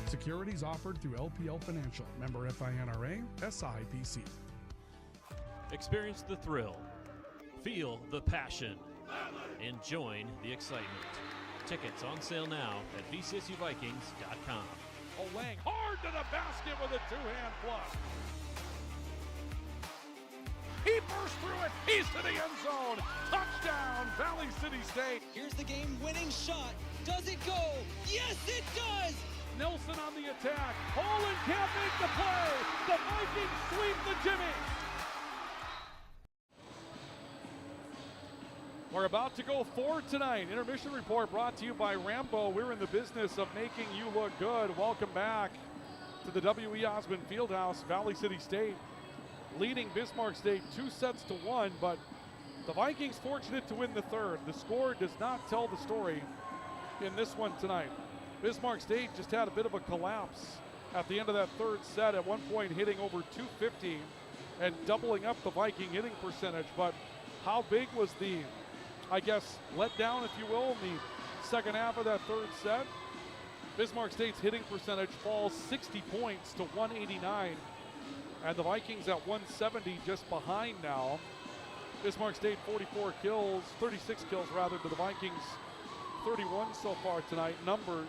Securities offered through LPL Financial, member FINRA, SIPC. Experience the thrill, feel the passion, and join the excitement. Tickets on sale now at VCSUVikings.com. Lang hard to the basket with a two-hand flush. He burst through it. He's to the end zone. Touchdown, Valley City State. Here's the game-winning shot. Does it go? Yes, it does! Nelson on the attack. Holland can't make the play. The Vikings sweep the Jimmy. We're about to go for tonight. Intermission report brought to you by Rambo. We're in the business of making you look good. Welcome back to the W.E. Osmond Fieldhouse. Valley City State leading Bismarck State 2-1, but the Vikings fortunate to win the third. The score does not tell the story in this one tonight. Bismarck State just had a bit of a collapse at the end of that third set, at one point hitting over 250 and doubling up the Viking hitting percentage. But how big was the, I guess, let down, if you will, in the second half of that third set? Bismarck State's hitting percentage falls 60 points to 189, and the Vikings at 170, just behind now. Bismarck State 36 kills to the Vikings 31 so far tonight. Numbers: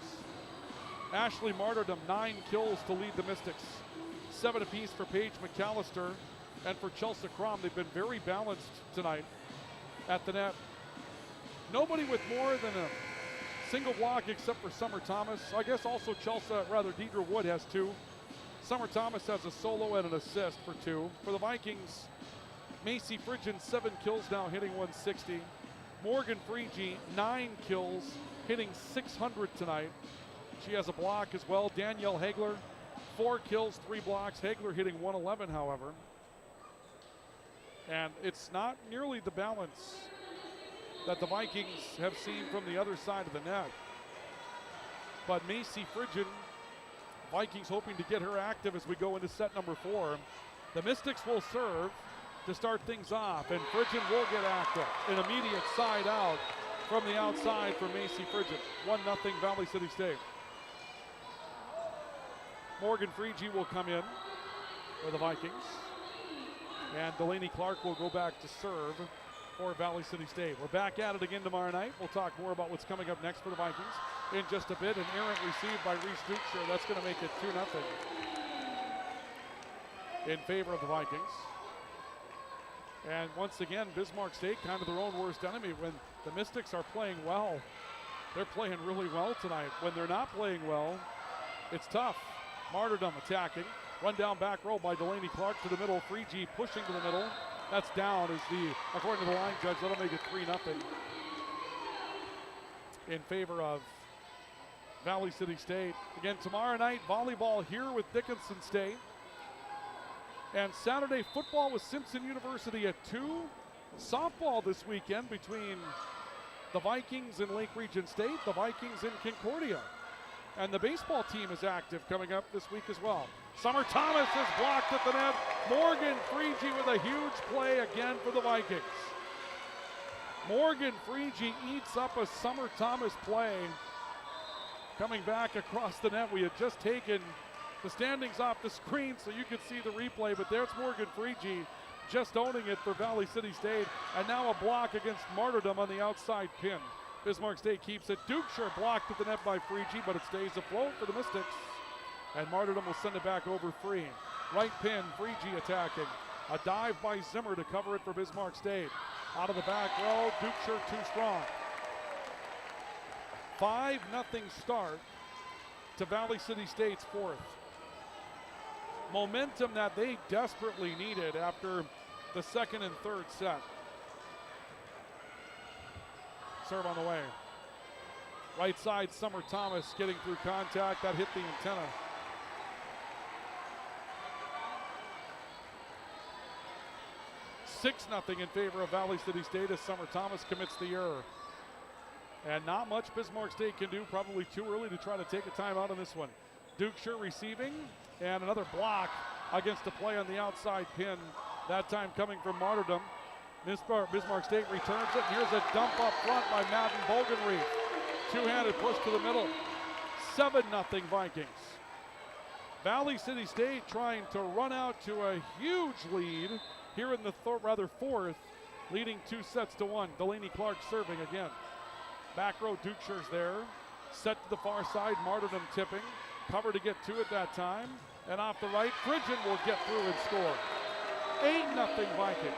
Ashley Martyrdom 9 kills to lead the Mystics, 7 apiece for Paige McAllister and for Chelsea Crom. They've been very balanced tonight at the net. Nobody with more than a single block except for Summer Thomas. I guess also Deidre Wood has 2. Summer Thomas has a solo and an assist for 2. For the Vikings, Macy Fridgen 7 kills now, hitting 160. Morgan Freege 9 kills, hitting 600 tonight. She has a block as well. Danielle Hagler 4 kills, 3 blocks. Hagler hitting 111, however. And it's not nearly the balance that the Vikings have seen from the other side of the net. But Macy Fridgen, Vikings hoping to get her active as we go into set number 4. The Mystics will serve to start things off, and Fridgen will get active. An immediate side out from the outside for Macy Fridgen. 1-0 Valley City State. Morgan Freege will come in for the Vikings, and Delaney Clark will go back to serve for Valley City State. We're back at it again tomorrow night. We'll talk more about what's coming up next for the Vikings in just a bit. An errant received by Reese Dukeshire. That's going to make it 2-0 in favor of the Vikings. And once again, Bismarck State kind of their own worst enemy. When the Mystics are playing well, they're playing really well tonight. When they're not playing well, it's tough. Martyrdom attacking. Run down back row by Delaney Clark to the middle. Freege pushing to the middle. That's down, according to the line judge, that'll make it 3-0 in favor of Valley City State. Again, tomorrow night, volleyball here with Dickinson State. And Saturday, football with Simpson University at 2. Softball this weekend between the Vikings and Lake Region State, the Vikings in Concordia. And the baseball team is active coming up this week as well. Summer Thomas is blocked at the net. Morgan Freege with a huge play again for the Vikings. Morgan Freege eats up a Summer Thomas play. Coming back across the net, we had just taken the standings off the screen so you could see the replay, but there's Morgan Freege just owning it for Valley City State. And now a block against Martyrdom on the outside pin. Bismarck State keeps it. Dukeshire blocked at the net by Freege, but it stays afloat for the Mystics. And Martyrdom will send it back over free. Right pin, Freegee attacking. A dive by Zimmer to cover it for Bismarck State. Out of the back row, Dukeshire too strong. 5-0 start to Valley City State's fourth. Momentum that they desperately needed after the second and third set. Serve on the way. Right side, Summer Thomas getting through contact. That hit the antenna. Six 0 in favor of Valley City State as Summer Thomas commits the error. And not much Bismarck State can do. Probably too early to try to take a timeout on this one. Dukeshire receiving, and another block against the play on the outside pin. That time coming from Martyrdom. Bismarck State returns it, and here's a dump up front by Madden Bogenreef. Two-handed push to the middle. 7-0 Vikings. Valley City State trying to run out to a huge lead here in the fourth, leading 2-1. Delaney Clark serving again. Back row, Dukeshire's there. Set to the far side, Martyrdom tipping. Cover to get to it that time. And off the right, Phrygian will get through and score. 8-0 Vikings.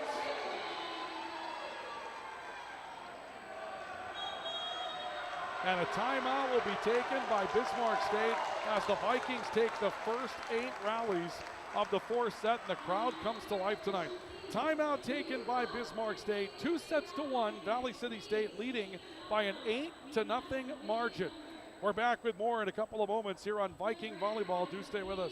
And a timeout will be taken by Bismarck State as the Vikings take the first 8 rallies of the fourth set, and the crowd comes to life tonight. Timeout taken by Bismarck State, 2-1, Valley City State leading by an 8-0 margin. We're back with more in a couple of moments here on Viking Volleyball. Do stay with us.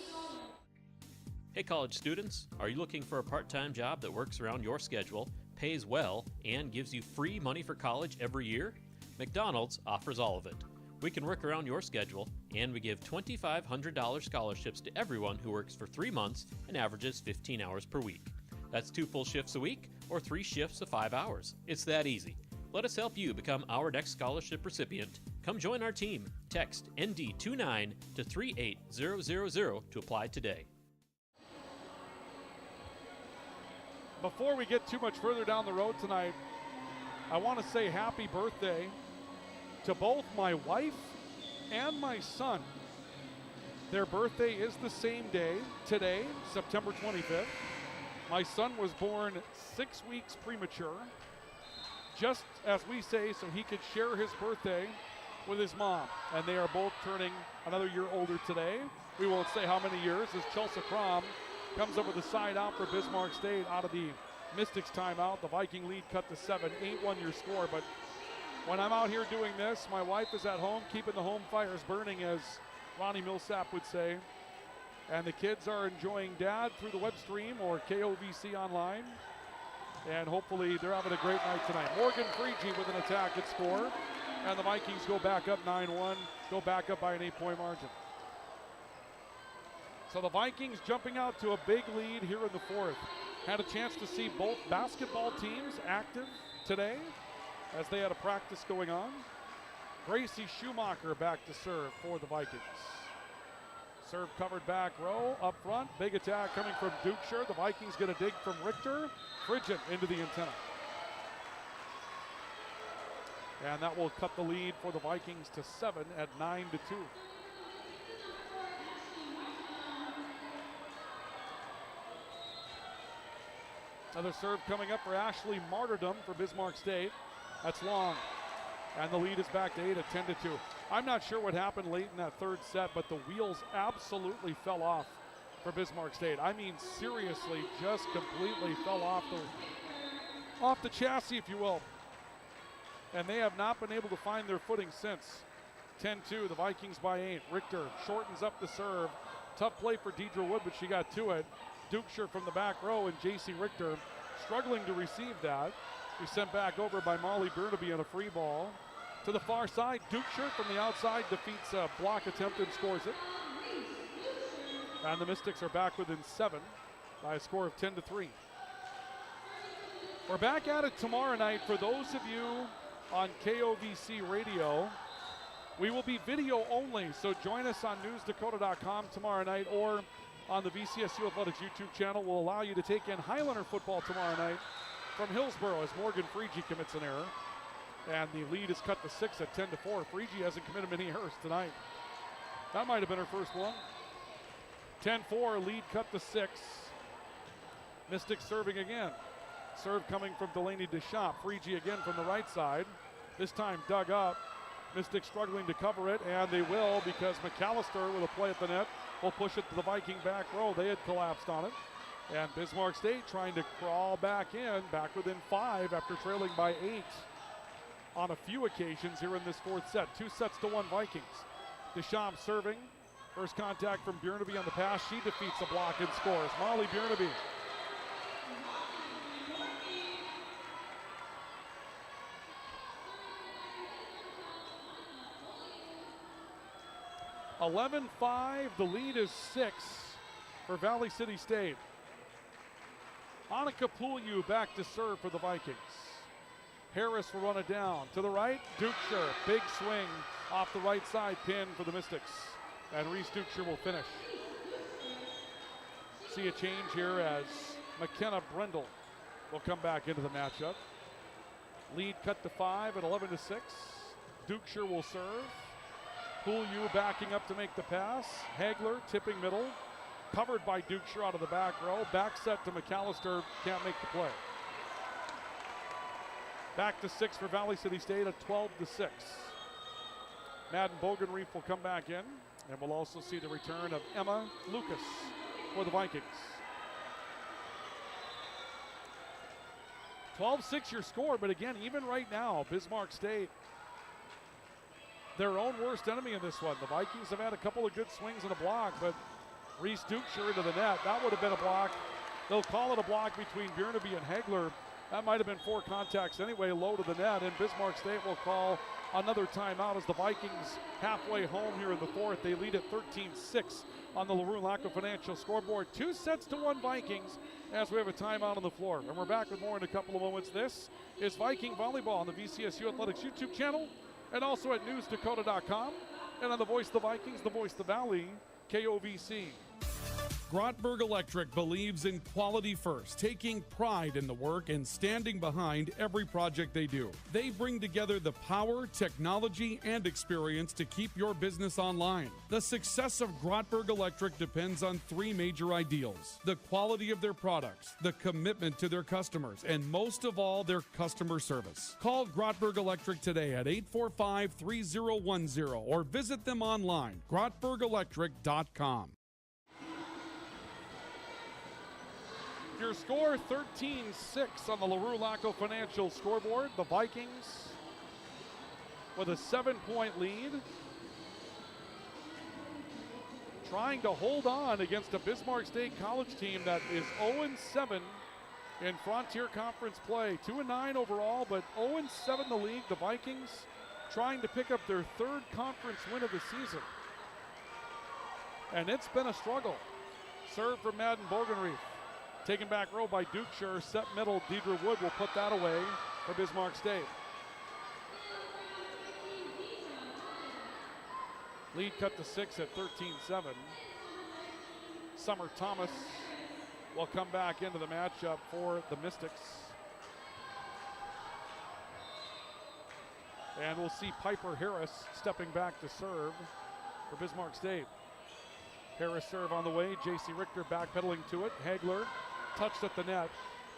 Hey college students, are you looking for a part-time job that works around your schedule, pays well, and gives you free money for college every year? McDonald's offers all of it. We can work around your schedule, and we give $2,500 scholarships to everyone who works for 3 months and averages 15 hours per week. That's 2 full shifts a week or 3 shifts of 5 hours. It's that easy. Let us help you become our next scholarship recipient. Come join our team. Text ND29 to 38000 to apply today. Before we get too much further down the road tonight, I want to say happy birthday to both my wife and my son. Their birthday is the same day, today, September 25th. My son was born 6 weeks premature, just as we say, so he could share his birthday with his mom. And they are both turning another year older today. We won't say how many years as Chelsea Crom comes up with a side out for Bismarck State out of the Mystics timeout. The Viking lead cut to 7, 8-1 your score. But when I'm out here doing this, my wife is at home keeping the home fires burning, as Ronnie Millsap would say. And the kids are enjoying Dad through the web stream or KOVC online. And hopefully they're having a great night tonight. Morgan Freegee with an attack at score. And the Vikings go back up 9-1, go back up by an 8-point margin. So the Vikings jumping out to a big lead here in the fourth. Had a chance to see both basketball teams active today as they had a practice going on. Gracie Schumacher back to serve for the Vikings. Serve covered back row, up front. Big attack coming from Dukeshire. The Vikings get a dig from Richter. Phrygian into the antenna. And that will cut the lead for the Vikings to 7 at 9-2. Another serve coming up for Ashley Martyrdom for Bismarck State. That's long. And the lead is back to 8 at 10-2. I'm not sure what happened late in that third set, but the wheels absolutely fell off for Bismarck State. I mean, seriously, just completely fell off the chassis, if you will. And they have not been able to find their footing since. 10-2, the Vikings by 8. Richter shortens up the serve. Tough play for Deidre Wood, but she got to it. Dukeshire from the back row, and J.C. Richter struggling to receive that. He's sent back over by Molly Burnaby on a free ball. To the far side, Dukeshire from the outside defeats a block attempt and scores it. And the Mystics are back within 7 by a score of 10-3. We're back at it tomorrow night. For those of you on KOVC radio, we will be video only, so join us on newsdakota.com tomorrow night, or on the VCSU Athletics YouTube channel. Will allow you to take in Highlander football tomorrow night from Hillsboro as Morgan Freegee commits an error. And the lead is cut to 6 at 10-4. Freegee hasn't committed many errors tonight. That might have been her first one. 10-4, lead cut to 6. Mystics serving again. Serve coming from Delaney Deschamps. Frigi again from the right side. This time dug up. Mystics struggling to cover it, and they will because McAllister with a play at the net will push it to the Viking back row. They had collapsed on it. And Bismarck State trying to crawl back in, back within 5 after trailing by 8 on a few occasions here in this fourth set. 2-1 Vikings. Deschamps serving. First contact from Bjornaby on the pass. She defeats a block and scores. Molly Bjornaby. (11-5). The lead is 6 for Valley City State. Annika Pouliou back to serve for the Vikings. Harris will run it down. To the right, Dukeshire. Big swing off the right side pin for the Mystics. And Reese Dukeshire will finish. See a change here as McKenna Brendel will come back into the matchup. Lead cut to 5 at 11-6. Dukeshire will serve. Pouliou backing up to make the pass. Hagler tipping middle. Covered by Dukeshire out of the back row. Back set to McAllister. Can't make the play. Back to 6 for Valley City State at 12-6. Madden Bogenreef will come back in. And we'll also see the return of Emma Lucas for the Vikings. 12-6 your score, but again, even right now, Bismarck State, their own worst enemy in this one. The Vikings have had a couple of good swings and a block, but Reese Dukeshire into the net, that would have been a block. They'll call it a block between Bjornaby and Hagler. That might have been 4 contacts anyway, low to the net, and Bismarck State will call another timeout as the Vikings halfway home here in the fourth. They lead at 13-6 on the LaRue-Lacko Financial scoreboard. 2-1 Vikings as we have a timeout on the floor. And we're back with more in a couple of moments. This is Viking Volleyball on the VCSU Athletics YouTube channel and also at newsdakota.com and on the voice of the Vikings, the voice of the Valley, KOVC. Grotberg Electric believes in quality first, taking pride in the work and standing behind every project they do. They bring together the power, technology, and experience to keep your business online. The success of Grotberg Electric depends on 3 major ideals: the quality of their products, the commitment to their customers, and most of all, their customer service. Call Grotberg Electric today at 845-3010 or visit them online, grotbergelectric.com. Your score 13-6 on the LaRue-Lacko Financial scoreboard. The Vikings with a 7-point lead, trying to hold on against a Bismarck State College team that is 0-7 in Frontier Conference play. 2-9 overall, but 0-7 the league. The Vikings trying to pick up their 3rd conference win of the season. And it's been a struggle. Serve from Madden Bogenreef. Taken back row by Dukeshire, set middle, Deidre Wood will put that away for Bismarck State. Lead cut to 6 at 13-7. Summer Thomas will come back into the matchup for the Mystics. And we'll see Piper Harris stepping back to serve for Bismarck State. Harris serve on the way, J.C. Richter backpedaling to it. Hagler touched at the net.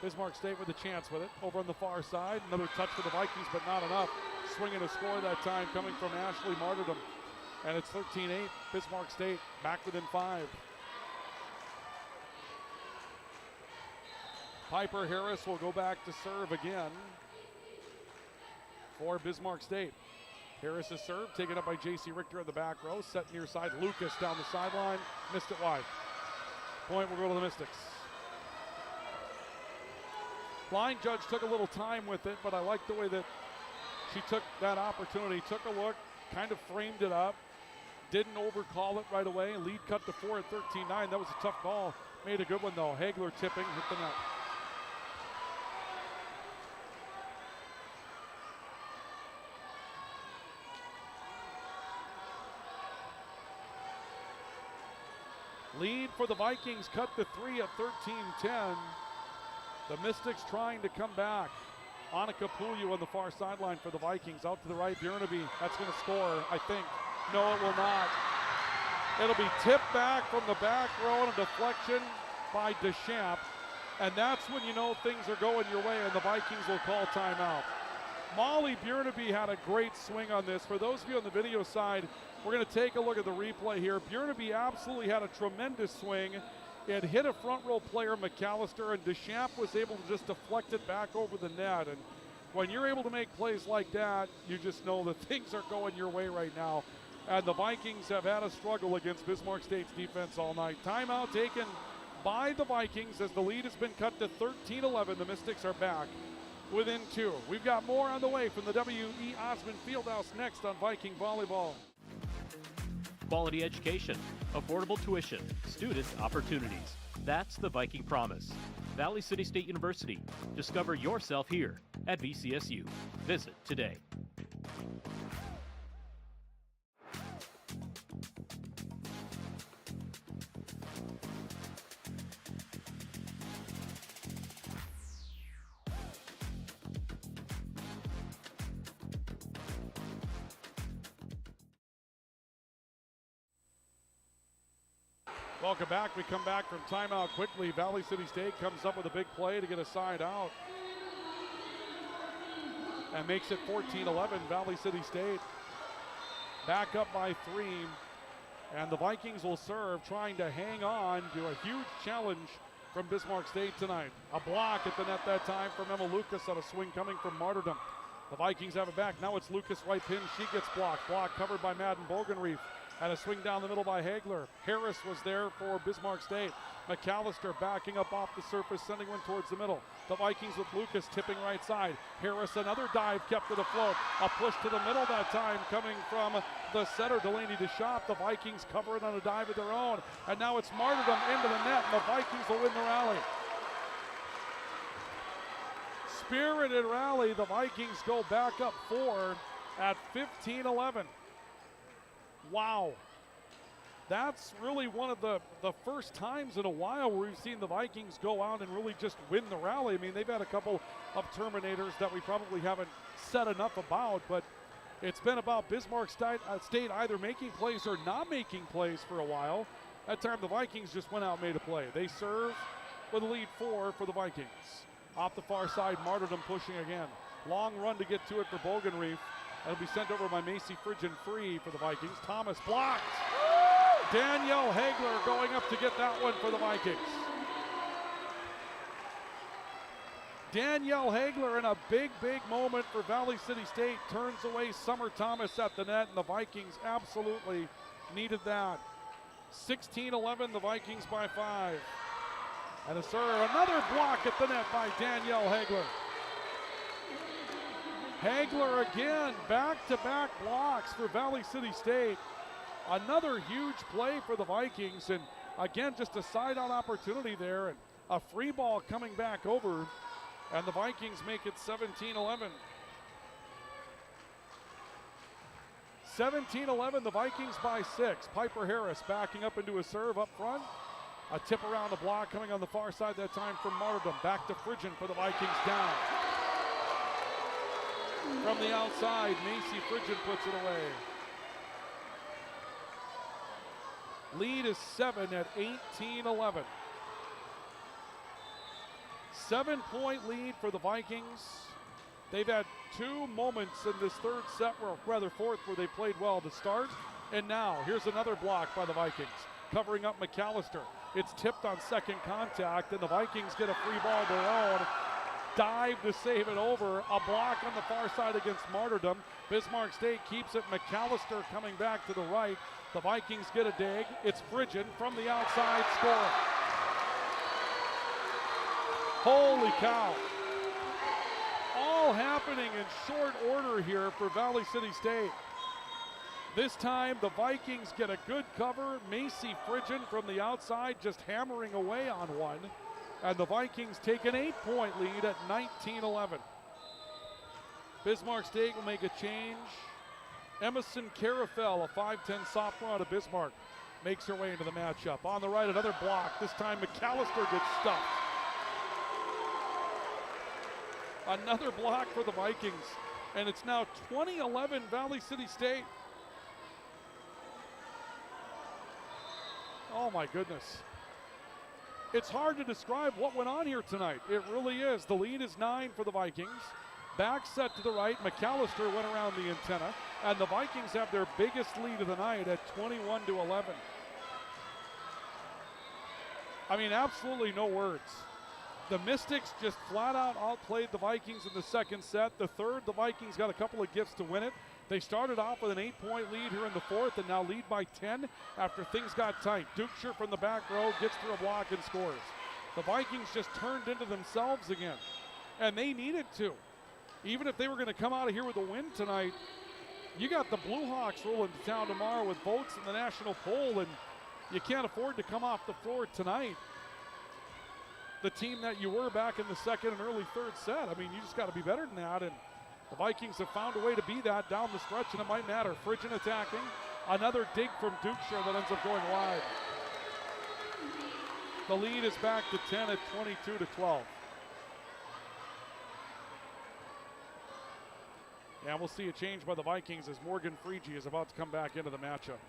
Bismarck State with a chance with it. Over on the far side, another touch for the Vikings, but not enough. Swinging a score that time coming from Ashley Martyrdom. And it's 13-8, Bismarck State back within 5. Piper Harris will go back to serve again for Bismarck State. Harris is served, taken up by J.C. Richter in the back row, set near side. Lucas down the sideline, missed it wide. Point will go to the Mystics. Line judge took a little time with it, but I like the way that she took that opportunity, took a look, kind of framed it up, didn't overcall it right away. Lead cut to 4 at 13-9. That was a tough call. Made a good one though. Hagler tipping, hit the net. Lead for the Vikings cut to 3 at 13-10. The Mystics trying to come back. Annika Pouliou on the far sideline for the Vikings. Out to the right, Bjornaby. That's going to score, I think. No, it will not. It'll be tipped back from the back row and a deflection by Deschamps. And that's when you know things are going your way and the Vikings will call timeout. Molly Bjorneby had a great swing on this. For those of you on the video side, we're going to take a look at the replay here. Bjorneby absolutely had a tremendous swing. It hit a front row player, McAllister, and Deschamps was able to just deflect it back over the net. And when you're able to make plays like that, you just know that things are going your way right now. And the Vikings have had a struggle against Bismarck State's defense all night. Timeout taken by the Vikings as the lead has been cut to 13-11. The Mystics are back within 2. We've got more on the way from the W.E. Osmond Fieldhouse next on Viking Volleyball. Quality education, affordable tuition, student opportunities. That's the Viking promise. Valley City State University. Discover yourself here at VCSU. Visit today. Welcome back. We come back from timeout quickly. Valley City State comes up with a big play to get a side out. And makes it 14-11. Valley City State back up by 3. And the Vikings will serve, trying to hang on to a huge challenge from Bismarck State tonight. A block at the net that time from Emma Lucas on a swing coming from Martyrdom. The Vikings have it back. Now it's Lucas right pin. She gets blocked. Block covered by Madden Bogenreef. And a swing down the middle by Hagler. Harris was there for Bismarck State. McAllister backing up off the surface, sending one towards the middle. The Vikings with Lucas tipping right side. Harris, another dive, kept it afloat. A push to the middle that time coming from the setter, Delaney Deschamps. The Vikings cover it on a dive of their own. And now it's Martyrdom into the net, and the Vikings will win the rally. Spirited rally. The Vikings go back up 4 at 15-11. Wow. That's really one of the first times in a while where we've seen the Vikings go out and really just win the rally. I mean, they've had a couple of terminators that we probably haven't said enough about, but it's been about Bismarck State either making plays or not making plays for a while. That time the Vikings just went out and made a play. They serve with a lead 4 for the Vikings. Off the far side, Martyrdom pushing again. Long run to get to it for Bogenreef. It'll be sent over by Macy Fridgen free for the Vikings. Thomas blocked. Danielle Hagler going up to get that one for the Vikings. Danielle Hagler in a big, big moment for Valley City State. Turns away Summer Thomas at the net, and the Vikings absolutely needed that. 16-11, the Vikings by 5. And a serve, another block at the net by Danielle Hagler. Hagler again, back-to-back blocks for Valley City State. Another huge play for the Vikings, and again, just a side-out opportunity there, and a free ball coming back over, and the Vikings make it 17-11. 17-11, the Vikings by 6. Piper Harris backing up into a serve up front. A tip around the block coming on the far side that time from Martyrdom. Back to Fridgen for the Vikings down. From the outside, Macy Fridgen puts it away. Lead is 7 at 18-11. 7-point lead for the Vikings. They've had 2 moments in this third set, or rather fourth, where they played well to start. And now, here's another block by the Vikings, covering up McAllister. It's tipped on second contact, and the Vikings get a free ball of their own. Dive to save it over. A block on the far side against Martyrdom. Bismarck State keeps it. McAllister coming back to the right. The Vikings get a dig. It's Fridgen from the outside scoring. Holy cow. All happening in short order here for Valley City State. This time the Vikings get a good cover. Macy Fridgen from the outside just hammering away on one. And the Vikings take an 8-point lead at 19-11. Bismarck State will make a change. Emerson Carafel, a 5'10 sophomore out of Bismarck, makes her way into the matchup. On the right, another block. This time McAllister gets stuffed. Another block for the Vikings. And it's now 20-11 Valley City State. Oh my goodness. It's hard to describe what went on here tonight. It really is. The lead is 9 for the Vikings. Back set to the right. McAllister went around the antenna. And the Vikings have their biggest lead of the night at 21-11. I mean, absolutely no words. The Mystics just flat out outplayed the Vikings in the second set. The third, the Vikings got a couple of gifts to win it. They started off with an 8-point lead here in the fourth and now lead by 10 after things got tight. Dukeshire from the back row gets through a block and scores. The Vikings just turned into themselves again, and they needed to. Even if they were going to come out of here with a win tonight, you got the Blue Hawks rolling to town tomorrow with votes in the national poll, and you can't afford to come off the floor tonight the team that you were back in the second and early third set. I mean, you just got to be better than that, and the Vikings have found a way to be that down the stretch, and it might matter. Pridgeon attacking. Another dig from Dukeshire that ends up going wide. The lead is back to 10 at 22-12. Yeah, we'll see a change by the Vikings as Morgan Freege is about to come back into the matchup.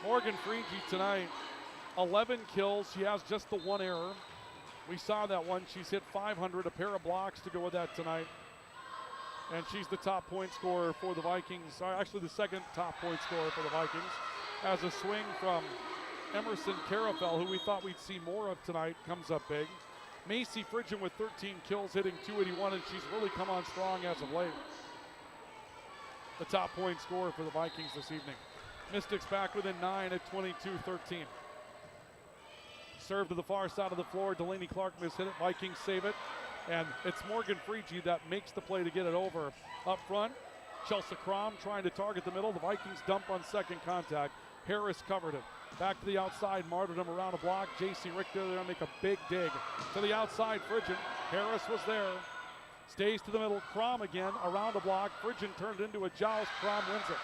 Morgan Freege tonight, 11 kills. She has just the one error. We saw that one. She's hit 500, a pair of blocks to go with that tonight. And she's the top point scorer for the Vikings. Actually, the second top point scorer for the Vikings. As a swing from Emerson Carafel, who we thought we'd see more of tonight, comes up big. Macy Pridgeon with 13 kills, hitting 281, and she's really come on strong as of late. The top point scorer for the Vikings this evening. Mystics back within 9 at 22-13. Serve to the far side of the floor. Delaney Clark mishit it. Vikings save it. And it's Morgan Freege that makes the play to get it over. Up front, Chelsea Crom trying to target the middle. The Vikings dump on second contact. Harris covered it. Back to the outside, martyrdom around a block. J.C. Richter there make a big dig. To the outside, Pridgeon. Harris was there. Stays to the middle. Crom again around a block. Pridgeon turned into a joust. Crom wins it.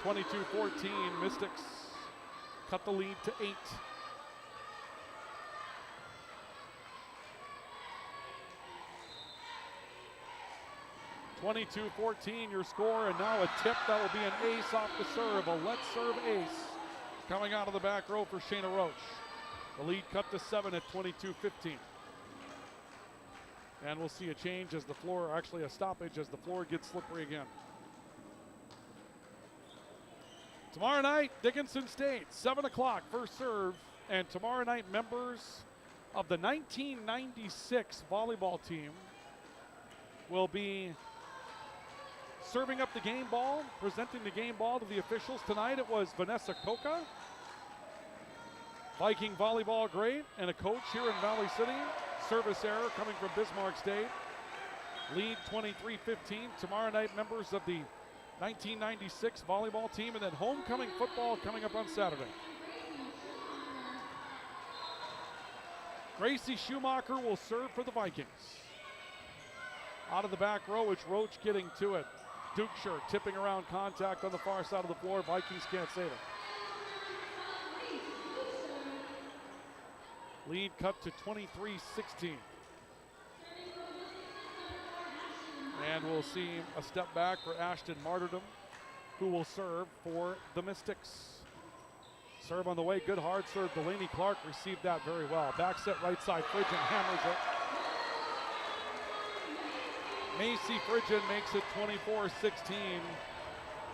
22-14. Mystics cut the lead to 8. (22-14) your score, and now a tip that will be an ace off the serve. A let's serve ace coming out of the back row for Shayna Roach. The lead cut to 7 at 22-15. And we'll see a change as the floor, actually a stoppage as the floor gets slippery again. Tomorrow night, Dickinson State, 7 o'clock, first serve. And tomorrow night, members of the 1996 volleyball team will be serving up the game ball, presenting the game ball to the officials. Tonight it was Vanessa Coca, Viking volleyball great, and a coach here in Valley City. Service error coming from Bismarck State. Lead 23-15. Tomorrow night, members of the 1996 volleyball team, and then homecoming football coming up on Saturday. Gracie Schumacher will serve for the Vikings. Out of the back row, it's Roach getting to it. Dukeshire tipping around contact on the far side of the floor. Vikings can't save it. Lead cut to 23-16. And we'll see a step back for Ashton Martyrdom, who will serve for the Mystics. Serve on the way, good hard serve. Delaney Clark received that very well. Back set right side, Pridgeon hammers it. Macy Pridgeon makes it 24-16.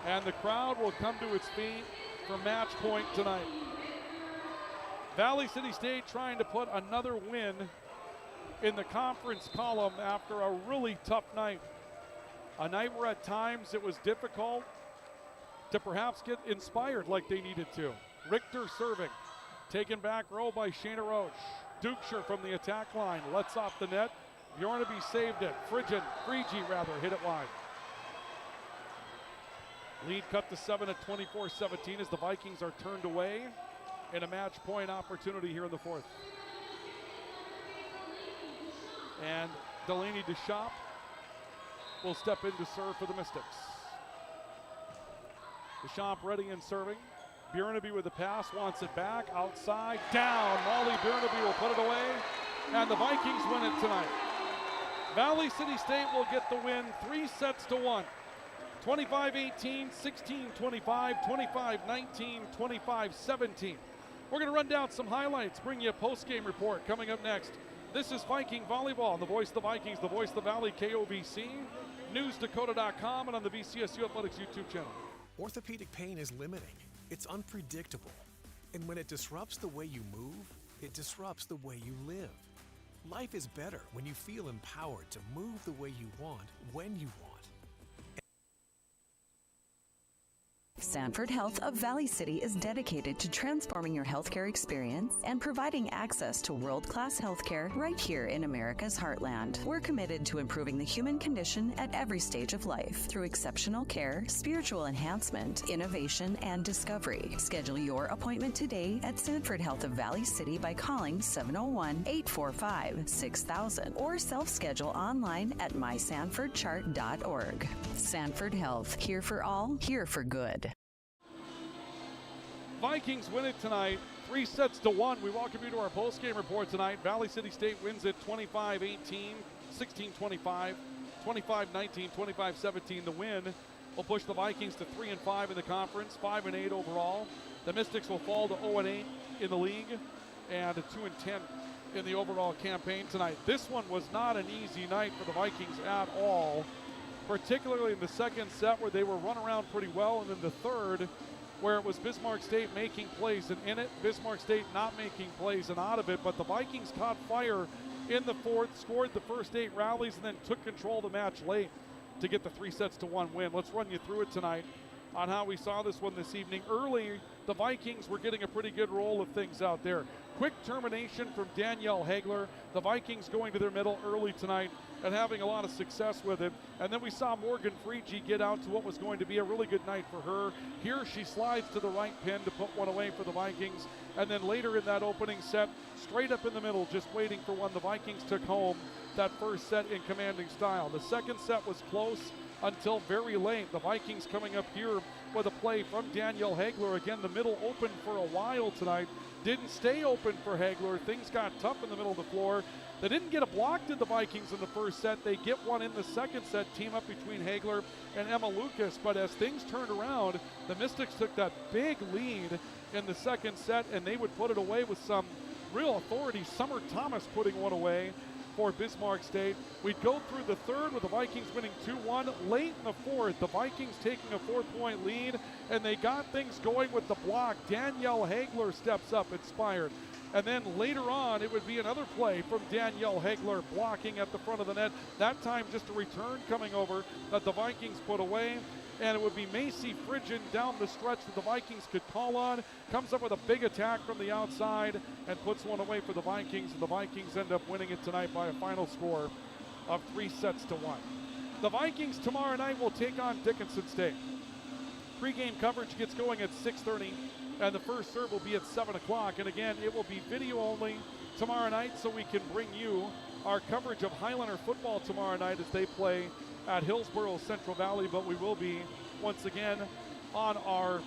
And the crowd will come to its feet for match point tonight. Valley City State trying to put another win in the conference column after a really tough night. A night where at times it was difficult to perhaps get inspired like they needed to. Richter serving, taken back row by Shayna Roach. Dukeshire from the attack line, lets off the net. Bjornaby saved it. Freege hit it wide. Lead cut to 7 at 24-17 as the Vikings are turned away in a match point opportunity here in the fourth. And Delaney Deschamps will step in to serve for the Mystics. Deschamps ready and serving. Bjornaby with the pass, wants it back, outside, down. Molly Bjornaby will put it away, and the Vikings win it tonight. Valley City State will get the win 3-1, 25-18, 16-25, 25-19, 25-17. We're going to run down some highlights, bring you a post-game report coming up next. This is Viking Volleyball on the voice of the Vikings, the voice of the Valley, KOVC, newsdakota.com, and on the VCSU Athletics YouTube channel. Orthopedic pain is limiting. It's unpredictable. And when it disrupts the way you move, it disrupts the way you live. Life is better when you feel empowered to move the way you want, when you want. Sanford Health of Valley City is dedicated to transforming your healthcare experience and providing access to world-class healthcare right here in America's heartland. We're committed to improving the human condition at every stage of life through exceptional care, spiritual enhancement, innovation, and discovery. Schedule your appointment today at Sanford Health of Valley City by calling 701-845-6000 or self-schedule online at mysanfordchart.org. Sanford Health, here for all, here for good. Vikings win it tonight, 3-1. We welcome you to our post-game report tonight. Valley City State wins it 25-18, 16-25, 25-19, 25-17. The win will push the Vikings to 3-5 in the conference, 5-8 overall. The Mystics will fall to 0-8 in the league and 2-10 in the overall campaign tonight. This one was not an easy night for the Vikings at all, particularly in the second set where they were run around pretty well, and then the third where it was Bismarck State making plays and in it, Bismarck State not making plays and out of it. But the Vikings caught fire in the fourth, scored the first 8 rallies, and then took control of the match late to get the 3-1 win. Let's run you through it tonight on how we saw this one this evening. Early, the Vikings were getting a pretty good roll of things out there. Quick termination from Danielle Hagler. The Vikings going to their middle early tonight and having a lot of success with it. And then we saw Morgan Friege get out to what was going to be a really good night for her. Here she slides to the right pin to put one away for the Vikings. And then later in that opening set, straight up in the middle, just waiting for one, the Vikings took home that first set in commanding style. The second set was close until very late. The Vikings coming up here with a play from Danielle Hagler. Again, the middle open for a while tonight. Didn't stay open for Hagler. Things got tough in the middle of the floor. They didn't get a block to the Vikings in the first set. They get one in the second set, team up between Hagler and Emma Lucas. But as things turned around, the Mystics took that big lead in the second set, and they would put it away with some real authority. Summer Thomas putting one away for Bismarck State. We'd go through the third with the Vikings winning 2-1. Late in the fourth, the Vikings taking a 4-point lead, and they got things going with the block. Danielle Hagler steps up, inspired. And then later on, it would be another play from Danielle Hagler blocking at the front of the net. That time just a return coming over that the Vikings put away. And it would be Macy Frigen down the stretch that the Vikings could call on. Comes up with a big attack from the outside and puts one away for the Vikings. And the Vikings end up winning it tonight by a final score of 3-1. The Vikings tomorrow night will take on Dickinson State. Pre-game coverage gets going at 6:30, and the first serve will be at 7 o'clock. And again, it will be video only tomorrow night, so we can bring you our coverage of Highlander football tomorrow night as they play at Hillsborough Central Valley. But we will be once again on our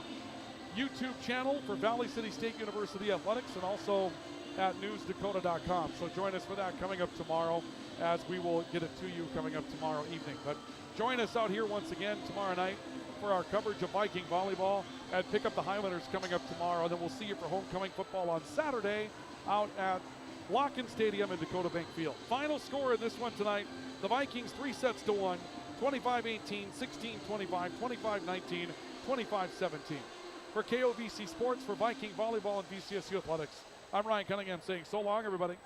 YouTube channel for Valley City State University Athletics and also at newsdakota.com. So join us for that coming up tomorrow, as we will get it to you coming up tomorrow evening. But join us out here once again tomorrow night for our coverage of Viking volleyball, and pick up the Highlanders coming up tomorrow. Then we'll see you for homecoming football on Saturday out at Locken Stadium in Dakota Bank Field. Final score in this one tonight, the Vikings 3-1, 25-18, 16-25, 25-19, 25-17. For KOVC Sports, for Viking volleyball and VCSU Athletics, I'm Ryan Cunningham saying so long, everybody.